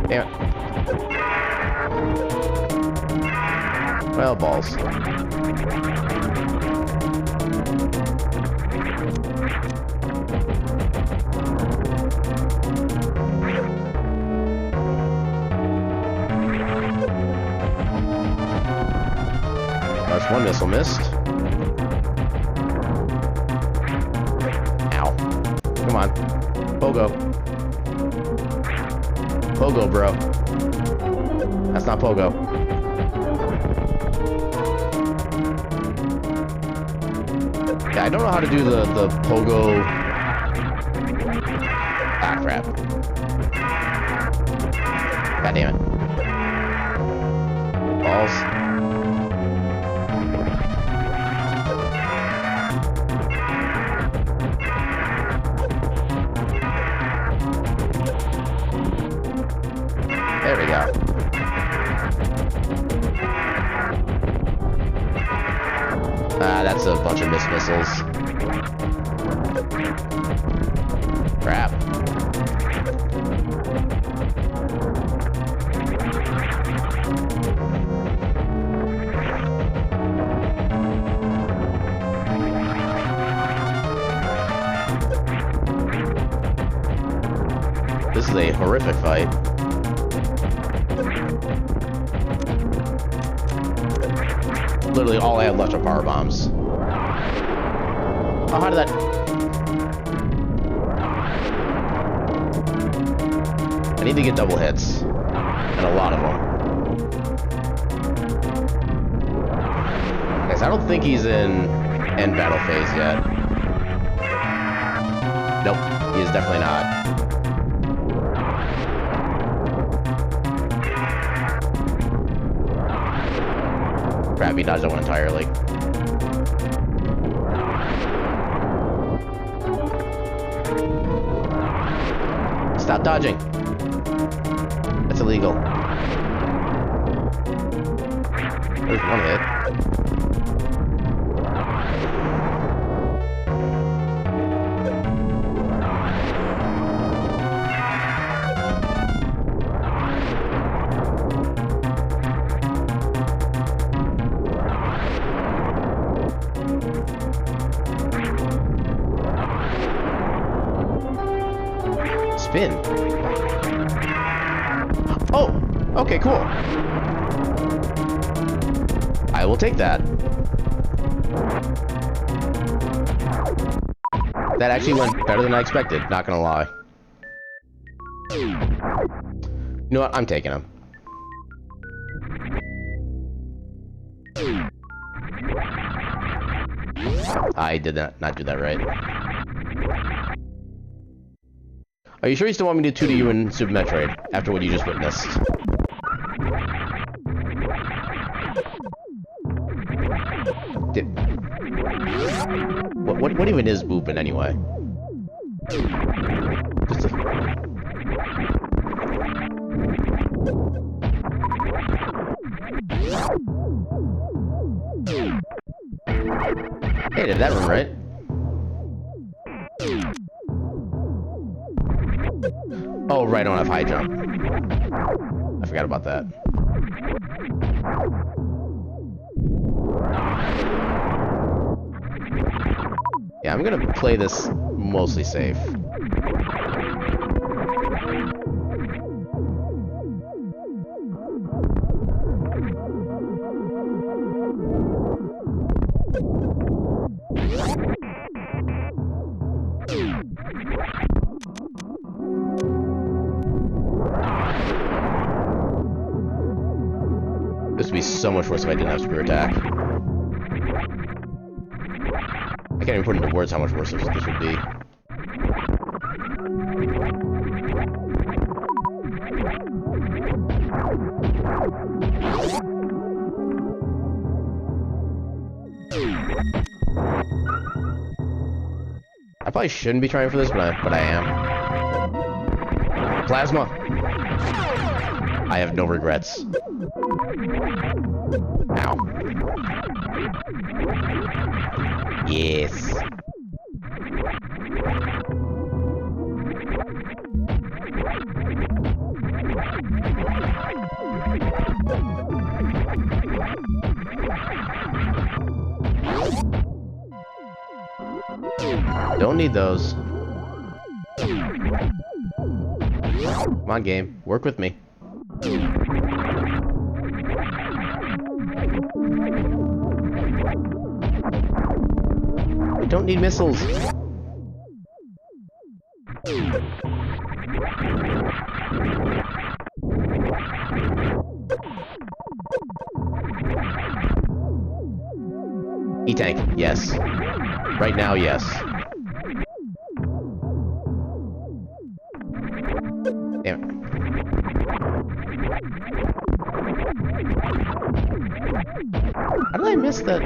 Damn it. Well, balls. That's one missile missed. Ow. Come on. Pogo. Pogo, bro. That's not Pogo. Yeah, I don't know how to do the Pogo... Ah, crap. God damn it. Balls. There we go. Ah, that's a bunch of missed missiles. Crap. This is a horrific fight. Literally all I have left are power bombs. Oh, how did that... I need to get double hits. And a lot of them. Guys, I don't think he's in end battle phase yet. Nope, he is definitely not. Crap, he dodged that one entirely. Stop dodging. That's illegal. There's one hit. spin. Oh! Okay, cool. I will take that. That actually went better than I expected, not gonna lie. You know what? I'm taking him. I did not do that right. Are you sure you still want me to 2D you in Super Metroid after what you just witnessed? What even is booping anyway? Just a... Hey, did that run right? Oh, right, I don't have high jump. I forgot about that. Yeah, I'm gonna play this mostly safe. This would be so much worse if I didn't have Spear Attack. I can't even put into words how much worse this would be. I probably shouldn't be trying for this, but I am. Plasma! I have no regrets. Ow. Yes. Don't need those. Come on, game. Work with me. I don't need missiles. E-tank, yes. Right now, yes. Damn it. How did I miss that?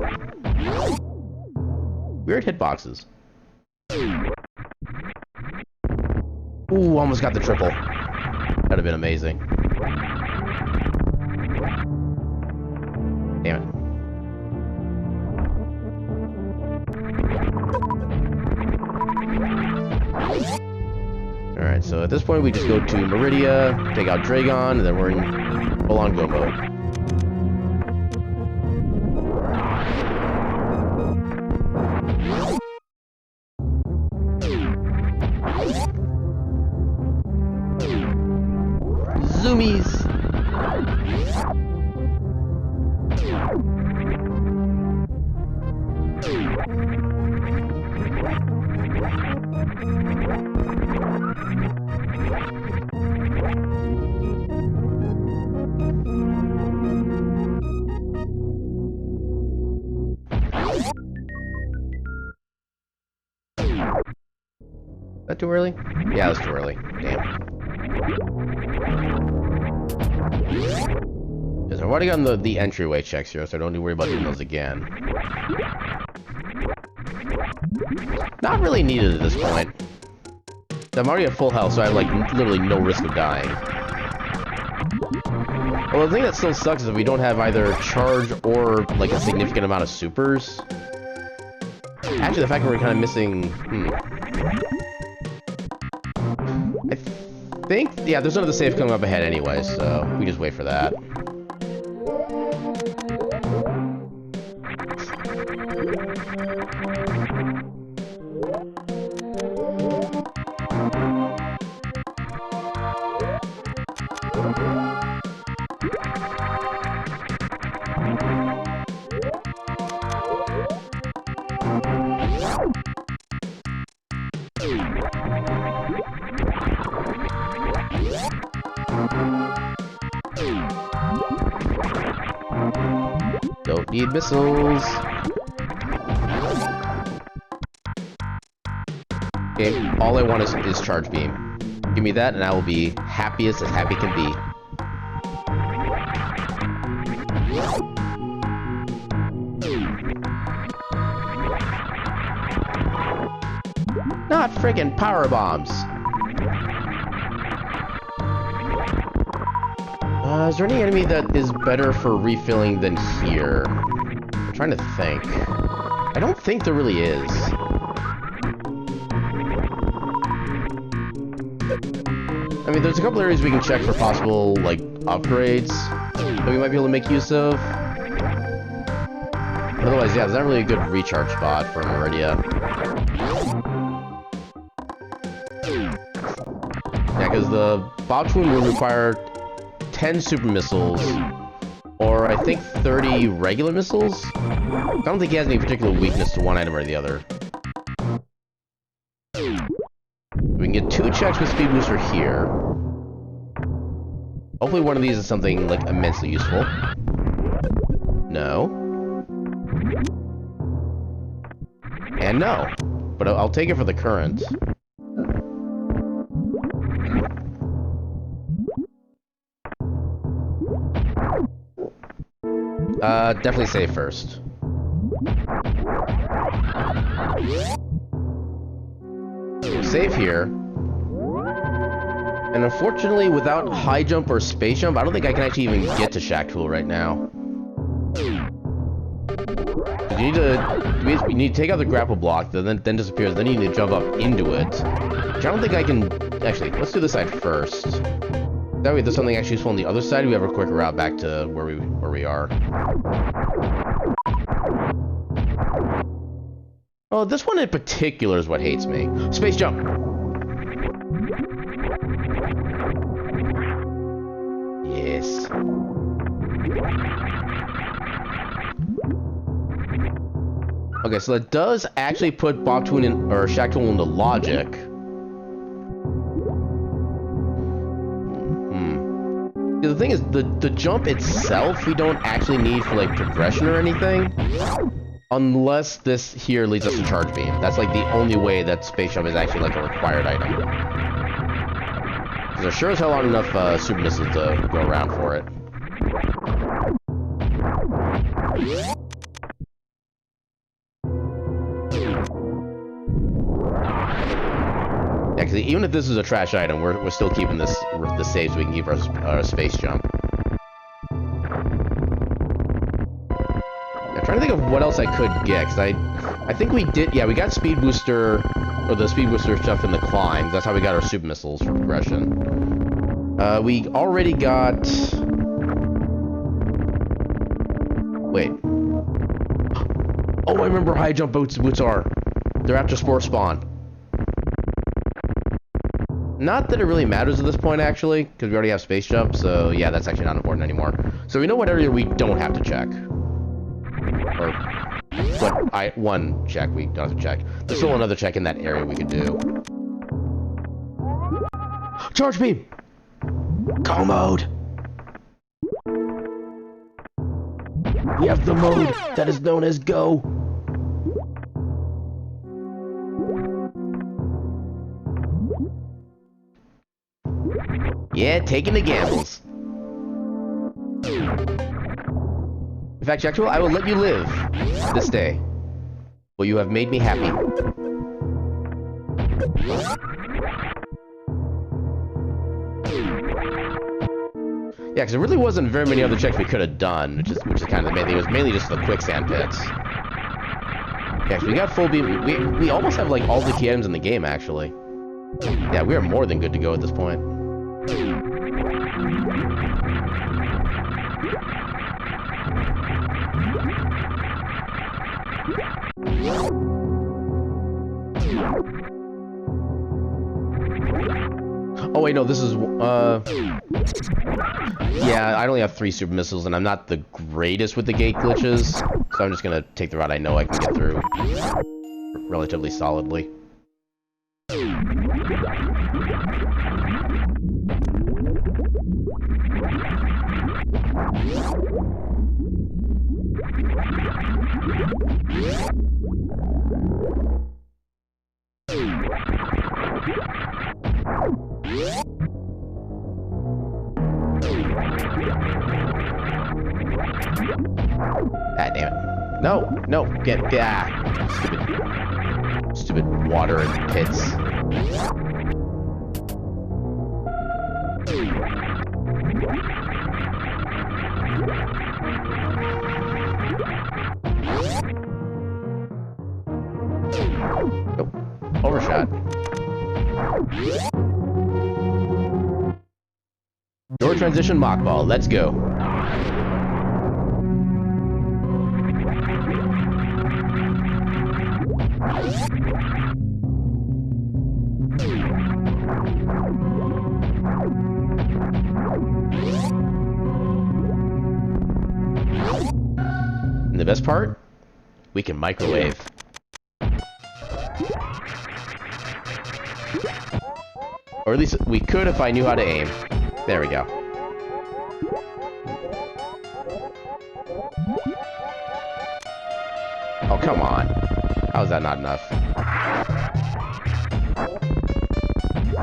Weird hitboxes. Ooh, almost got the triple. That'd have been amazing. Damn it. Alright, so at this point we just go to Meridia, take out Dragon, and then we're in full-on go mode. Zoomies! Is that too early? Yeah, that's too early. Damn. Because I've already gotten the entryway checks here, so I don't need to worry about doing those again. Not really needed at this point. I'm already at full health, so I have, like, literally no risk of dying. Well, the thing that still sucks is that we don't have either charge or, like, a significant amount of supers. Actually, the fact that we're kind of missing... I think... Yeah, there's another save coming up ahead anyway, so we just wait for that. Don't need missiles. Okay, all I want is charge beam. Give me that and I will be happiest as happy can be. Not friggin' power bombs. Is there any enemy that is better for refilling than here? I'm trying to think. I don't think there really is. I mean, there's a couple areas we can check for possible, like, upgrades that we might be able to make use of. Otherwise, yeah, there's not really a good recharge spot for Meridia. Yeah, because the Bobtoon will require 10 super missiles, or I think 30 regular missiles? I don't think he has any particular weakness to one item or the other. We can get 2 checks with Speed Booster here. Hopefully one of these is something, like, immensely useful. No. And no. But I'll take it for the current. Definitely save first. We'll save here. And unfortunately, without high jump or space jump, I don't think I can actually even get to Shack Tool right now. You need to take out the grapple block that then disappears, then you need to jump up into it. Which I don't think I can... Actually, let's do this side first. That way there's something actually useful on the other side, we have a quick route back to where we are. Oh, this one in particular is what hates me. Space jump! Yes. Okay, so that does actually put Bobtoon in, or Shack Tool into logic. The thing is, the jump itself, we don't actually need for, like, progression or anything. Unless this here leads us to charge beam. That's, like, the only way that space jump is actually, like, a required item. Because there sure as hell aren't enough super missiles to go around for it. Yeah, because even if this is a trash item, we're still keeping the save so we can keep our space jump. I'm trying to think of what else I could get, because I think we did, yeah, we got Speed Booster, or the Speed Booster stuff in the climb. That's how we got our super missiles for progression. We already got... Wait. Oh, I remember high jump boots are. They're after Spore Spawn. Not that it really matters at this point, actually, because we already have space jump, so yeah, that's actually not important anymore. So we know what area we don't have to check. Or, one check we don't have to check. There's still another check in that area we could do. Charge beam! Go mode! We have the mode that is known as go. Yeah, taking the gambles. In fact, Jack Tool, I will let you live this day. Well, you have made me happy. Yeah, because there really wasn't very many other checks we could have done, which is kind of the main thing. It was mainly just the quicksand pits. Yeah, we got full beam. We almost have like all the key items in the game, actually. Yeah, we are more than good to go at this point. Oh wait, no, this is yeah, I only have 3 super missiles, and I'm not the greatest with the gate glitches, so I'm just gonna take the route I know I can get through relatively solidly. Ah, damn it. No, no, get, stupid water and pits. Nope. Overshot. Door transition mock ball. Let's go. And the best part? We can microwave. Or at least we could if I knew how to aim. There we go. Oh, come on. How is that not enough?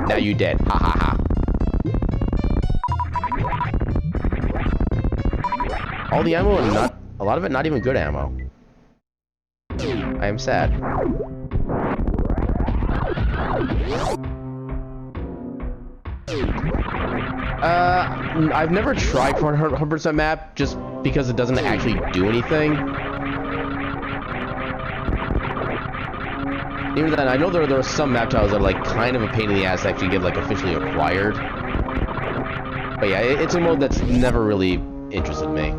Now you dead. Ha ha ha. All the ammo and not a lot of it not even good ammo. I am sad. I've never tried for 100% map just because it doesn't actually do anything. Even then, I know there are some map tiles that are like kind of a pain in the ass to actually get like officially acquired. But yeah, it's a mode that's never really interested me.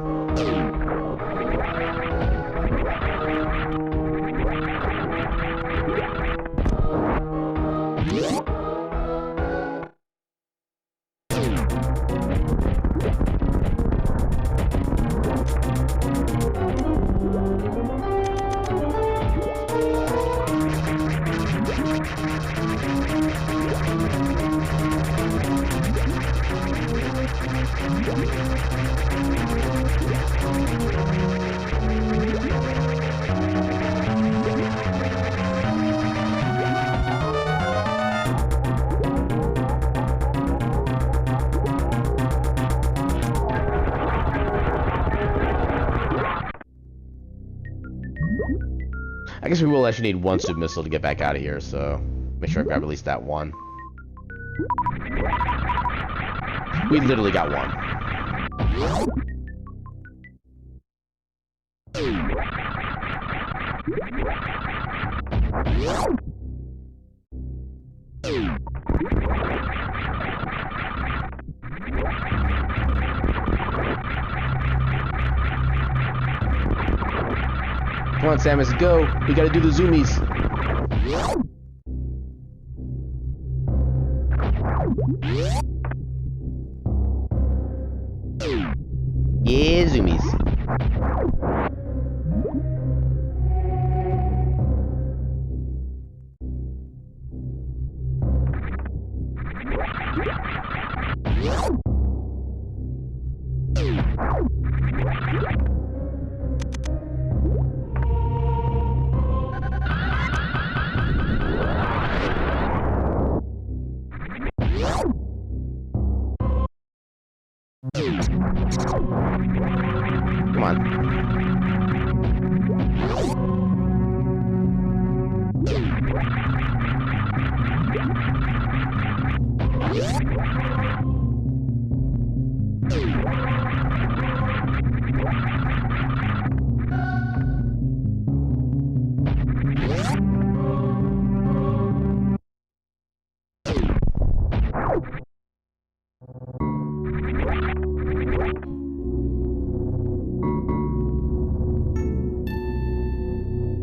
I guess we will actually need 1 super missile to get back out of here, so make sure I grab at least that 1. We literally got 1. Come on, Samus, go! We gotta do the zoomies! Yeah, zoomies. Come on.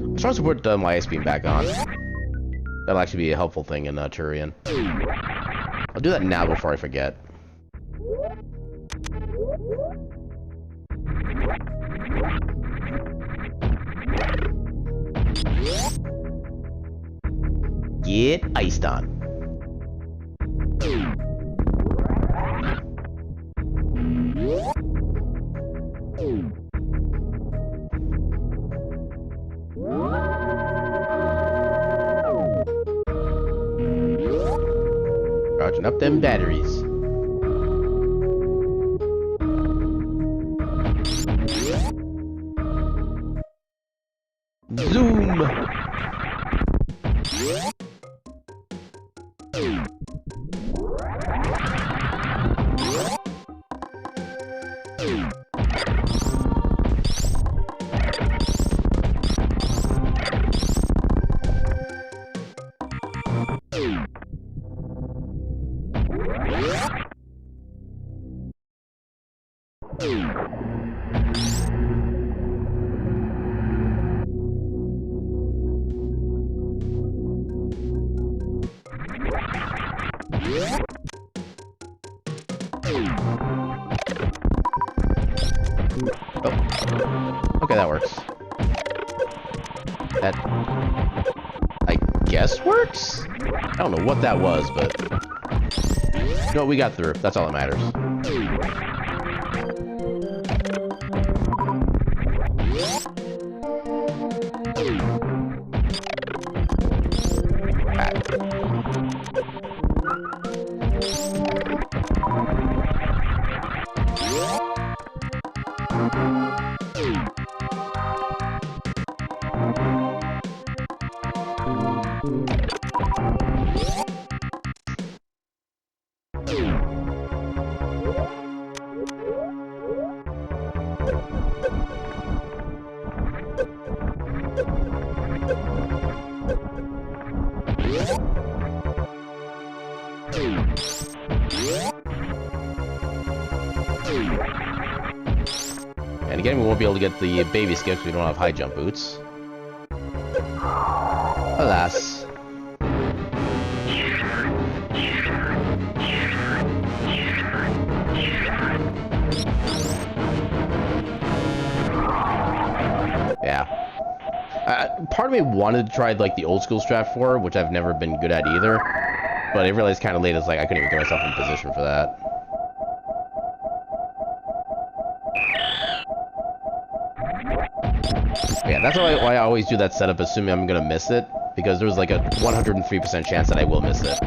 I'm trying to put my ice beam back on. That'll actually be a helpful thing in Turian. I'll do that now before I forget. Get iced on. Charging up them batteries. Zoom! Oh. Okay, that works. That, I guess, works? I don't know what that was, but... You know what, we got through. That's all that matters. And again, we won't be able to get the baby skips because we don't have high jump boots. Alas. Yeah. Part of me wanted to try like the old school strat 4, which I've never been good at either. But I realized kind of late, it's like I couldn't even get myself in position for that. Yeah, that's why I always do that setup, assuming I'm gonna miss it, because there's like a 103% chance that I will miss it.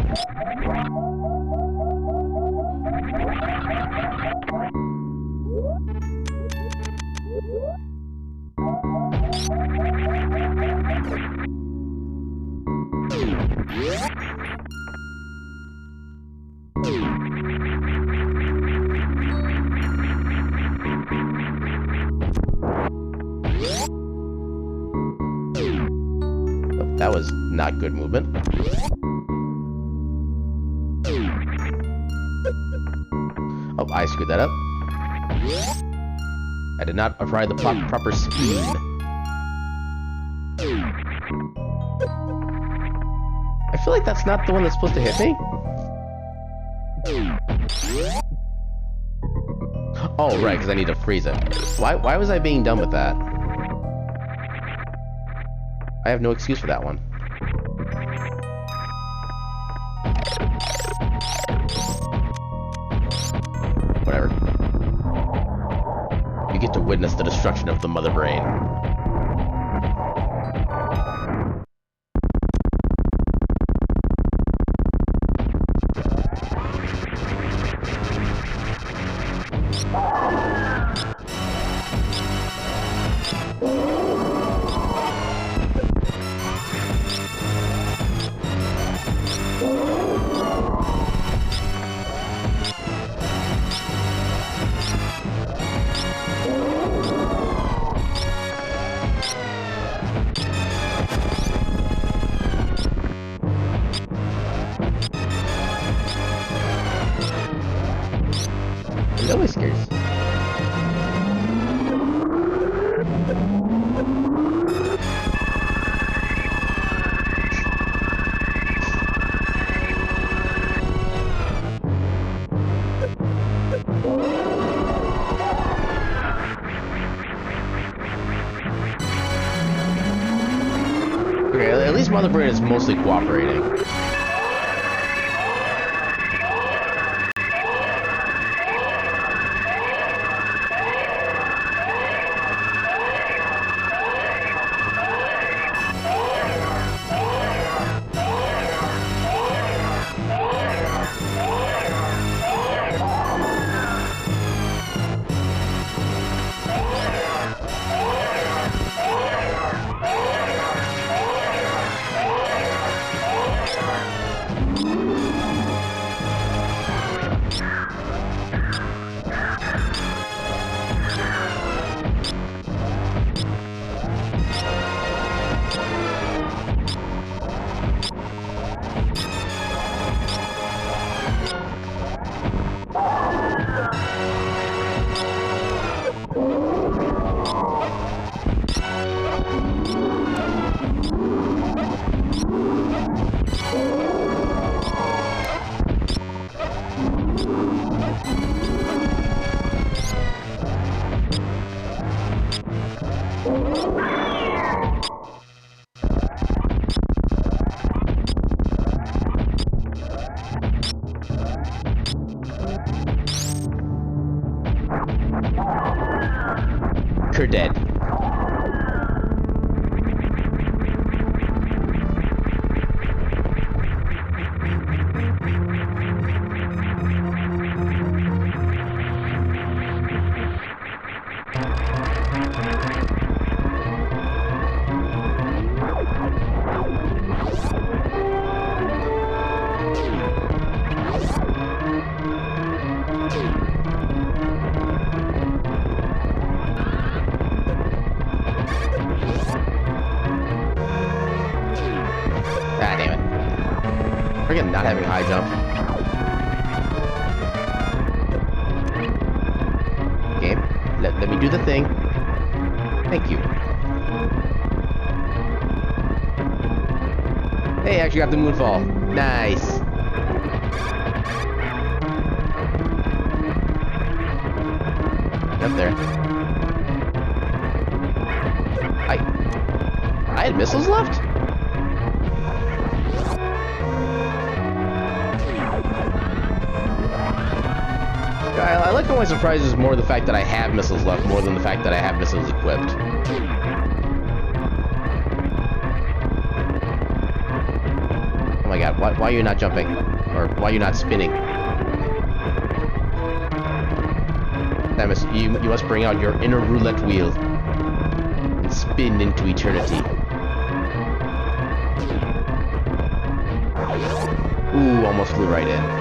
That was not good movement. Oh, I screwed that up. I did not apply the proper speed. I feel like that's not the one that's supposed to hit me. Oh, right, because I need to freeze it. Why was I being done with that? I have no excuse for that one. Whatever. You get to witness the destruction of the mother brain. least Mother Brain is mostly cooperating. You're dead. Friggin' not having high jump. Game, let me do the thing. Thank you. Hey, I actually got the moonfall. Nice. Up there. I had missiles left? I like how my surprise is more the fact that I have missiles left more than the fact that I have missiles equipped. Oh my god, why are you not jumping? Or why are you not spinning? Samus, you must bring out your inner roulette wheel and spin into eternity. Ooh, almost flew right in.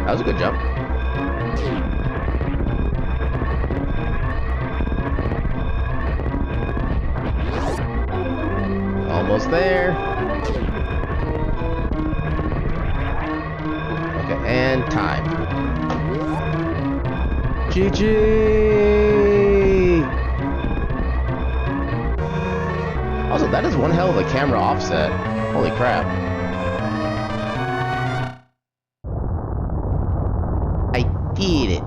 That was a good jump. Almost there. Okay, and time. GG! Also, that is one hell of a camera offset. Holy crap. Did it.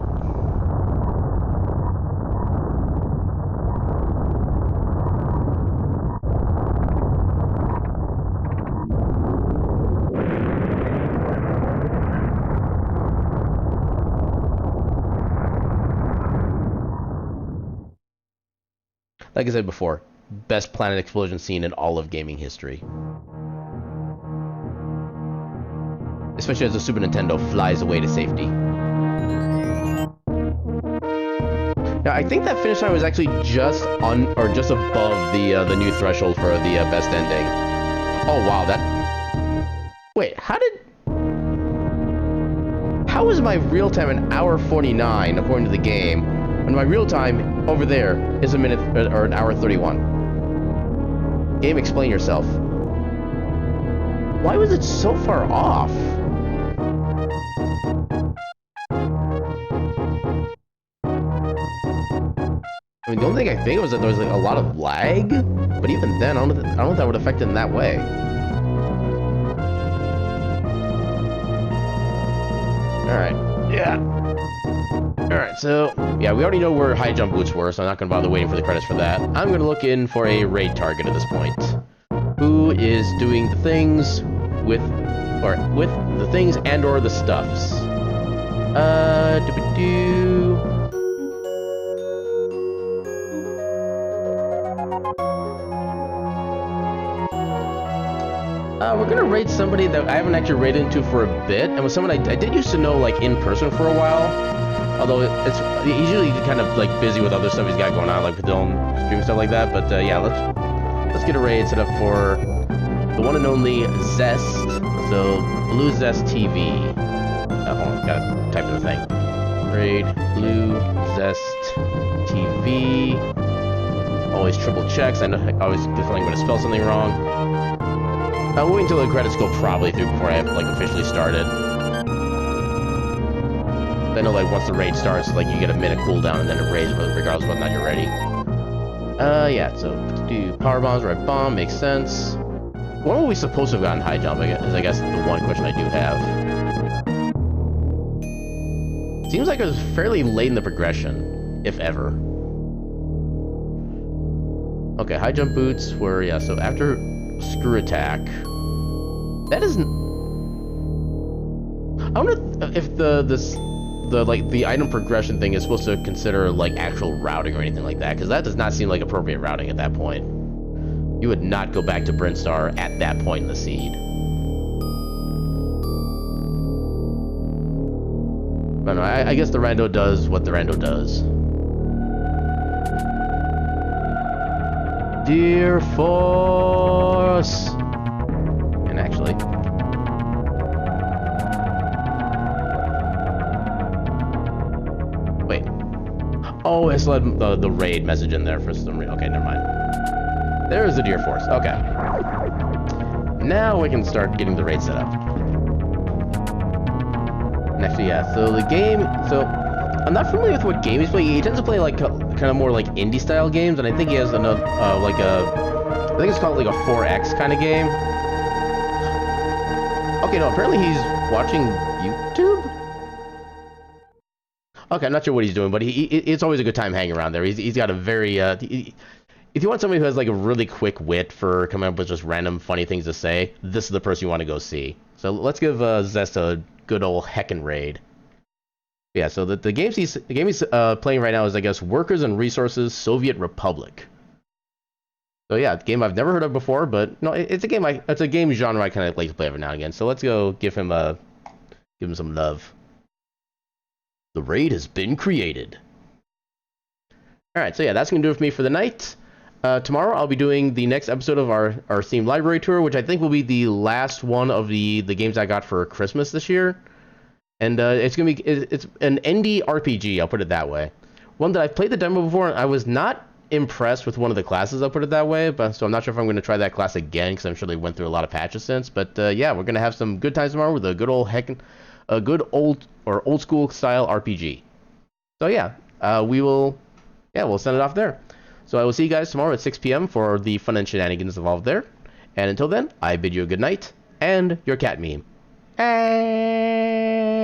Like I said before, best planet explosion scene in all of gaming history. Especially as the Super Nintendo flies away to safety. Now, I think that finish line was actually just just above the new threshold for the best ending. Oh wow, that. Wait, how is my real time an hour 49 according to the game, when my real time over there is a minute or an hour 31? Game, explain yourself. Why was it so far off? I mean, the only thing I think was that there was like a lot of lag, but even then, I don't know if that would affect it in that way. All right, yeah. Alright, so, yeah, we already know where high jump boots were, so I'm not going to bother waiting for the credits for that. I'm going to look in for a raid target at this point. Who is doing the things with the things and or the stuffs. We're gonna raid somebody that I haven't actually raided into for a bit, and with someone I did used to know, like, in person for a while. Although he's usually kind of, like, busy with other stuff he's got going on, like with his own stream stuff like that. But yeah, let's get a raid set up for the one and only Zest. So Blue Zest TV. Hold on, gotta type in the thing. Raid Blue Zest TV. Always triple checks. I always get the feeling I'm gonna spell something wrong. I'll wait until the credits go probably through before I have, like, officially started. I know, like, once the raid starts, like, you get a minute cooldown and then it raids regardless of whether or not you're ready. Yeah, so do power bombs, right bomb, makes sense. When were we supposed to have gotten high jump, is I guess the one question I do have. Seems like it was fairly late in the progression, if ever. Okay, high jump boots were, yeah, so after screw attack. That isn't... I wonder if the item progression thing is supposed to consider, like, actual routing or anything like that, because that does not seem like appropriate routing at that point. You would not go back to Brinstar at that point in the seed. But no, I guess the rando does what the rando does. Dear Force! And actually... Wait. Oh, it's let the raid message in there for some reason. Okay, never mind. There's the Dear Force. Okay. Now we can start getting the raid set up. And actually, yeah, so the game... So, I'm not familiar with what game he's playing. He tends to play, like, kind of more, like, indie-style games, and I think he has another, like a... I think it's called, like, a 4X kind of game. Okay, no, apparently he's watching YouTube? Okay, I'm not sure what he's doing, but it's always a good time hanging around there. He's got a very, if you want somebody who has, like, a really quick wit for coming up with just random funny things to say, this is the person you want to go see. So let's give Zest a good old heckin' raid. Yeah, so the game he's playing right now is, I guess, Workers and Resources Soviet Republic. So yeah, a game I've never heard of before, but no, it's a game genre I kind of like to play every now and again. So let's go give him some love. The raid has been created. All right, so yeah, that's gonna do it for me for the night. Tomorrow I'll be doing the next episode of our Steam library tour, which I think will be the last one of the games I got for Christmas this year. And it's an indie RPG, I'll put it that way. One that I've played the demo before, and I was not impressed with one of the classes, I'll put it that way. So I'm not sure if I'm going to try that class again, because I'm sure they went through a lot of patches since. But yeah, we're going to have some good times tomorrow with a good old school style RPG. So yeah, we'll send it off there. So I will see you guys tomorrow at 6 p.m. for the fun and shenanigans involved there. And until then, I bid you a good night, and your cat meme. Hey!